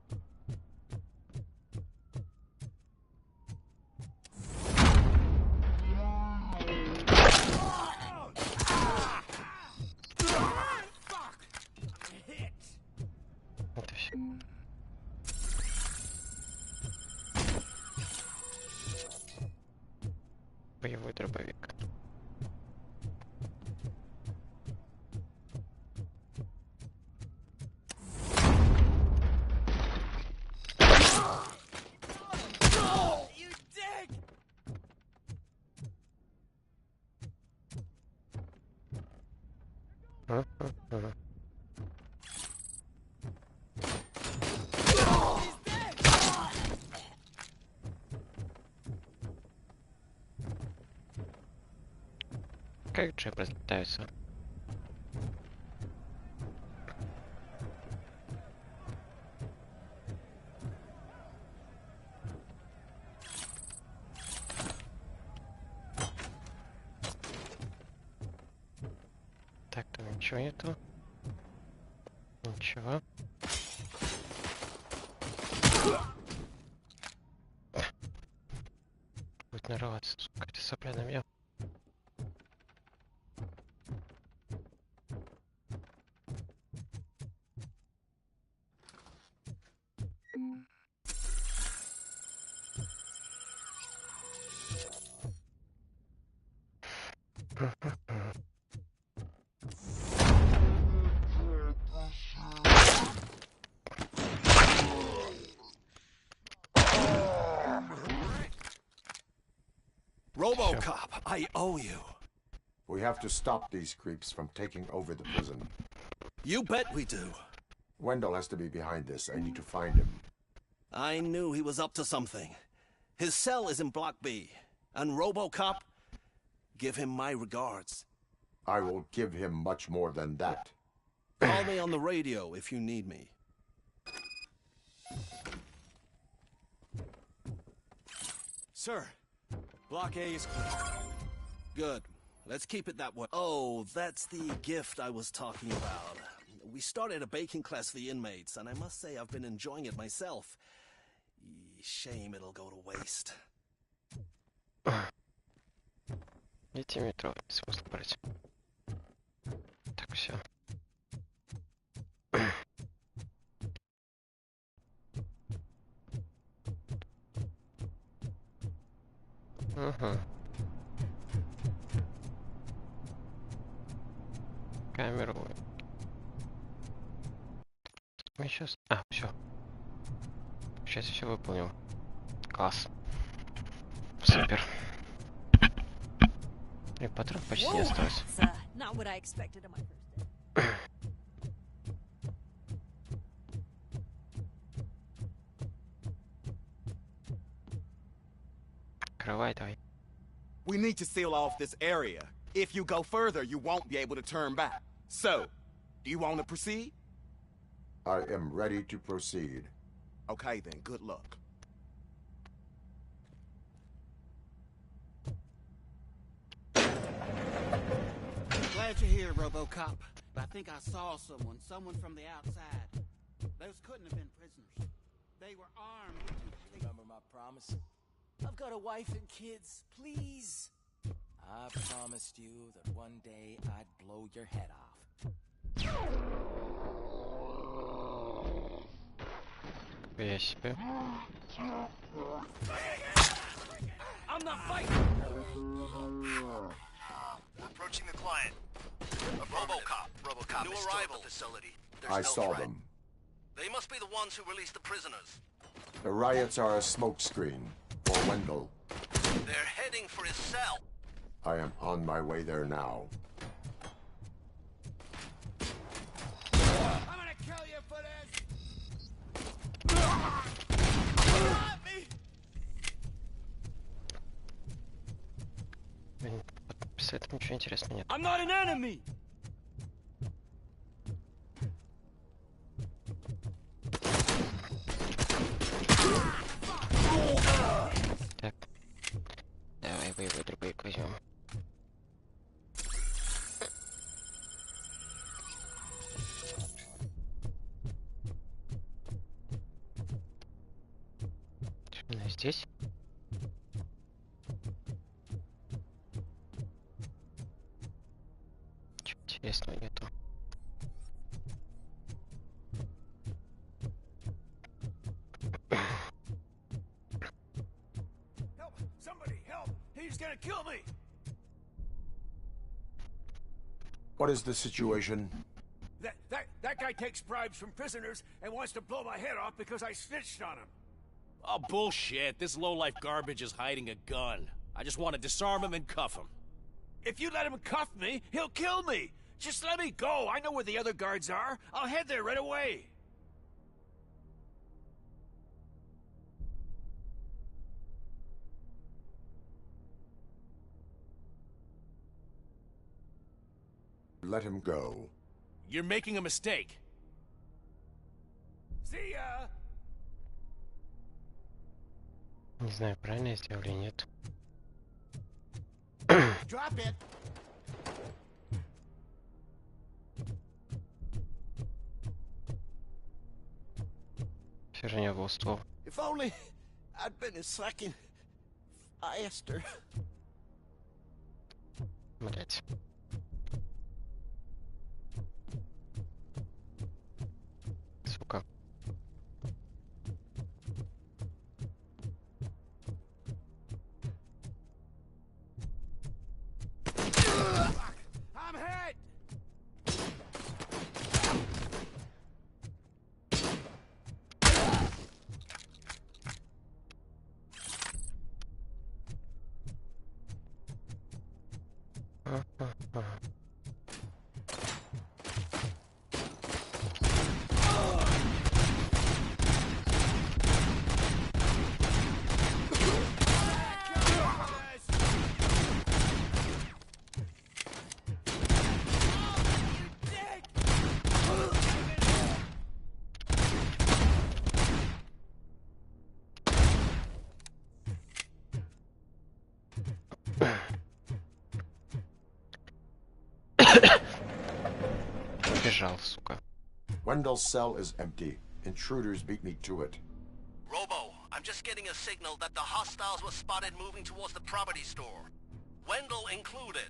дробовик. Как же разлетаются? Так, там ничего нету. Ничего. Будет нарываться, сука, ты сопля на меня. RoboCop, I owe you. We have to stop these creeps from taking over the prison. You bet we do. Wendell has to be behind this. I need to find him. I knew he was up to something. His cell is in Block B. And RoboCop, give him my regards. I will give him much more than that. Call me on the radio if you need me. Sir, Block A is clear. Good. Let's keep it that way. Oh, that's the gift I was talking about. We started a baking class for the inmates, and I must say I've been enjoying it myself. Shame it'll go to waste. Идти в метро, смысл брать. Так, все. Угу. Камеру. Мы сейчас... А, все. Сейчас все выполнил. Класс. Супер. И патронов почти не осталось. Not what I expected on my first day. Открывай, давай. We need to seal off this area. If you go further, you won't be able to turn back. So, do you want to proceed? I am ready to proceed. Okay then, good luck. Glad you're here, RoboCop. But I think I saw someone from the outside. Those couldn't have been prisoners. They were armed. Remember my promise? I've got a wife and kids. Please. I promised you that one day I'd blow your head off. Я себе. I'm not fighting. We're approaching the client. RoboCop. New arrival facility. I saw them. They must be the ones who released the prisoners. The riots are a smokescreen for Wendell. They're heading for his cell. I am on my way there now. I'm gonna kill you for this. С этим ничего интересного нет. I'm not an enemy. Так. Давай боевой дробовик возьмем. Она здесь? Чего интересного нету. Help! Somebody help! He's gonna kill me! What is the situation? That guy takes bribes from prisoners and wants to blow my head off because I snitched on him. Oh, bullshit. This lowlife garbage is hiding a gun. I just want to disarm him and cuff him. If you let him cuff me, he'll kill me. Just let me go. I know where the other guards are. I'll head there right away. Let him go. You're making a mistake. See ya. Не знаю, правильно я сделал или нет. Drop it. Все же не был ствол. If only I'd been a second faster. Блять. Сука. I'm hit. Бежал, сука. Wendell's cell is empty. Intruders beat me to it. Robo, I'm just getting a signal that the hostiles were spotted moving towards the property store. Wendell included.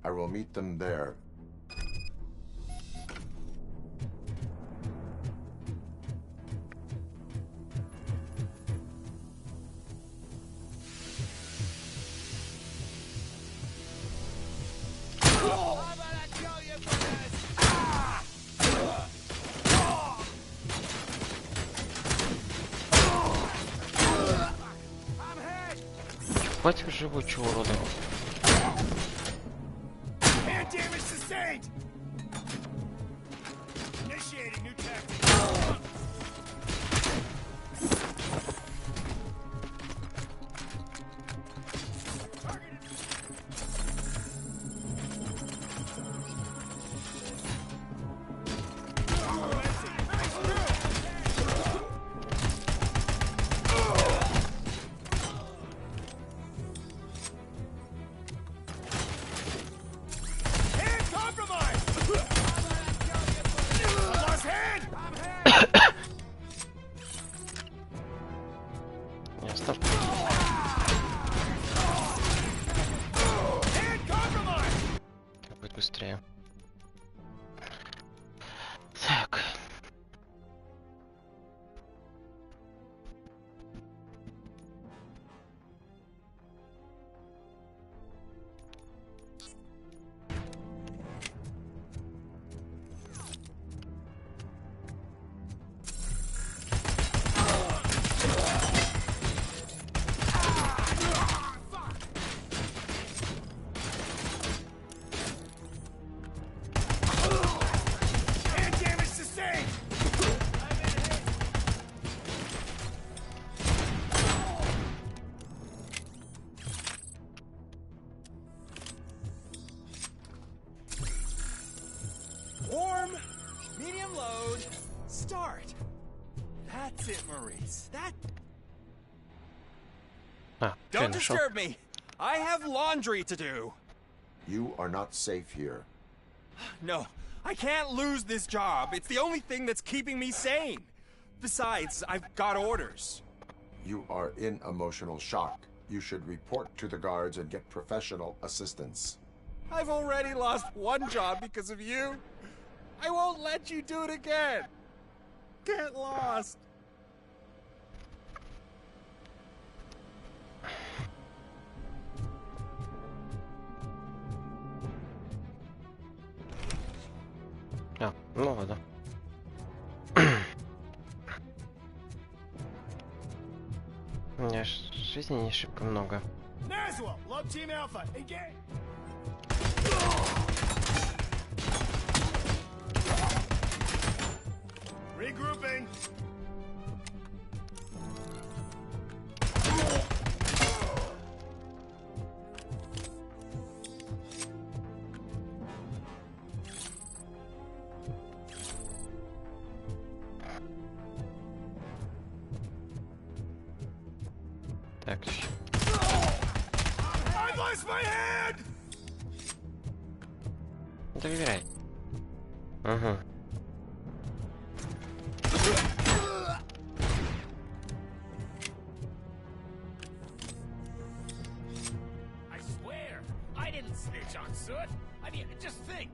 I will meet them there. Хватит живучего урода. Hand damage sustained. Initiating new tactic. Быстрее. Так. Warm, medium load, start. That's it, Maurice. Don't disturb me. I have laundry to do. You are not safe here. No, I can't lose this job. It's the only thing that's keeping me sane. Besides, I've got orders. You are in emotional shock. You should report to the guards and get professional assistance. I've already lost one job because of you. I won't let you do it again. Get lost. А, ну ладно. У меня жизни не шибко много. Naswell, love Team Alpha, engage! Regrouping! Так. I lost my head! Да выбирай. Ага. I swear, I didn't snitch on Soot. I mean, just think.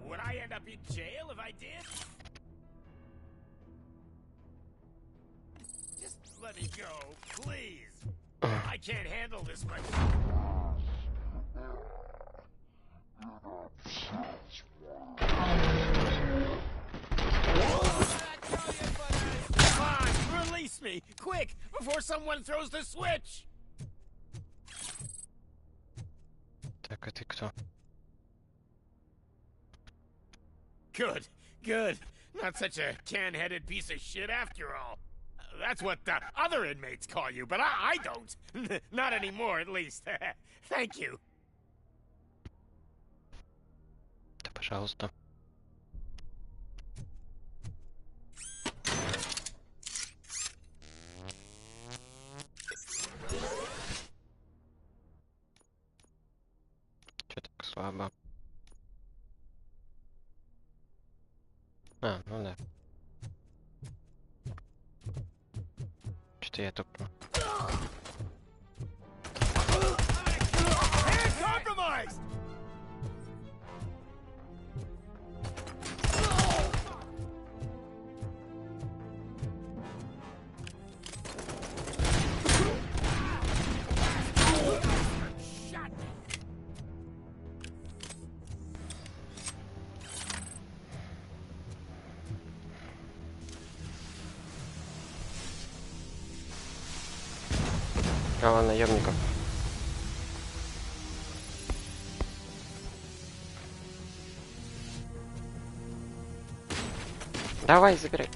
Would I end up in jail if I did? Just let me go, please. I can't handle this much. Come on, release me, quick, before someone throws the switch. Так, а ты кто? Good, good. Not such a can-headed piece of shit after all. That's what the other inmates call you, but I don't. Not anymore, at least. Thank you. Да, пожалуйста. Чё так слабо? А, ну да. Что-то я тупо. Hand compromised! Права наемников. Давай, забирай.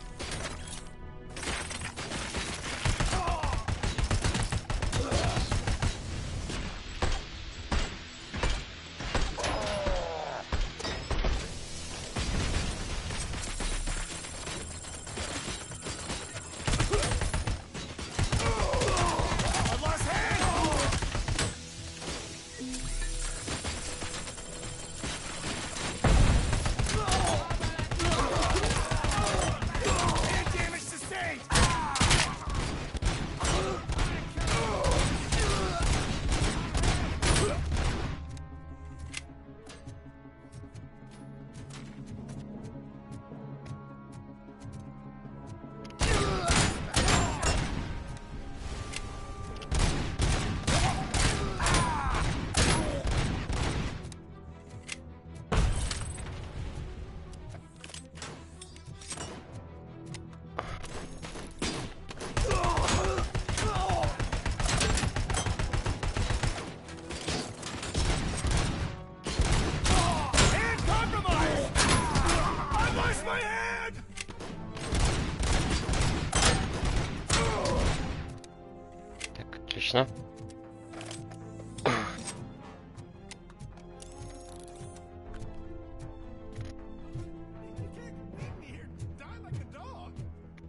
Отлично.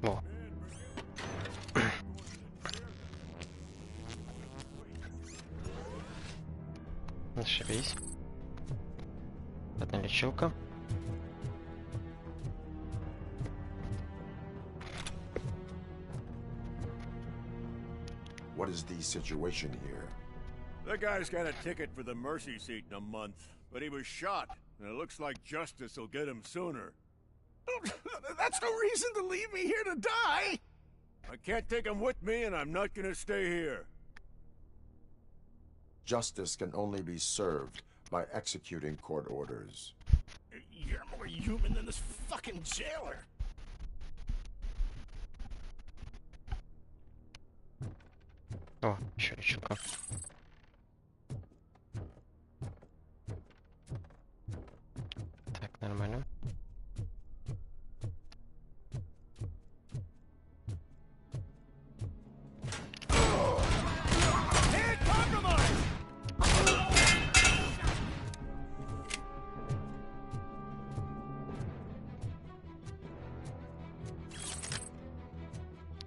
О. Зашибись. Одна лечилка. What is the situation here? The guy's got a ticket for the mercy seat in a month, but he was shot, and it looks like justice will get him sooner. That's no reason to leave me here to die! I can't take him with me, and I'm not gonna stay here. Justice can only be served by executing court orders. You're more human than this fucking jailer. О, еще лечилка. Так, нормально.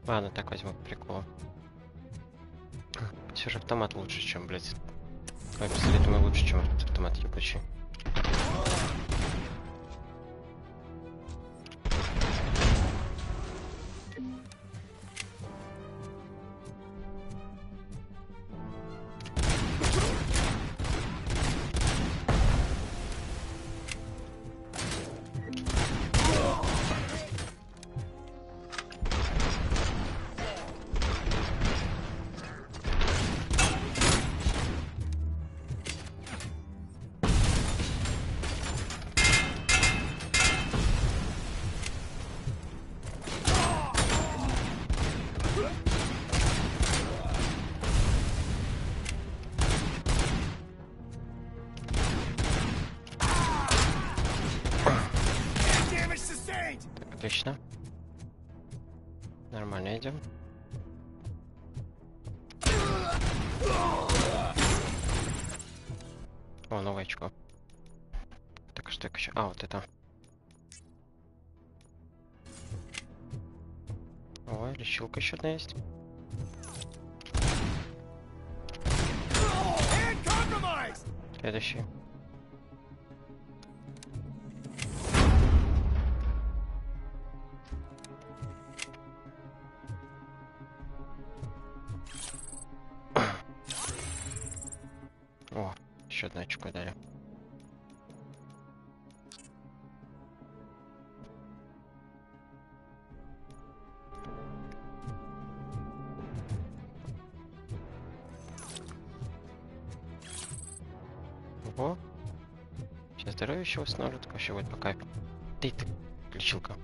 Ладно, так возьму по приколу. Все же автомат лучше, чем, блядь. Ой, пистолет мой лучше, чем автомат ебучий. Отлично. Нормально идем. О, новое очко. Так, что еще? А, вот это. Ой, лечилка еще одна есть. Следующий. О, еще одно очко дали. Ого. Сейчас здоровье еще восстановлю, так вообще будет пока. Ты лечилка.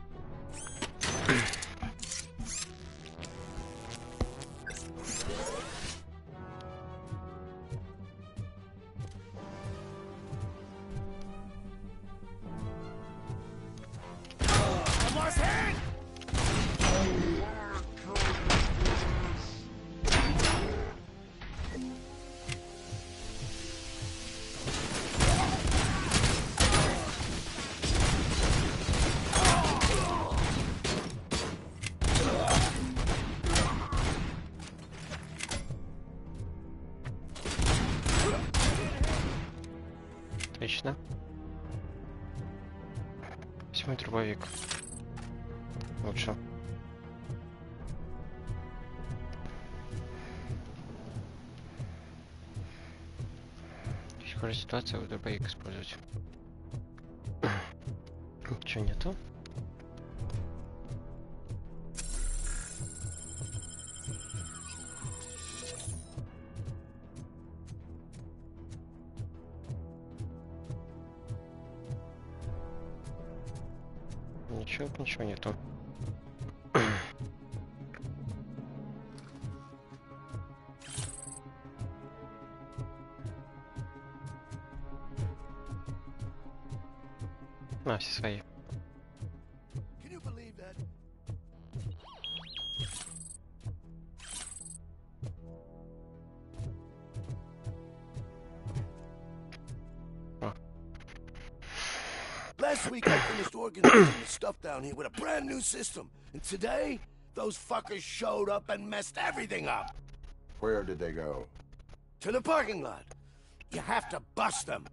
Отлично. Возьму дробовик. Лучше. Хуже ситуация, в дробовик использовать. Ничего нету. Ничего нету. На, все свои. Last week I finished organizing the stuff down here with a brand new system. And today, those fuckers showed up and messed everything up. Where did they go? To the parking lot. You have to bust them.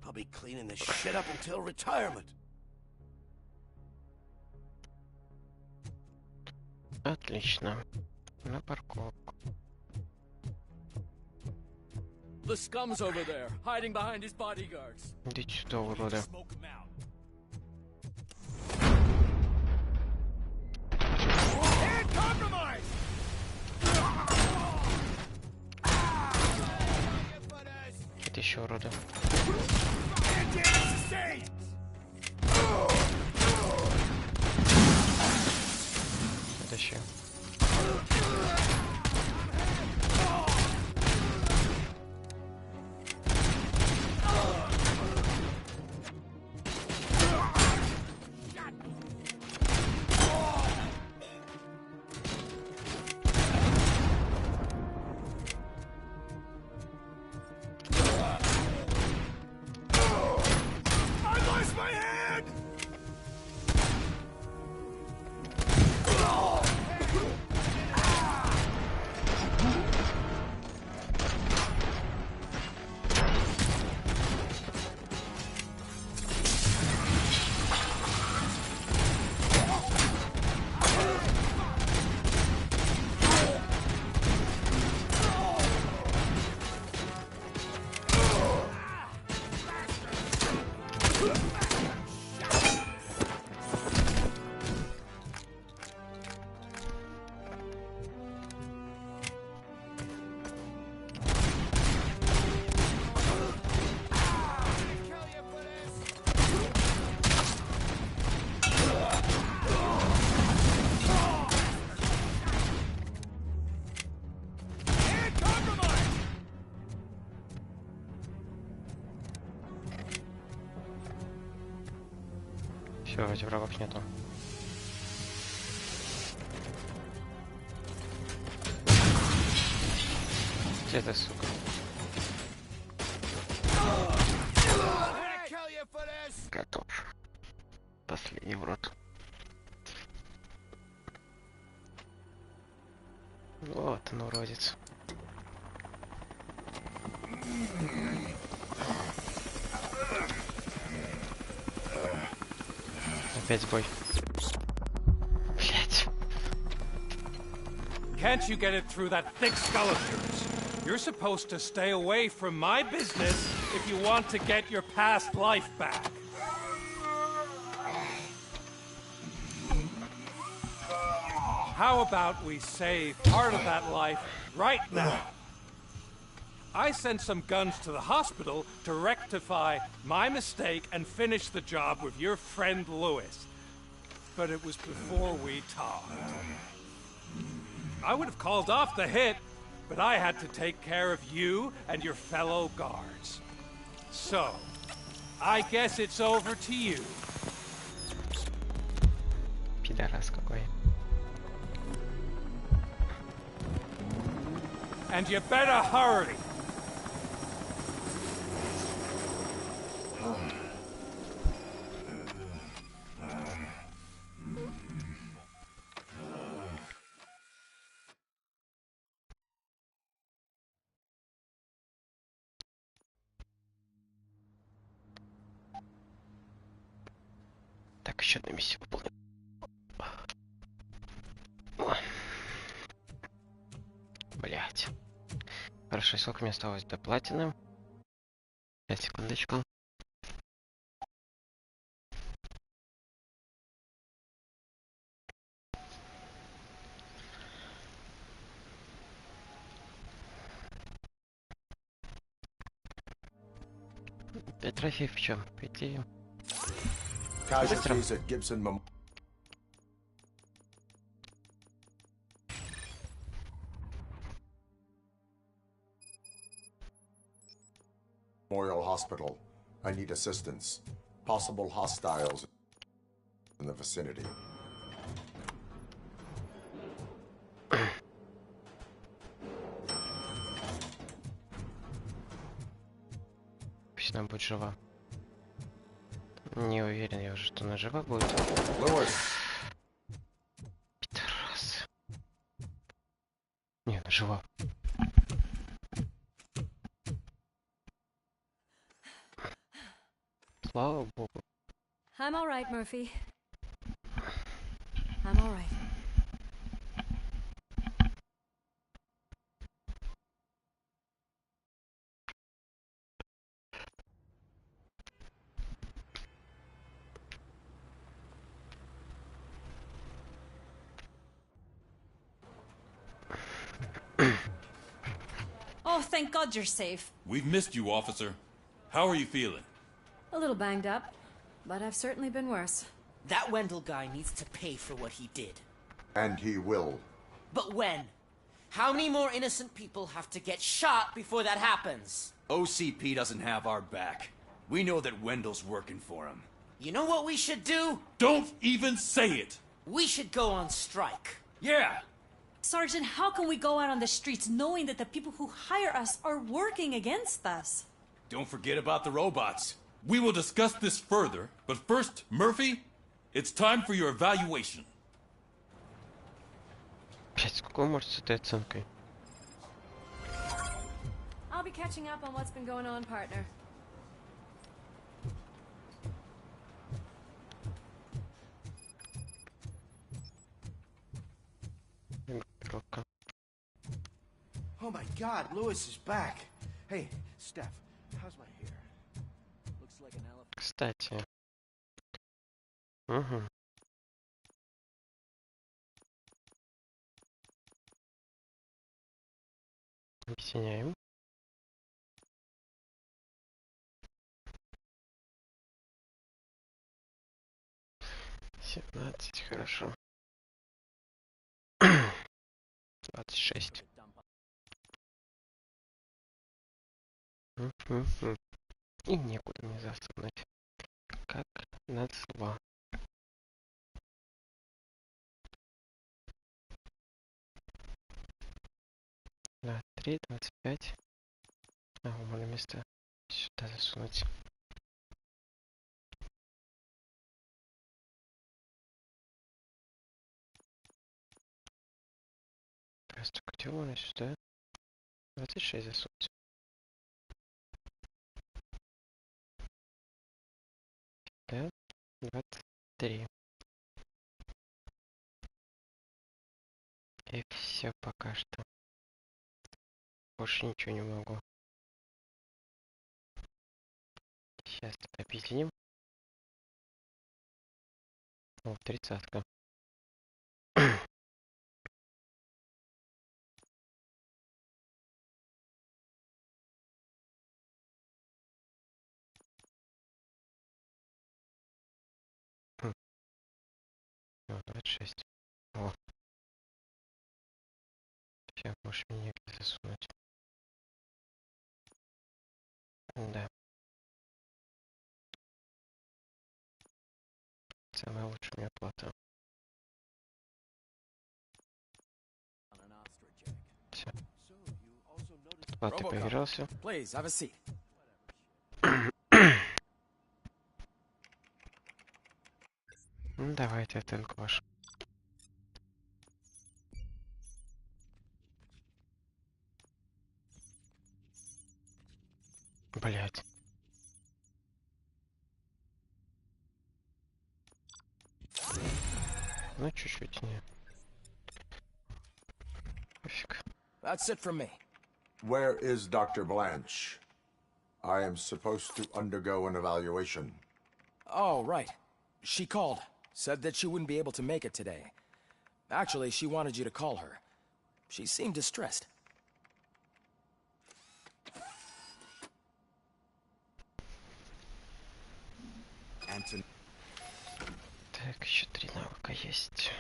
I'll be cleaning this shit up until retirement. Отлично. На парковку. The scum's over there, hiding behind his bodyguards. Иди сюда, урода. Это еще урода. Короче. Все, вроде врагов нету. Где ты, сука? Готов. Последний в рот. Вот он, уродец. Опять бой. Блять. Can't you get it through that thick skull of yours? You're supposed to stay away from my business if you want to get your past life back. How about we save part of that life right now? I sent some guns to the hospital to rectify my mistake and finish the job with your friend Lewis. But it was before we talked. I would have called off the hit, but I had to take care of you and your fellow guards. So, I guess it's over to you. Пидорас какой. And you better hurry. Так, еще одна миссия выполнена. Блять. Хорошо, сколько мне осталось до платины? 5 секундочку. Трофей в чем? По идее. Casualties at Gibson Memorial Hospital. I need assistance. Possible hostiles in the vicinity. Пусть она будет жива. Не уверен я уже, что она жива будет. Пидорас. Не, она жива. Слава богу. I'm all right, Murphy. I'm all right. Oh, thank God you're safe. We've missed you, officer. How are you feeling? A little banged up, but I've certainly been worse. That Wendell guy needs to pay for what he did. And he will. But when? How many more innocent people have to get shot before that happens? OCP doesn't have our back. We know that Wendell's working for him. You know what we should do? Don't even say it! We should go on strike. Yeah! Sergeant, how can we go out on the streets knowing that the people who hire us are working against us? Don't forget about the robots. We will discuss this further, but first, Murphy, it's time for your evaluation. Блять, сколько вы можете с этой оценкой? I'll be catching up on what's been going on, partner. Oh my God, Lewis is back. Hey, Steph, how's my hair? Looks like an elephant. Кстати. Угу. Объединяем. Семнадцать, хорошо. 26. И некуда мне засунуть. Как назва. Да, 3, 25. А, можно место сюда засунуть. Просто где можно сюда? 26 засунуть. Да, 23. И все пока что. Больше ничего не могу. Сейчас объединим. О, 30-ка. О, 26. О. Все, можешь мне негде засунуть. Да. Самая лучшая у меня плата. Все. Плата поигрался. Please, have a seat. Ну, давайте оценку вашу. Блять. Ну, чуть-чуть не. Пофиг. That's it from me. Where is Dr. Blanche? I am supposed to undergo an evaluation. Oh, right. She called. Said that she wouldn't be able to make it today. Actually, she wanted you to call her. She seemed distressed. Anton. Так, еще 3 навыка есть.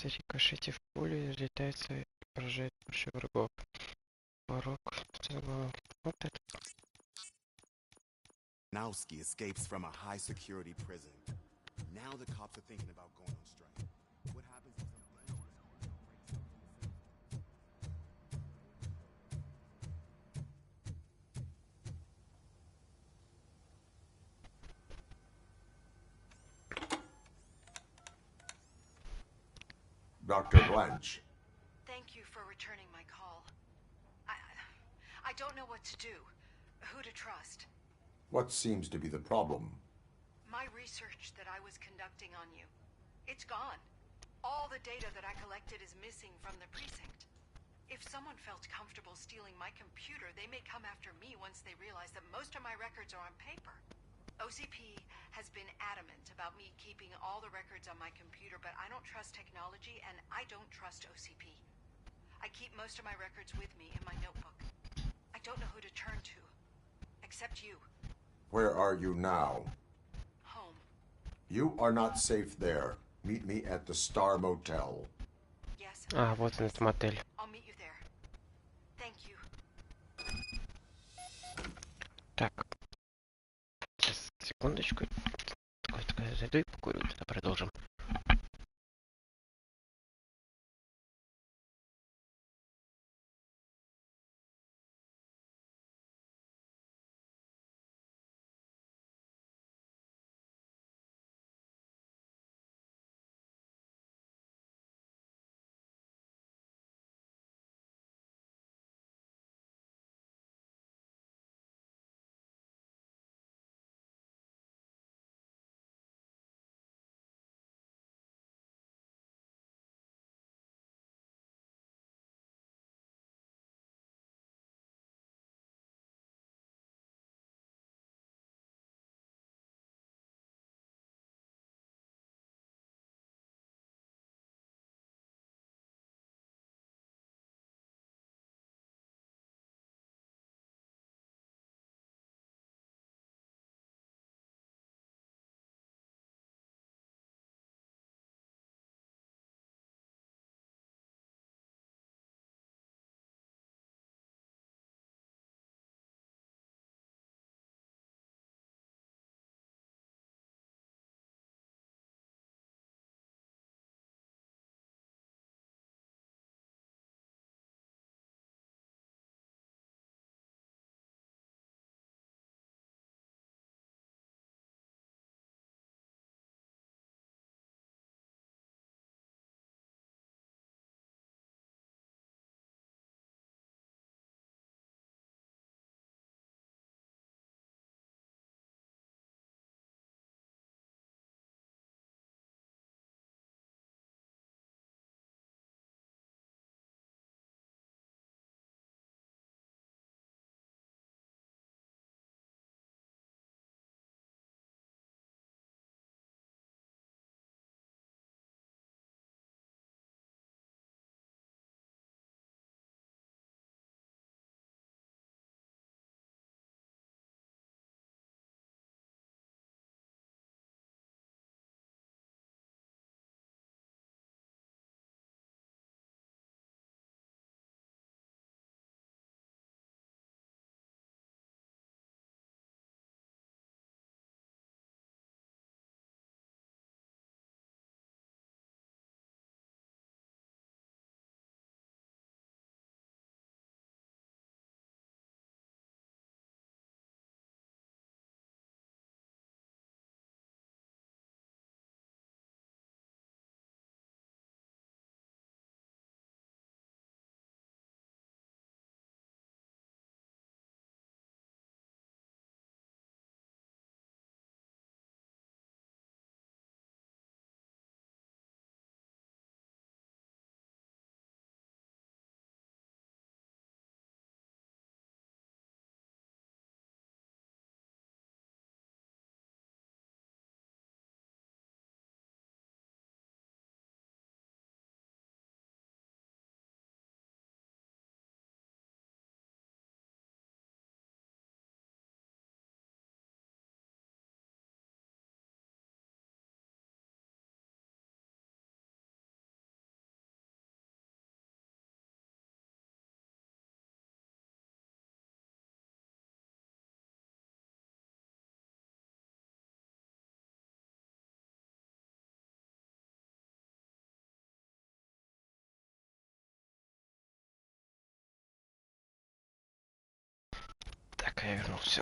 Рикошете в пуле, летается и поражает больше врагов. Порог. Вот это. Nowski escapes from a high-security prison. Now the cops are thinking about going on strike. What happens if some Dr. Blanche. Thank you for returning my call. I don't know what to do. Who to trust. What seems to be the problem? My research that I was conducting on you. It's gone. All the data that I collected is missing from the precinct. If someone felt comfortable stealing my computer, they may come after me once they realize that most of my records are on paper. OCP has been adamant about me keeping all the records on my computer, but I don't trust technology and I don't trust OCP. I keep most of my records with me in my notebook. I don't know who to turn to, except you. Where are you now? Home. You are not safe there. Meet me at the Star Motel. А, вот он, этот мотель. Так. Сейчас, секундочку. Такой, зайду и покурю, тогда продолжим. Так, я вернулся.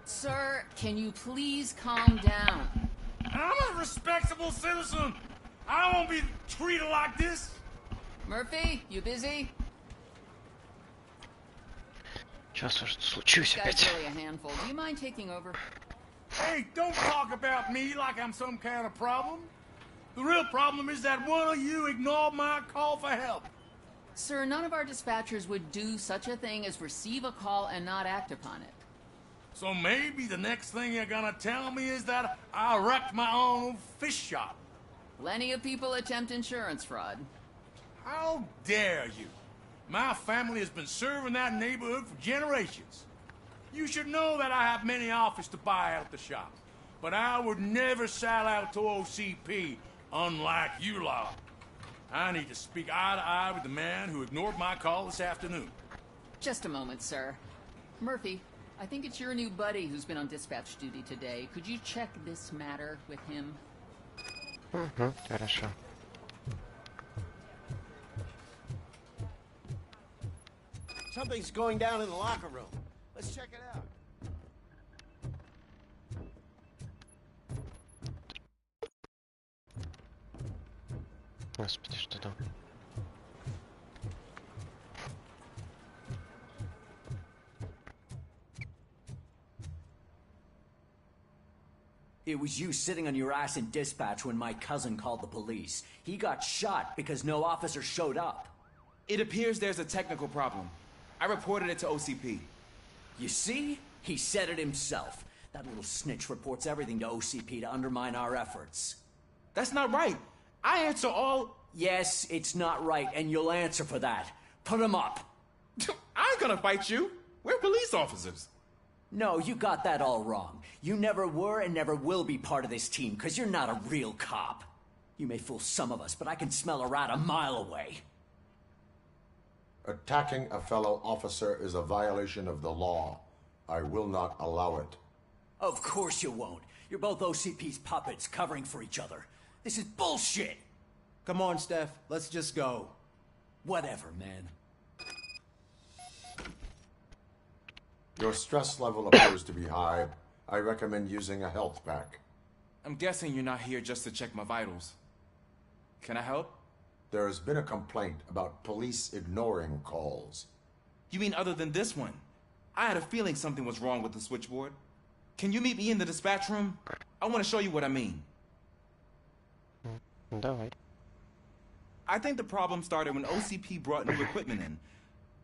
Sir, can you please calm down? I'm a respectable citizen. I won't be treated like this. Murphy, you busy? Что случилось This опять? guy's really a handful. Do you mind taking over? Hey, don't talk about me like I'm some kind of problem. The real problem is that one of you ignored my call for help. Sir, none of our dispatchers would do such a thing as receive a call and not act upon it. So maybe the next thing you're gonna tell me is that I wrecked my own fish shop. Plenty of people attempt insurance fraud. How dare you? My family has been serving that neighborhood for generations. You should know that I have many offers to buy out the shop. But I would never sell out to OCP, unlike you lot. I need to speak eye to eye with the man who ignored my call this afternoon. Just a moment, sir. Murphy, I think it's your new buddy who's been on dispatch duty today. Could you check this matter with him? Хорошо. Something's going down in the locker room. Let's check it out. Господи, что там? It was you sitting on your ass in dispatch when my cousin called the police. He got shot because no officer showed up. It appears there's a technical problem. I reported it to OCP. You see? He said it himself. That little snitch reports everything to OCP to undermine our efforts. That's not right. I answer all... Yes, it's not right, and you'll answer for that. Put him up. I ain't gonna fight you. We're police officers. No, you got that all wrong. You never were and never will be part of this team, because you're not a real cop. You may fool some of us, but I can smell a rat a mile away. Attacking a fellow officer is a violation of the law. I will not allow it. Of course you won't. You're both OCP's puppets covering for each other. This is bullshit! Come on, Steph. Let's just go. Whatever, man. Your stress level appears to be high. I recommend using a health pack. I'm guessing you're not here just to check my vitals. Can I help? There has been a complaint about police ignoring calls. You mean other than this one? I had a feeling something was wrong with the switchboard. Can you meet me in the dispatch room? I want to show you what I mean. Давай. I think the problem started when OCP brought new equipment in.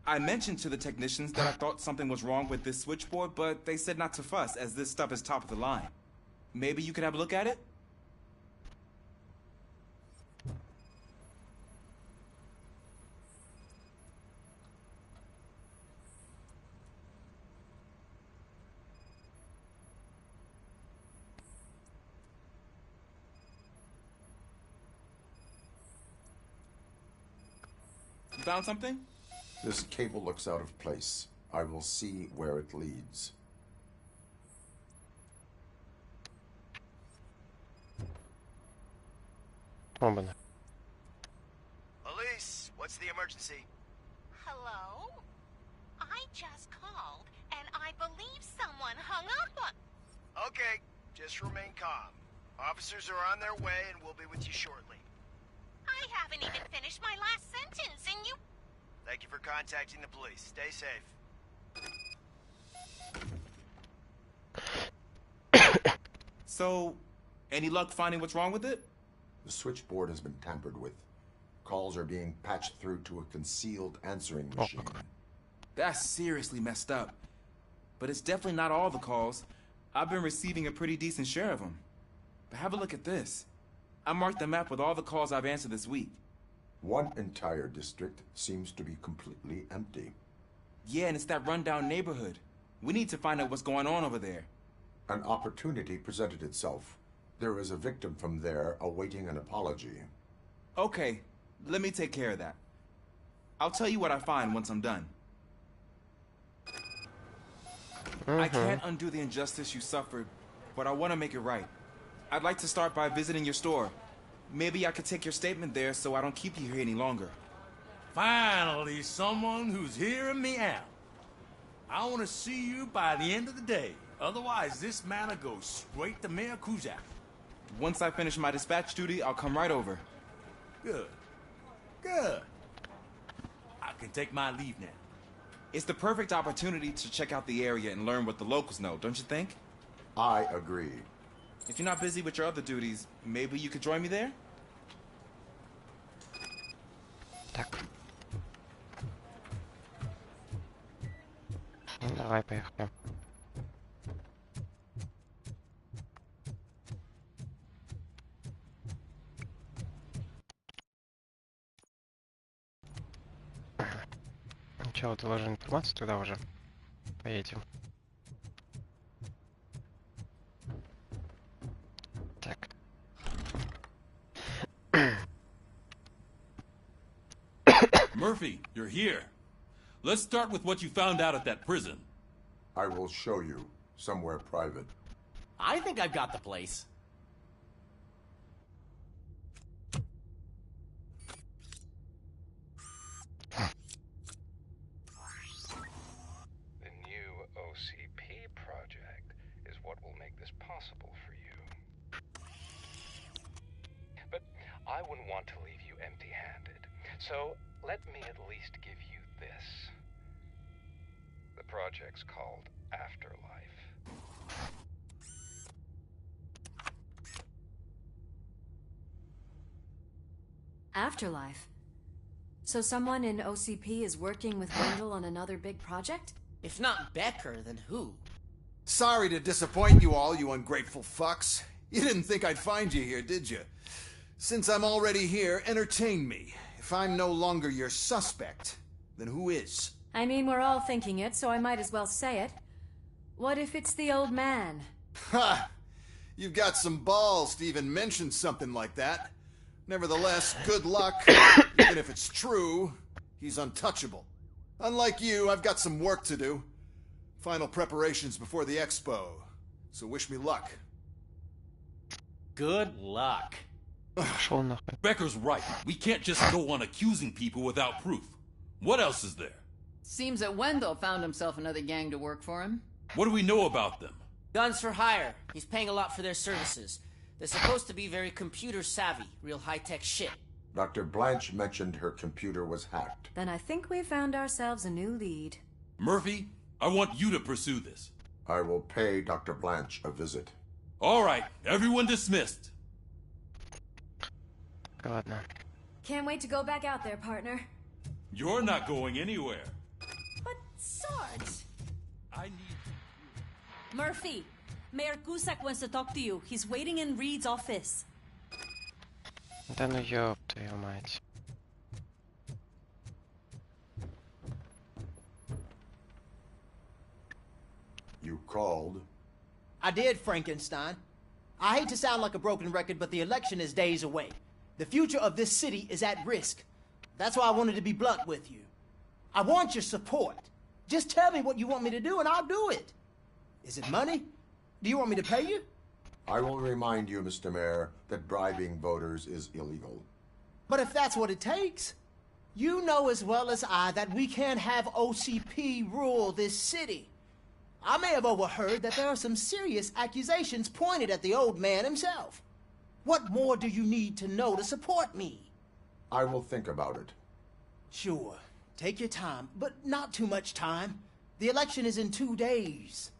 I mentioned to the technicians that I thought something was wrong with this switchboard, but they said not to fuss, as this stuff is top of the line. Maybe you could have a look at it? You found something? This cable looks out of place. I will see where it leads. Оба-на. Elise, what's the emergency? Hello? I just called, and I believe someone hung up on... Okay, just remain calm. Officers are on their way and we'll be with you shortly. I haven't even finished my last sentence, and you... Thank you for contacting the police. Stay safe. So, any luck finding what's wrong with it? The switchboard has been tampered with. Calls are being patched through to a concealed answering machine. That's seriously messed up. But it's definitely not all the calls. I've been receiving a pretty decent share of them. But have a look at this. I marked the map with all the calls I've answered this week. One entire district seems to be completely empty. Yeah, and it's that rundown neighborhood. We need to find out what's going on over there. An opportunity presented itself. There is a victim from there awaiting an apology. Okay, let me take care of that. I'll tell you what I find once I'm done. I can't undo the injustice you suffered, but I want to make it right. I'd like to start by visiting your store. Maybe I could take your statement there so I don't keep you here any longer. Finally, someone who's hearing me out. I want to see you by the end of the day. Otherwise, this matter goes straight to Mayor Kuzak. Once I finish my dispatch duty, I'll come right over. Good. Good. I can take my leave now. It's the perfect opportunity to check out the area and learn what the locals know, don't you think? I agree. If you're not busy with your other duties, maybe you could join me there? Так. Ну, давай, поехали. сначала доложи информацию, тогда уже поедем. Так. Murphy, you're here. Let's start with what you found out at that prison. I will show you somewhere private. I think I've got the place. The new OCP project is what will make this possible for you. But I wouldn't want to leave you empty-handed, so let me at least give you this. The project's called Afterlife. Afterlife? So someone in OCP is working with Wendell on another big project? If not Becker, then who? Sorry to disappoint you all, you ungrateful fucks. You didn't think I'd find you here, did you? Since I'm already here, entertain me. If I'm no longer your suspect, then who is? I mean, we're all thinking it, so I might as well say it. What if it's the old man? Ha! You've got some balls to even mention something like that. Nevertheless, good luck. Even if it's true, he's untouchable. Unlike you, I've got some work to do. Final preparations before the expo. So wish me luck. Good luck. Becker's right. We can't just go on accusing people without proof. What else is there? Seems that Wendell found himself another gang to work for him. What do we know about them? Guns for hire. He's paying a lot for their services. They're supposed to be very computer savvy, real high-tech shit. Dr. Blanche mentioned her computer was hacked. Then I think we found ourselves a new lead. Murphy, I want you to pursue this. I will pay Dr. Blanche a visit. All right, everyone dismissed. Ладно. Can't wait to go back out there, partner. You're not going anywhere. But Sarge... I need... Murphy, Mayor Cusack wants to talk to you. He's waiting in Reed's office. Да ну ёб твою мать. You called? I did, Frankenstein. I hate to sound like a broken record, but the election is days away. The future of this city is at risk. That's why I wanted to be blunt with you. I want your support. Just tell me what you want me to do and I'll do it. Is it money? Do you want me to pay you? I will remind you, Mr. Mayor, that bribing voters is illegal. But if that's what it takes, you know as well as I that we can't have OCP rule this city. I may have overheard that there are some serious accusations pointed at the old man himself. What more do you need to know to support me? I will think about it. Sure. Take your time, but not too much time. The election is in 2 days.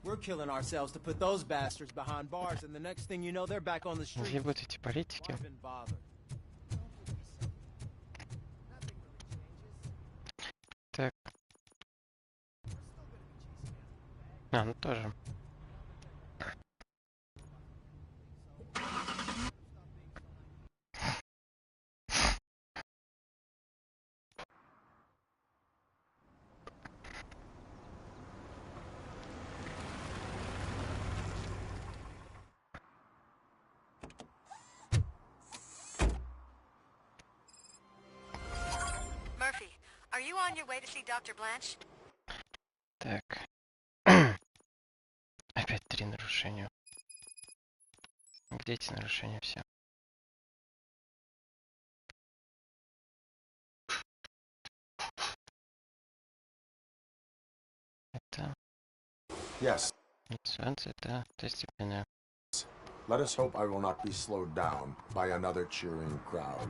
We're killing ourselves to put those bastards behind bars, and the next thing you know, they're back on the street. Где будут эти политики? Так. А, ну тоже. Murphy, are you on your way to see Dr. Blanche? Так. Опять 3 нарушения. Где эти нарушения все? Это... Yes. Инициация, это дисциплина. Let us hope I will not be slowed down by another cheering crowd.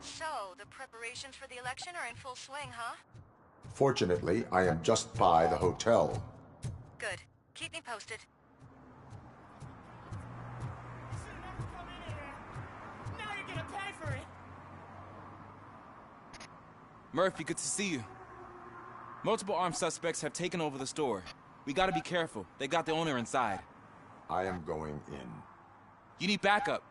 So, the preparations for the election are in full swing, huh? Fortunately, I am just by the hotel. Good. Keep me posted. Now you're gonna pay for it! Murphy, good to see you. Multiple armed suspects have taken over the store. We gotta be careful. They got the owner inside. I am going in. You need backup.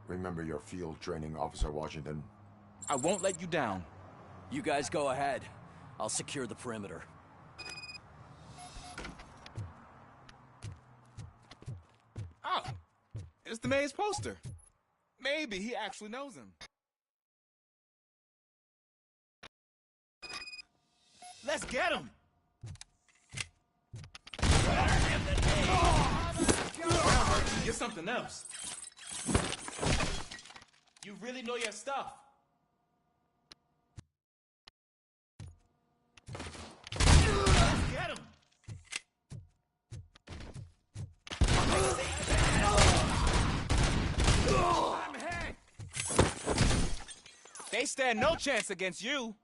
Remember your field training, Officer Washington. I won't let you down. You guys go ahead. I'll secure the perimeter. Oh, it's the mayor's poster. Maybe he actually knows him. Let's get him! Get something else. You really know your stuff. Let's get him! I'm hit! They stand no chance against you.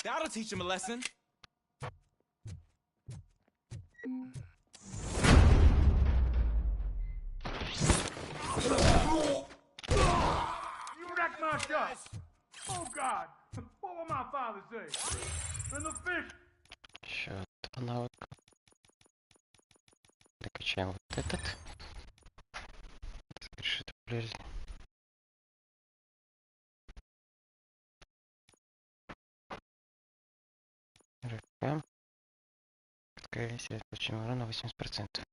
That'll teach him a lesson. You wrecked my shot! Oh God! What will my father say? And the fish! Еще одна навык. Докачаем вот этот. Решит полезли. РП. Такая связь, получим урона 80%.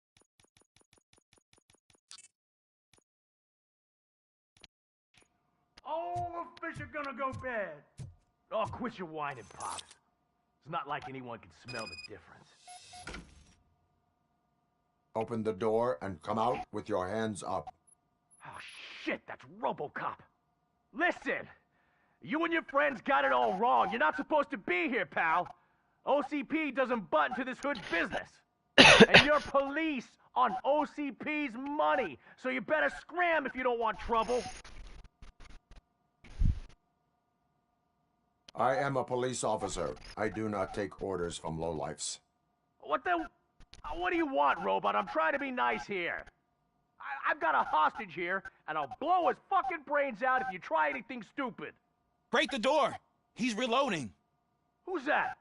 All the fish are gonna go bad. Oh, quit your whining, Pops. It's not like anyone can smell the difference. Open the door and come out with your hands up. Oh, shit, that's RoboCop. Listen! You and your friends got it all wrong. You're not supposed to be here, pal. OCP doesn't butt into this hood's business. And you're police on OCP's money, so you better scram if you don't want trouble. I am a police officer. I do not take orders from lowlifes. What do you want, Robot? I'm trying to be nice here. I've got a hostage here, and I'll blow his fucking brains out if you try anything stupid. Break the door. He's reloading. Who's that?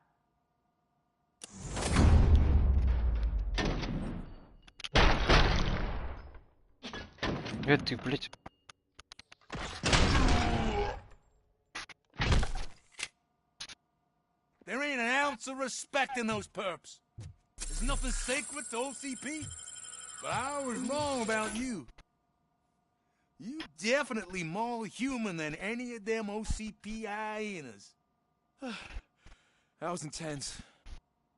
Ты, блядь. There ain't an ounce of respect in those perps. There's nothing sacred to OCP. But I was wrong about you. You definitely more human than any of them OCP hyenas. That was intense.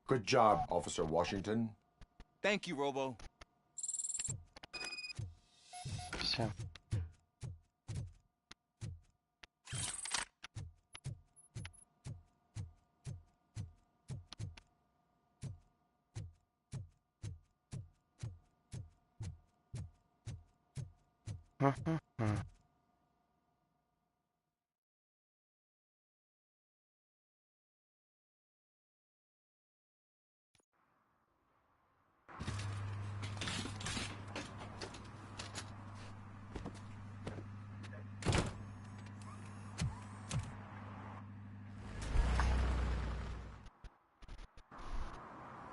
Good job, Officer Washington. Thank you, Robo. Все.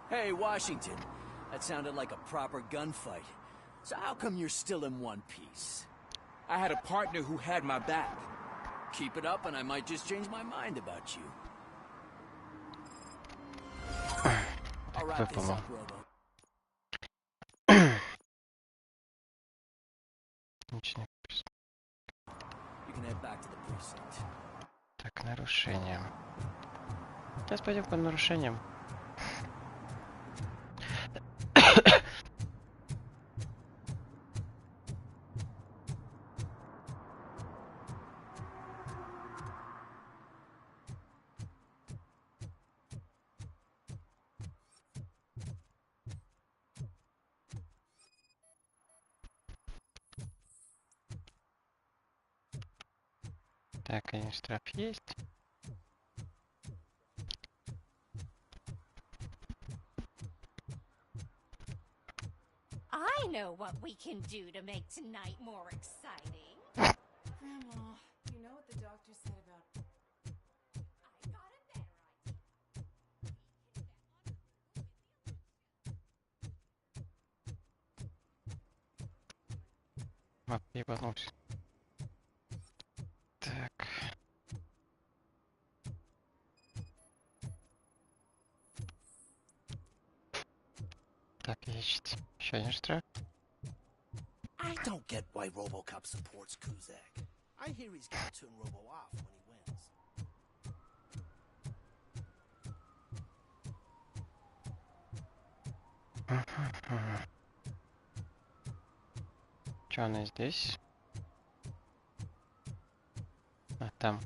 Hey, Washington. That sounded like a proper gunfight. So how come you're still in one piece? I had a partner who had my back. Keep it up and I might just change my mind about you. I'll wrap this up, Robo. You can head back to the precinct. Так, нарушение. Сейчас пойдем по нарушениям. Так, конечно, штраф есть. I know what we can do to make tonight more exciting. Grandma, you know what the doctor said about... I got a better Вот, ебанулся. Так. Так, есть еще один штраф. I don't get why RoboCop supports Kuzak. I hear he's got to turn Robo off when he wins. Че она здесь? А, там.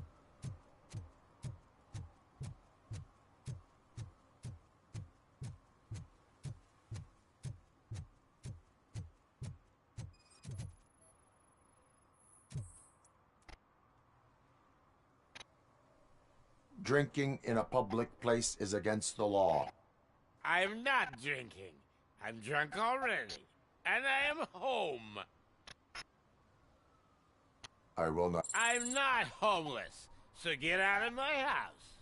Drinking in a public place is against the law. I'm not drinking. I'm drunk already. And I am home. I will not. I'm not homeless. So get out of my house.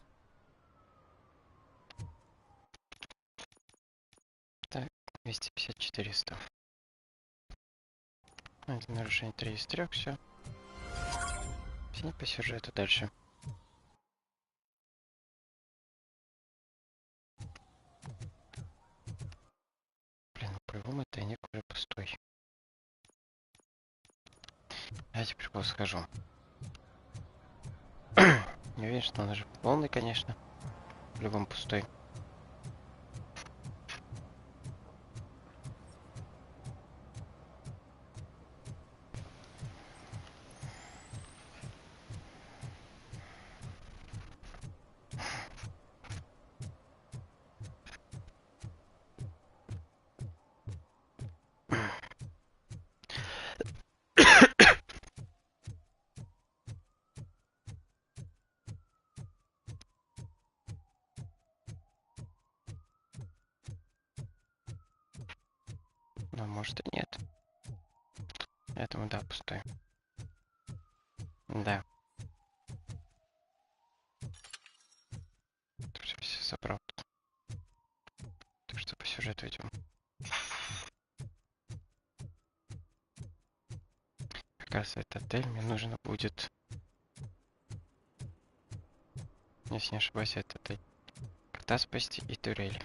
Так, 250-400. Это нарушение 3 из 3, все. Все по сюжету дальше. Блин, по-любому тайник уже пустой. Давайте прикол схожу. Не уверен, что он уже полный, конечно. В-любом пустой. Но может и нет. Поэтому да, пустой. Да. Тоже все собрал. Так что по сюжету идем. Как раз этот отель мне нужно будет. Если не ошибаюсь, это отель. Кота спасти и турель.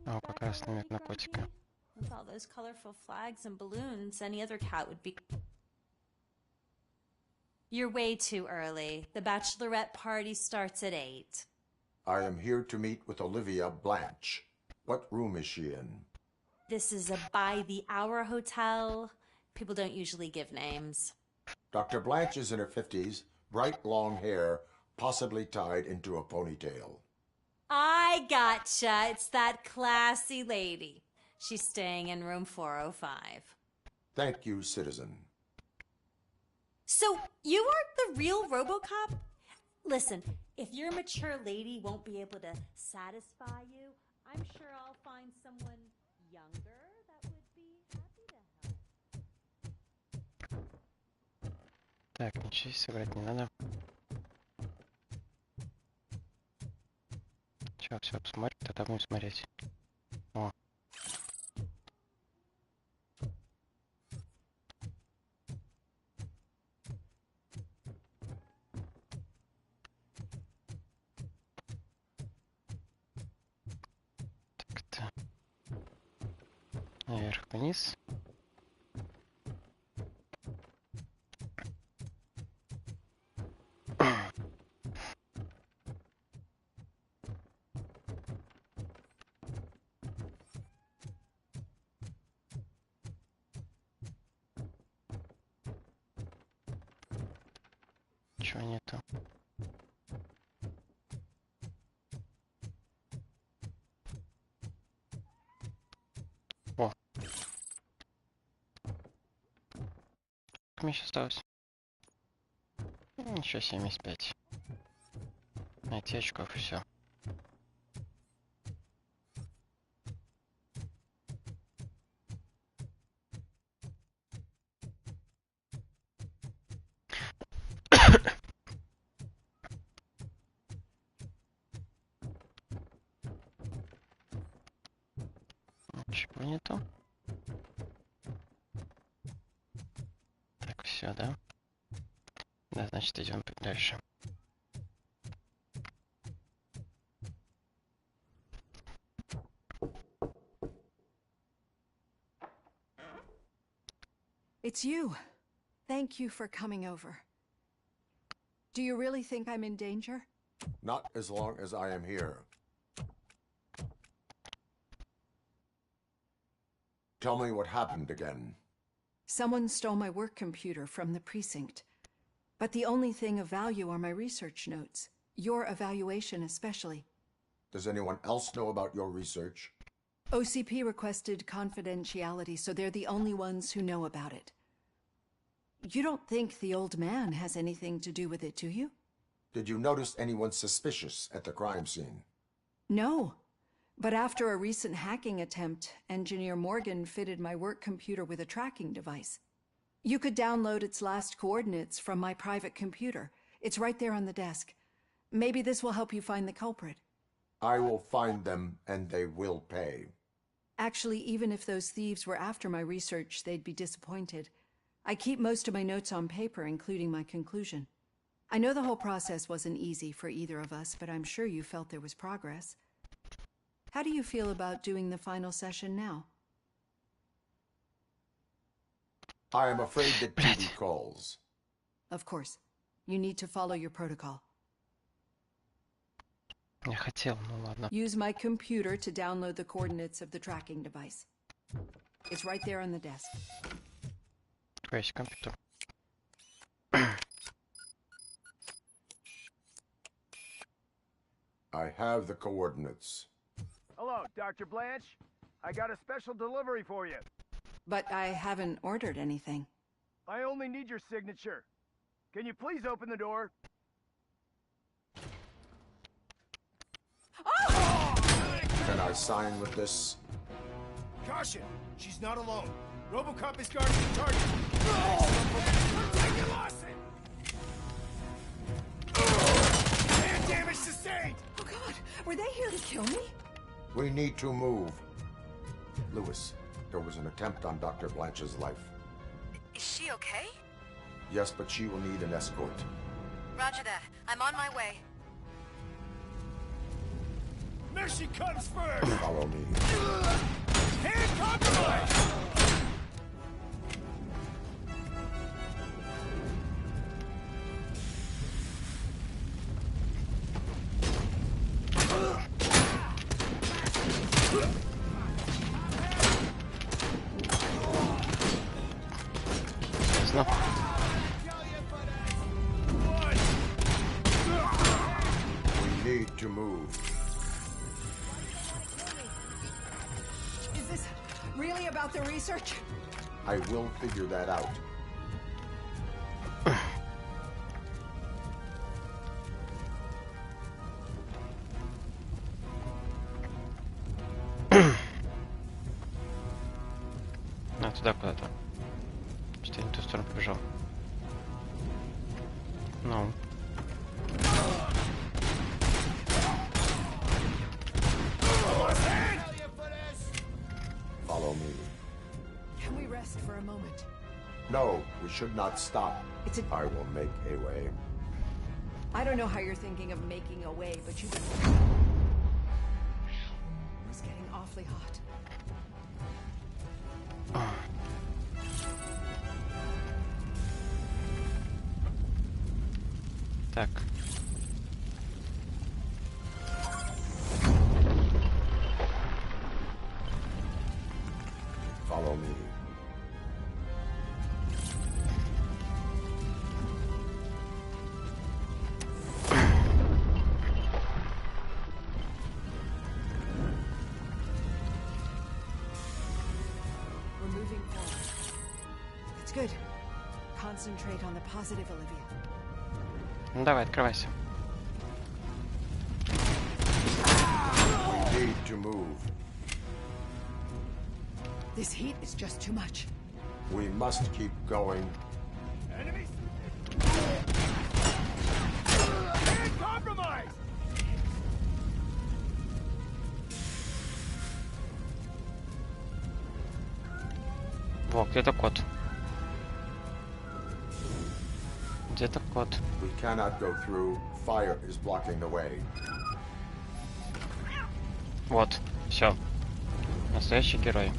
О, как раз намек на котика. With all those colorful flags and balloons, any other cat would be... You're way too early. The bachelorette party starts at 8. I am here to meet with Olivia Blanche. What room is she in? This is a by-the-hour hotel. People don't usually give names. Dr. Blanche is in her 50s, bright long hair, possibly tied into a ponytail. I gotcha. It's that classy lady. She's staying in room 405. Thank you, citizen. So, you aren't the real RoboCop? Listen, if your mature lady won't be able to satisfy you, I'm sure I'll find someone younger that would be happy to help. Так, ничего сыграть не надо. Сейчас все посмотрим, тогда будем смотреть. О. Так-то. Вверх-вниз. Чего нету? О. Сколько мне сейчас осталось? Еще 75. Найти очков, все. Ничего нету. Так, все, да? Да, значит, идем дальше. It's you. Thank you for coming over. Do you really think I'm in danger? Not as long as I am here. Tell me what happened again. Someone stole my work computer from the precinct. But the only thing of value are my research notes. Your evaluation especially. Does anyone else know about your research? OCP requested confidentiality, so they're the only ones who know about it. You don't think the old man has anything to do with it, do you? Did you notice anyone suspicious at the crime scene? No. But after a recent hacking attempt, Engineer Morgan fitted my work computer with a tracking device. You could download its last coordinates from my private computer. It's right there on the desk. Maybe this will help you find the culprit. I will find them, and they will pay. Actually, even if those thieves were after my research, they'd be disappointed. I keep most of my notes on paper, including my conclusion. I know the whole process wasn't easy for either of us, but I'm sure you felt there was progress. How do you feel about doing the final session now? I am afraid that duty calls. Of course. You need to follow your protocol. Не хотел, ну ладно. Use my computer to download the coordinates of the tracking device. It's right there on the desk. Есть компьютер. I have the coordinates. Hello, Dr. Blanche. I got a special delivery for you. But I haven't ordered anything. I only need your signature. Can you please open the door? Can I sign with this? Caution! She's not alone. RoboCop is guarding the target. Take it, Lawson! And damage sustained! Oh God, were they here to kill me? We need to move. Lewis, there was an attempt on Dr. Blanche's life. Is she okay? Yes, but she will need an escort. Roger that. I'm on my way. Mercy comes first! Follow me. Hand compromised! Знал. We need to move. Is this really about the research? I will figure that out. А, туда куда-то. Что я не в ту сторону побежал. Ну. Follow me. Can we rest for a moment? No, we should not stop. I will make a way. I don't know how you're thinking of making a way, but you... It's getting awfully hot. Так. Follow me. good. Concentrate on the positive, Olivia. Ну давай, открывайся. We need to move. This heat is just too much. We must keep going. Enemies! Compromise! Во, где-то кот. Где-то кот. We cannot go through. Fire is blocking the way. Вот, все. Настоящий герой.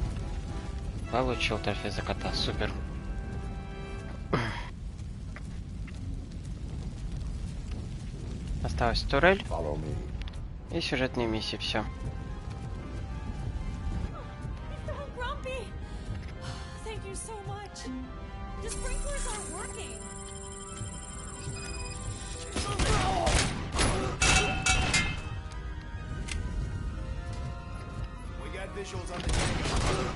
Получил трофей за кота, супер. Осталась турель и сюжетные миссии, все. Grumpy! Thank you so much. The sprinklers aren't working. We got visuals on the tango.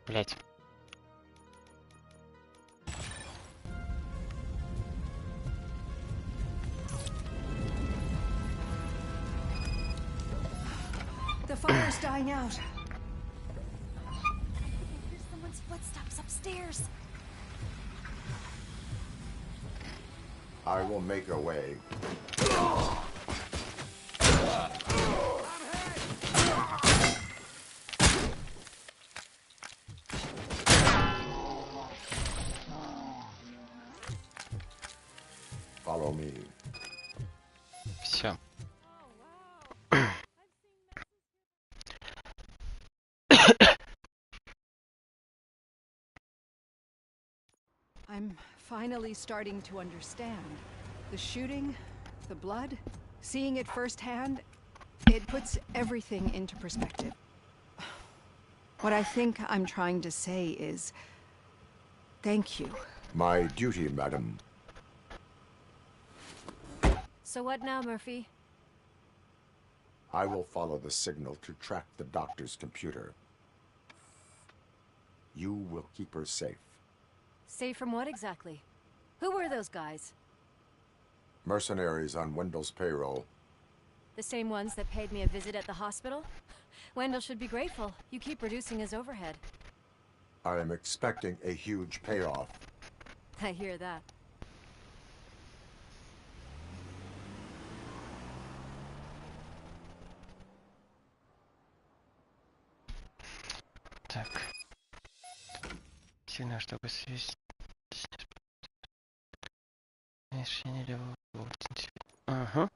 Блять. The fire's dying out. There's someone's footsteps upstairs. I will make a way. Follow me. Все. I'm finally starting to understand. The shooting, the blood, seeing it firsthand, it puts everything into perspective. What I think I'm trying to say is, thank you. My duty, madam. So what now, Murphy? I will follow the signal to track the doctor's computer. You will keep her safe. Safe from what exactly? Who were those guys? Mercenaries on Wendell's payroll. The same ones that paid me a visit at the hospital? Wendell should be grateful. You keep reducing his overhead. I am expecting a huge payoff. I hear that. Так. Сильно, чтобы связь. Решение левого. Ага.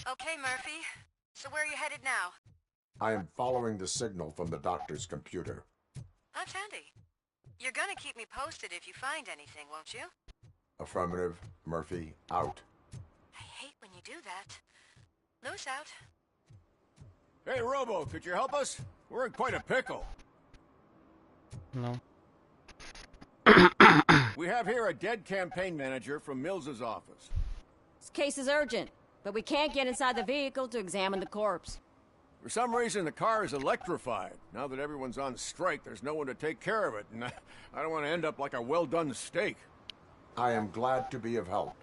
Okay, Murphy. So where are you headed now? I am following the signal from the doctor's computer. That's handy. You're gonna keep me posted if you find anything, won't you? Affirmative. Murphy, out. I hate when you do that. Loose out. Hey, Robo, could you help us? We're in quite a pickle. No. We have here a dead campaign manager from Mills's office. This case is urgent, but we can't get inside the vehicle to examine the corpse. For some reason, the car is electrified. Now that everyone's on strike, there's no one to take care of it, and I don't want to end up like a well-done steak. I am glad to be of help.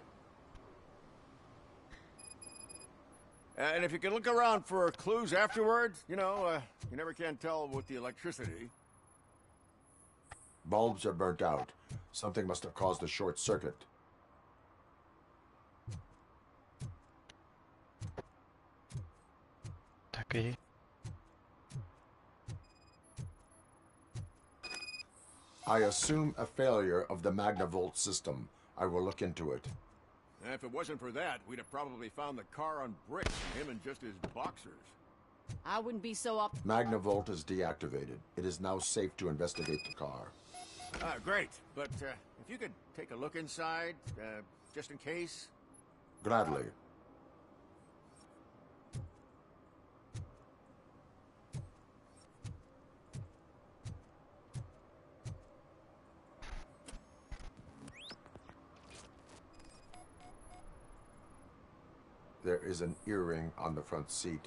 And if you can look around for clues afterwards, you know, you never can tell with the electricity. Bulbs are burnt out. Something must have caused a short circuit. Okay. I assume a failure of the Magnavolt system. I will look into it. And if it wasn't for that, we'd have probably found the car on bricks, him and just his boxers. I wouldn't be so up. Magnavolt is deactivated. It is now safe to investigate the car. Great. But if you could take a look inside, just in case. Gladly. There is an earring on the front seat.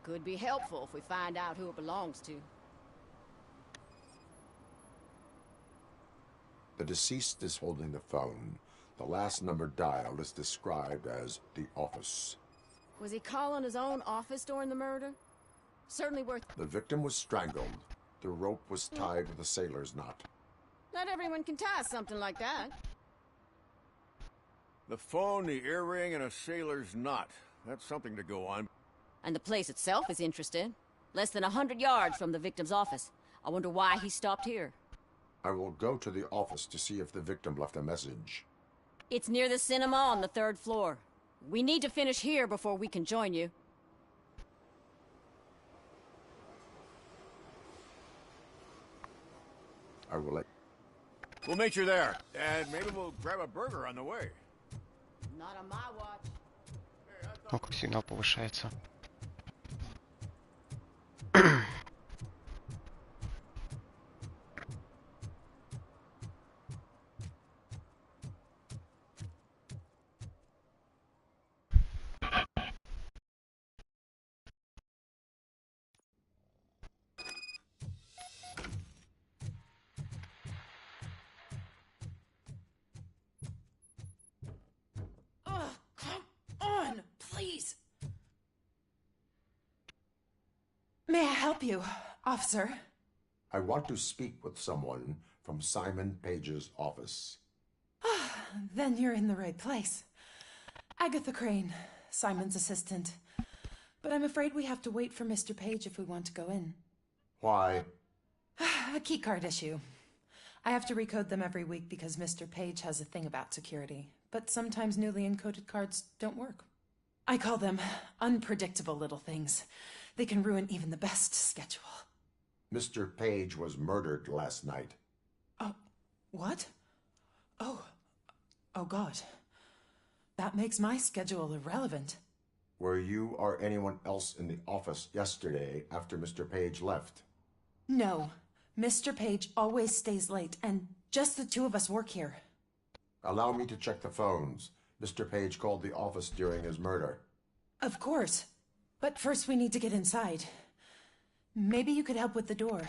Could be helpful if we find out who it belongs to. The deceased is holding the phone. The last number dialed is described as the office. Was he calling his own office during the murder? Certainly worth... The victim was strangled. The rope was tied with a sailor's knot. Not everyone can tie something like that. The phone, the earring, and a sailor's knot. That's something to go on. And the place itself is interesting. Less than 100 yards from the victim's office. I wonder why he stopped here. I will go to the office to see if the victim left a message. It's near the cinema on the 3rd floor. We need to finish here before we can join you. I will let... We'll meet you there, and maybe we'll grab a burger on the way. Not on my watch. О, как сигнал повышается. Please. May I help you, officer? I want to speak with someone from Simon Page's office. Then you're in the right place. Agatha Crane, Simon's assistant. But I'm afraid we have to wait for Mr. Page if we want to go in. Why? A key card issue. I have to recode them every week because Mr. Page has a thing about security. But sometimes newly encoded cards don't work. I call them unpredictable little things. They can ruin even the best schedule. Mr. Page was murdered last night. Oh, what? Oh God. That makes my schedule irrelevant. Were you or anyone else in the office yesterday after Mr. Page left? No. Mr. Page always stays late, and just the two of us work here. Allow me to check the phones. Mr. Page called the office during his murder. Of course. But first we need to get inside. Maybe you could help with the door.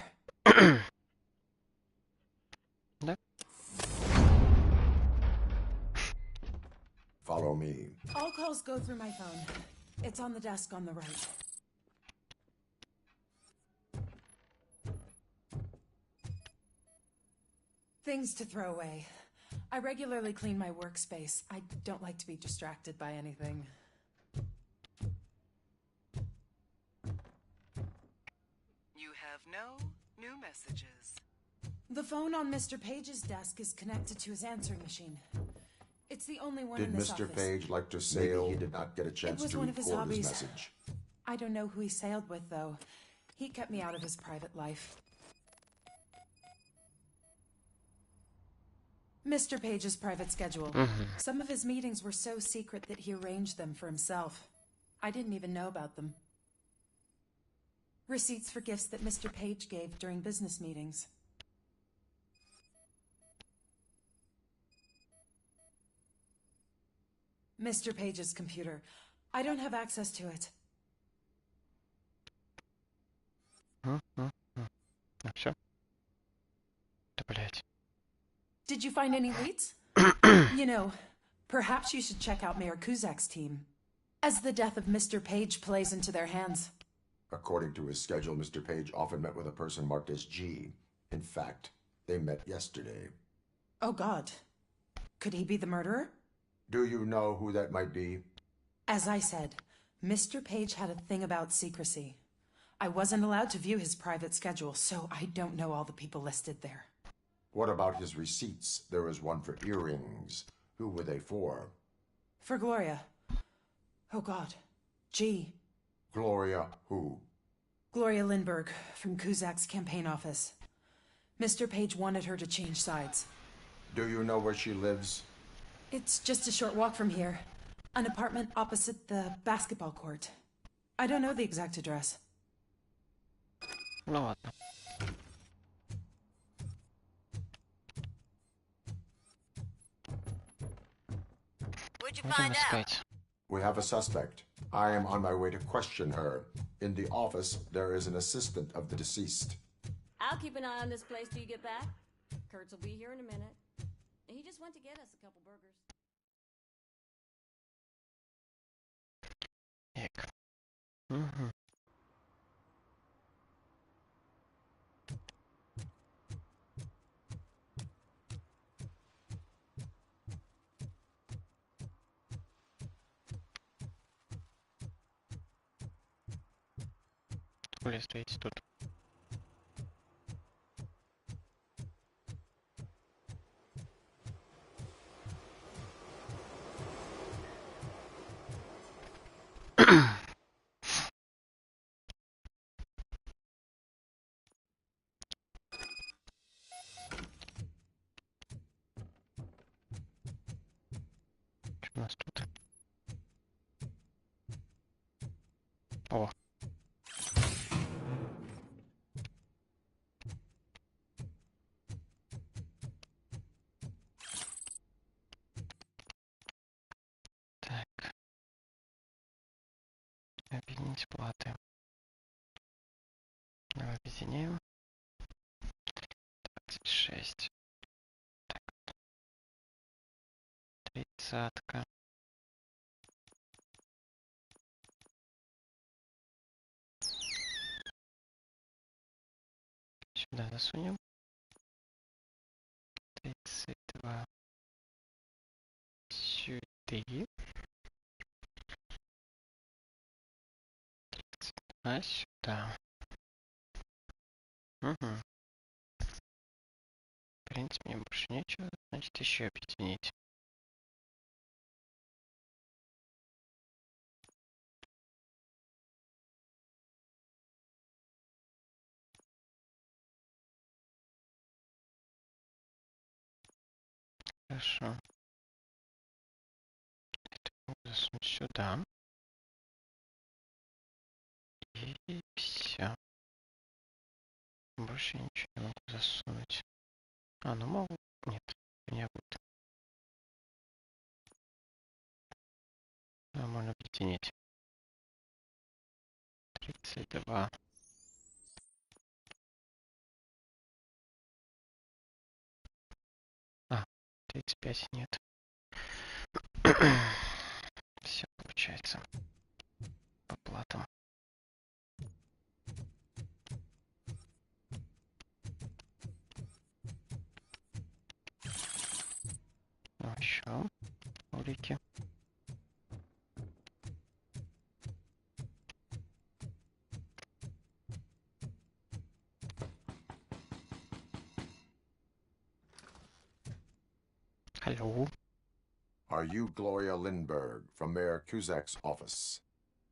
No. Follow me. All calls go through my phone. It's on the desk on the right. Things to throw away. I regularly clean my workspace. I don't like to be distracted by anything. You have no new messages. The phone on Mr. Page's desk is connected to his answering machine. It's the only one in Did this Mr. office. Page like to sail? Maybe he did not get a chance to one of his record his hobbies. message. I don't know who he sailed with, though. He kept me out of his private life. Mr. Page's private schedule. Some of his meetings were so secret that he arranged them for himself. I didn't even know about them. Receipts for gifts that Mr. Page gave during business meetings. Mr. Page's computer. I don't have access to it. Все. Да, блять. Did you find any leads? You know, perhaps you should check out Mayor Kuzak's team, as the death of Mr. Page plays into their hands. According to his schedule, Mr. Page often met with a person marked as G. In fact, they met yesterday. Oh, God. Could he be the murderer? Do you know who that might be? As I said, Mr. Page had a thing about secrecy. I wasn't allowed to view his private schedule, so I don't know all the people listed there. What about his receipts? There was one for earrings. Who were they for? For Gloria. Oh, God. G. Gloria who? Gloria Lindbergh from Kuzak's campaign office. Mr. Page wanted her to change sides. Do you know where she lives? It's just a short walk from here. An apartment opposite the basketball court. I don't know the exact address. Ну ладно. Будем искать. We have a suspect. I am on my way to question her. In the office, there is an assistant of the deceased. I'll keep an eye on this place till you get back. Kurtz will be here in a minute. He just went to get us a couple burgers. Так. Угу. Хули стоите тут? Что у нас тут? О. Так. Объединить платы. Давай объединяем. 26. Так. 30-ка. Сюда засунем. 32. Сюда. 32 сюда. Угу. В принципе, мне больше нечего. Значит, еще объединить. Хорошо. Это могу засунуть сюда. И все. Больше ничего не могу засунуть. А, ну могу. Нет, не будет. Можно объединить. 32. А, 35 нет. Все получается. По платам. Ну, еще улики. Hello. Are you Gloria Lindbergh from Mayor Kuzak's office?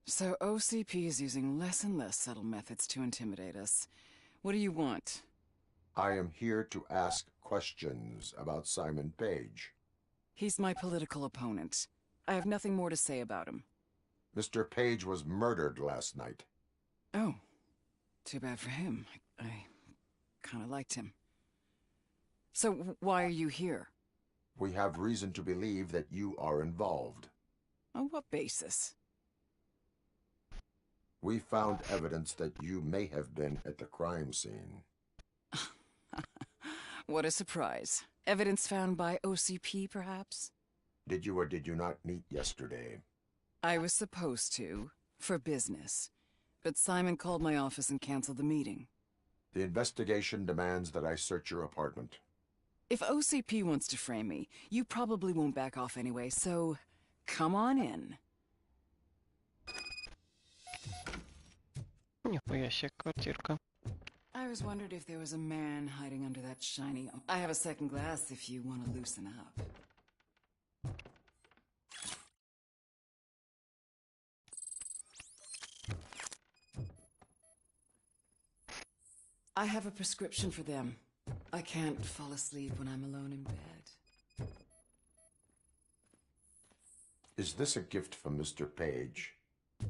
So OCP is using less and less subtle methods to intimidate us. What do you want? I am here to ask questions about Simon Page. He's my political opponent. I have nothing more to say about him. Mr. Page was murdered last night. Oh. Too bad for him. I kind of liked him. So why are you here? We have reason to believe that you are involved. On what basis? We found evidence that you may have been at the crime scene. What a surprise. Evidence found by OCP, perhaps? Did you or did you not meet yesterday? I was supposed to, for business. But Simon called my office and canceled the meeting. The investigation demands that I search your apartment. If OCP wants to frame me, you probably won't back off anyway, so come on in. Нихуя себе квартирка. I was wondering if there was a man hiding under that shiny... I have a second glass if you want to loosen up. I have a prescription for them. I can't fall asleep when I'm alone in bed. Is this a gift from Mr. Page?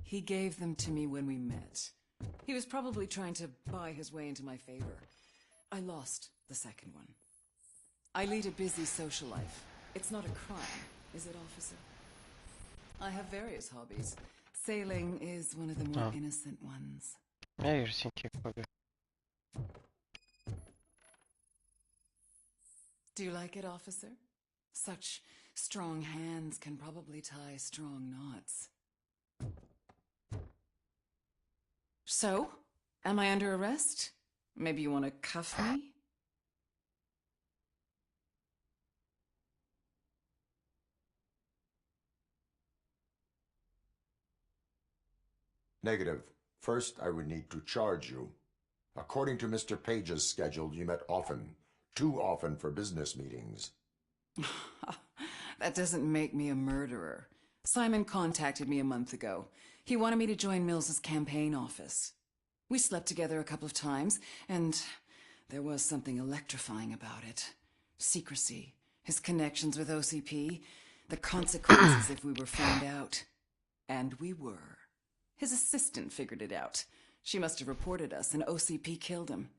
He gave them to me when we met. He was probably trying to buy his way into my favor. I lost the second one. I lead a busy social life. It's not a crime, is it, officer? I have various hobbies. Sailing is one of the more innocent ones. Я вижу синьки хобби. Do you like it, officer? Such strong hands can probably tie strong knots. So, am I under arrest? Maybe you want to cuff me? Negative. First, I would need to charge you. According to Mr. Page's schedule, you met often. Too often for business meetings. That doesn't make me a murderer. Simon contacted me a month ago. He wanted me to join Mills's campaign office. We slept together a couple of times, and there was something electrifying about it. Secrecy, his connections with OCP, the consequences if we were found out. And we were. His assistant figured it out. She must have reported us, and OCP killed him.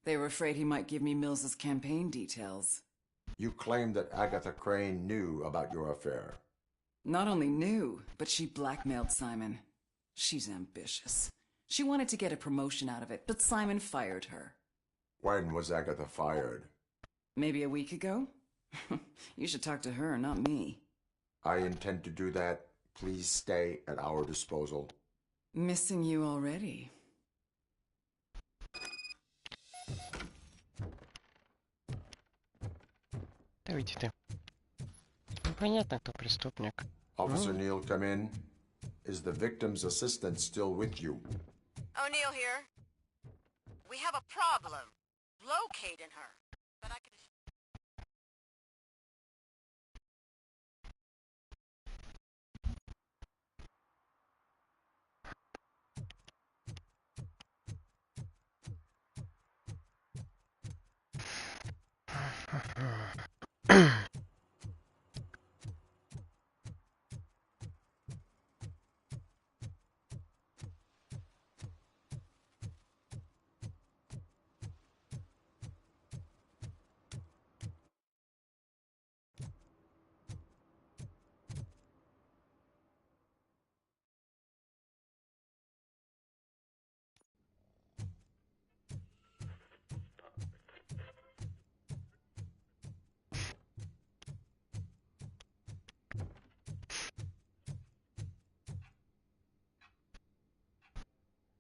They were afraid he might give me Mills's campaign details. You claim that Agatha Crane knew about your affair. Not only knew, but she blackmailed Simon. She's ambitious. She wanted to get a promotion out of it, but Simon fired her. When was Agatha fired? Maybe a week ago? You should talk to her, not me. I intend to do that. Please stay at our disposal. Missing you already. Да уйди ты. Непонятно, кто преступник. Officer Neal, come in. Is the victim's assistant still with you? O'Neill here. We have a problem. Locating her. But I can...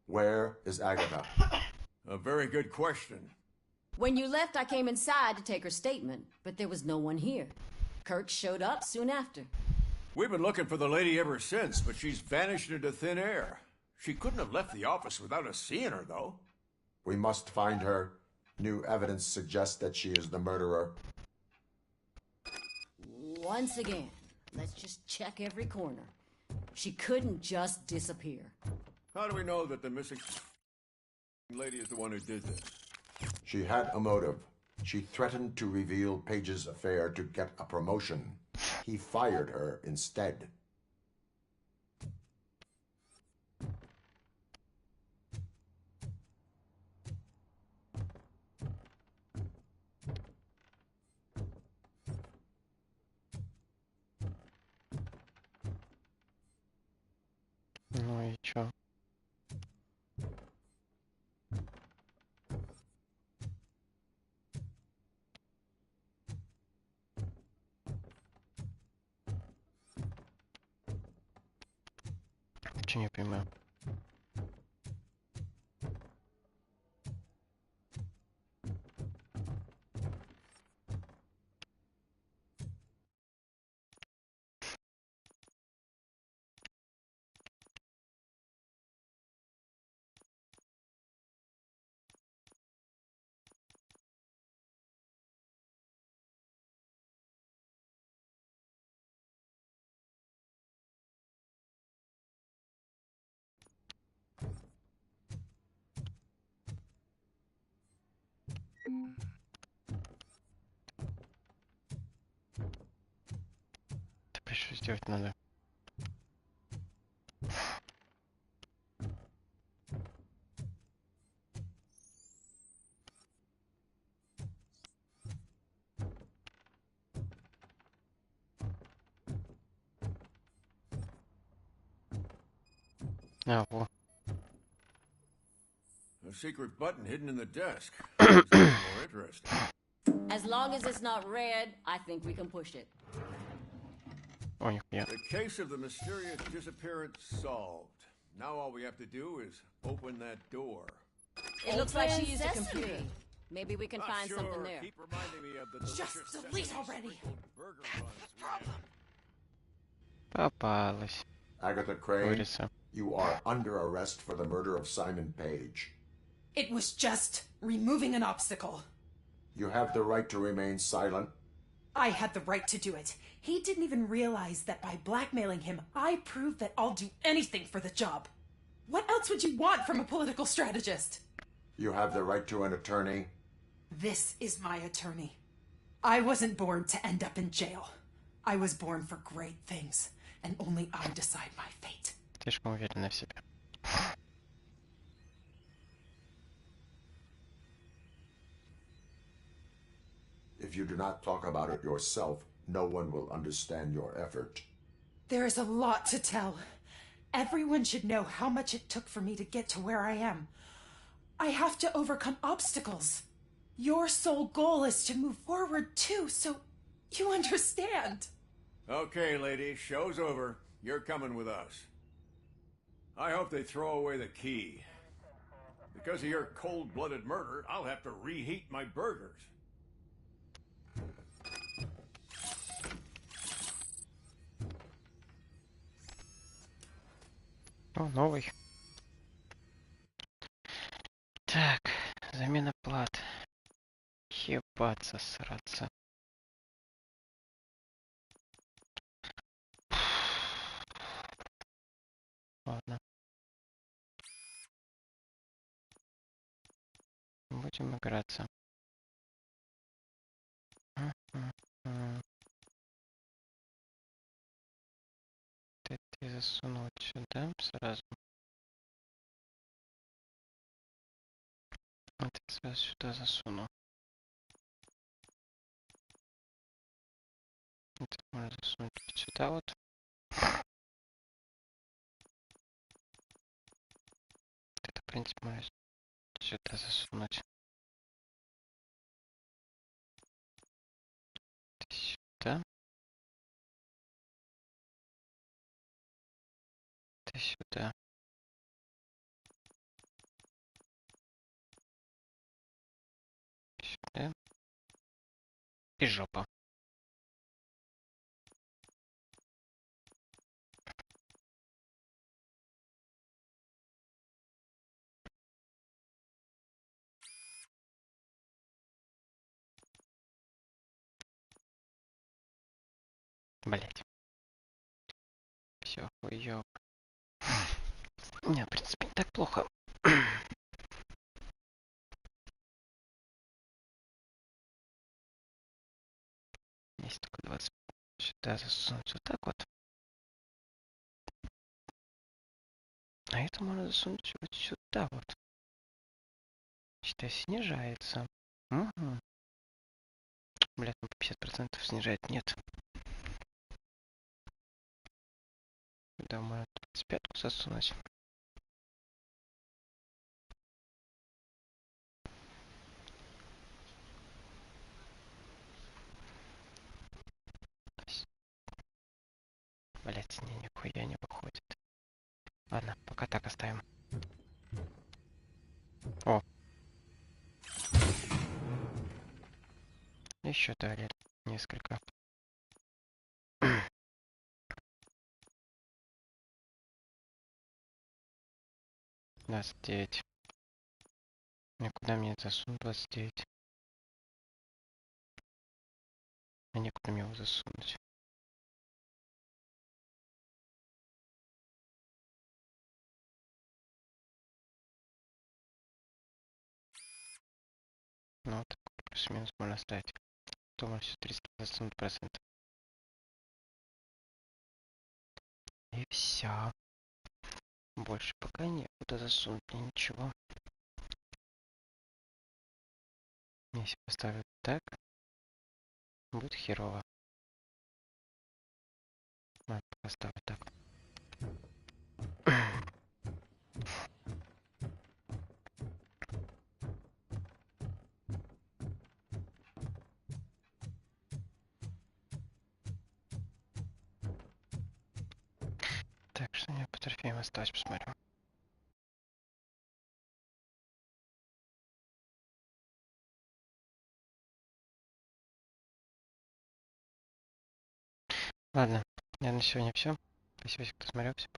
Where is Agatha? A very good question. When you left, I came inside to take her statement, but there was no one here. Kirk showed up soon after. We've been looking for the lady ever since, but she's vanished into thin air. She couldn't have left the office without us seeing her, though. We must find her. New evidence suggests that she is the murderer. Once again, let's just check every corner. She couldn't just disappear. How do we know that the missing lady is the one who did this? She had a motive. She threatened to reveal Page's affair to get a promotion. He fired her instead. Ну и чё? Чё не понимаю? Теперь что сделать надо? А, во. A secret button hidden in the desk. Sounds more interesting. As long as it's not red, I think we can push it. О, нихуя. The case of the mysterious disappearance solved. Now all we have to do is open that door. It looks like she used a computer. Maybe we can find Sure. something there. Keep reminding me of the delicious delete already. burger buns we had. Попалась. Agatha Crane, Выреза. you are under arrest for the murder of Simon Page. It was just removing an obstacle. You have the right to remain silent. I had the right to do it. He didn't even realize that by blackmailing him, I proved that I'll do anything for the job. What else would you want from a political strategist? You have the right to an attorney. This is my attorney. I wasn't born to end up in jail. I was born for great things, and only I decide my fate. Слишком уверена в себе. If you do not talk about it yourself, no one will understand your effort. There is a lot to tell. Everyone should know how much it took for me to get to where I am. I have to overcome obstacles. Your sole goal is to move forward too, so you understand. Okay, lady, show's over. You're coming with us. I hope they throw away the key. Because of your cold-blooded murder, I'll have to reheat my burgers. О, новый. Так, замена плат. Ебаться, сраться. Ладно. Будем играться. Ты засунул сюда сразу. А ты сразу сюда засунул. Это можно засунуть сюда вот. Это, в принципе, можно сюда засунуть. Ты сюда. Ты сюда. Сюда. И жопа. Блять. Все, хуёв. Не, в принципе, не так плохо. Есть только 20. Сюда засунуть вот так вот. А это можно засунуть вот сюда вот. Считай, снижается. Угу. Блядь, ну по 50% снижает. Нет. Сюда можно 25-ку засунуть. Блять, не, нихуя не выходит. Ладно, пока так оставим. О. Еще дали несколько. 29. И куда мне это засунуть 29? А некуда мне его засунуть. Ну вот, плюс-минус можно ставить. Думаю, все 320%. И все. Больше пока некуда засунуть мне ничего. Если поставлю так, будет херово. Ладно, поставлю так. Так, что мне по трофеям осталось, посмотрю. Ладно, я на сегодня все. Спасибо, кто смотрел. Всем пока.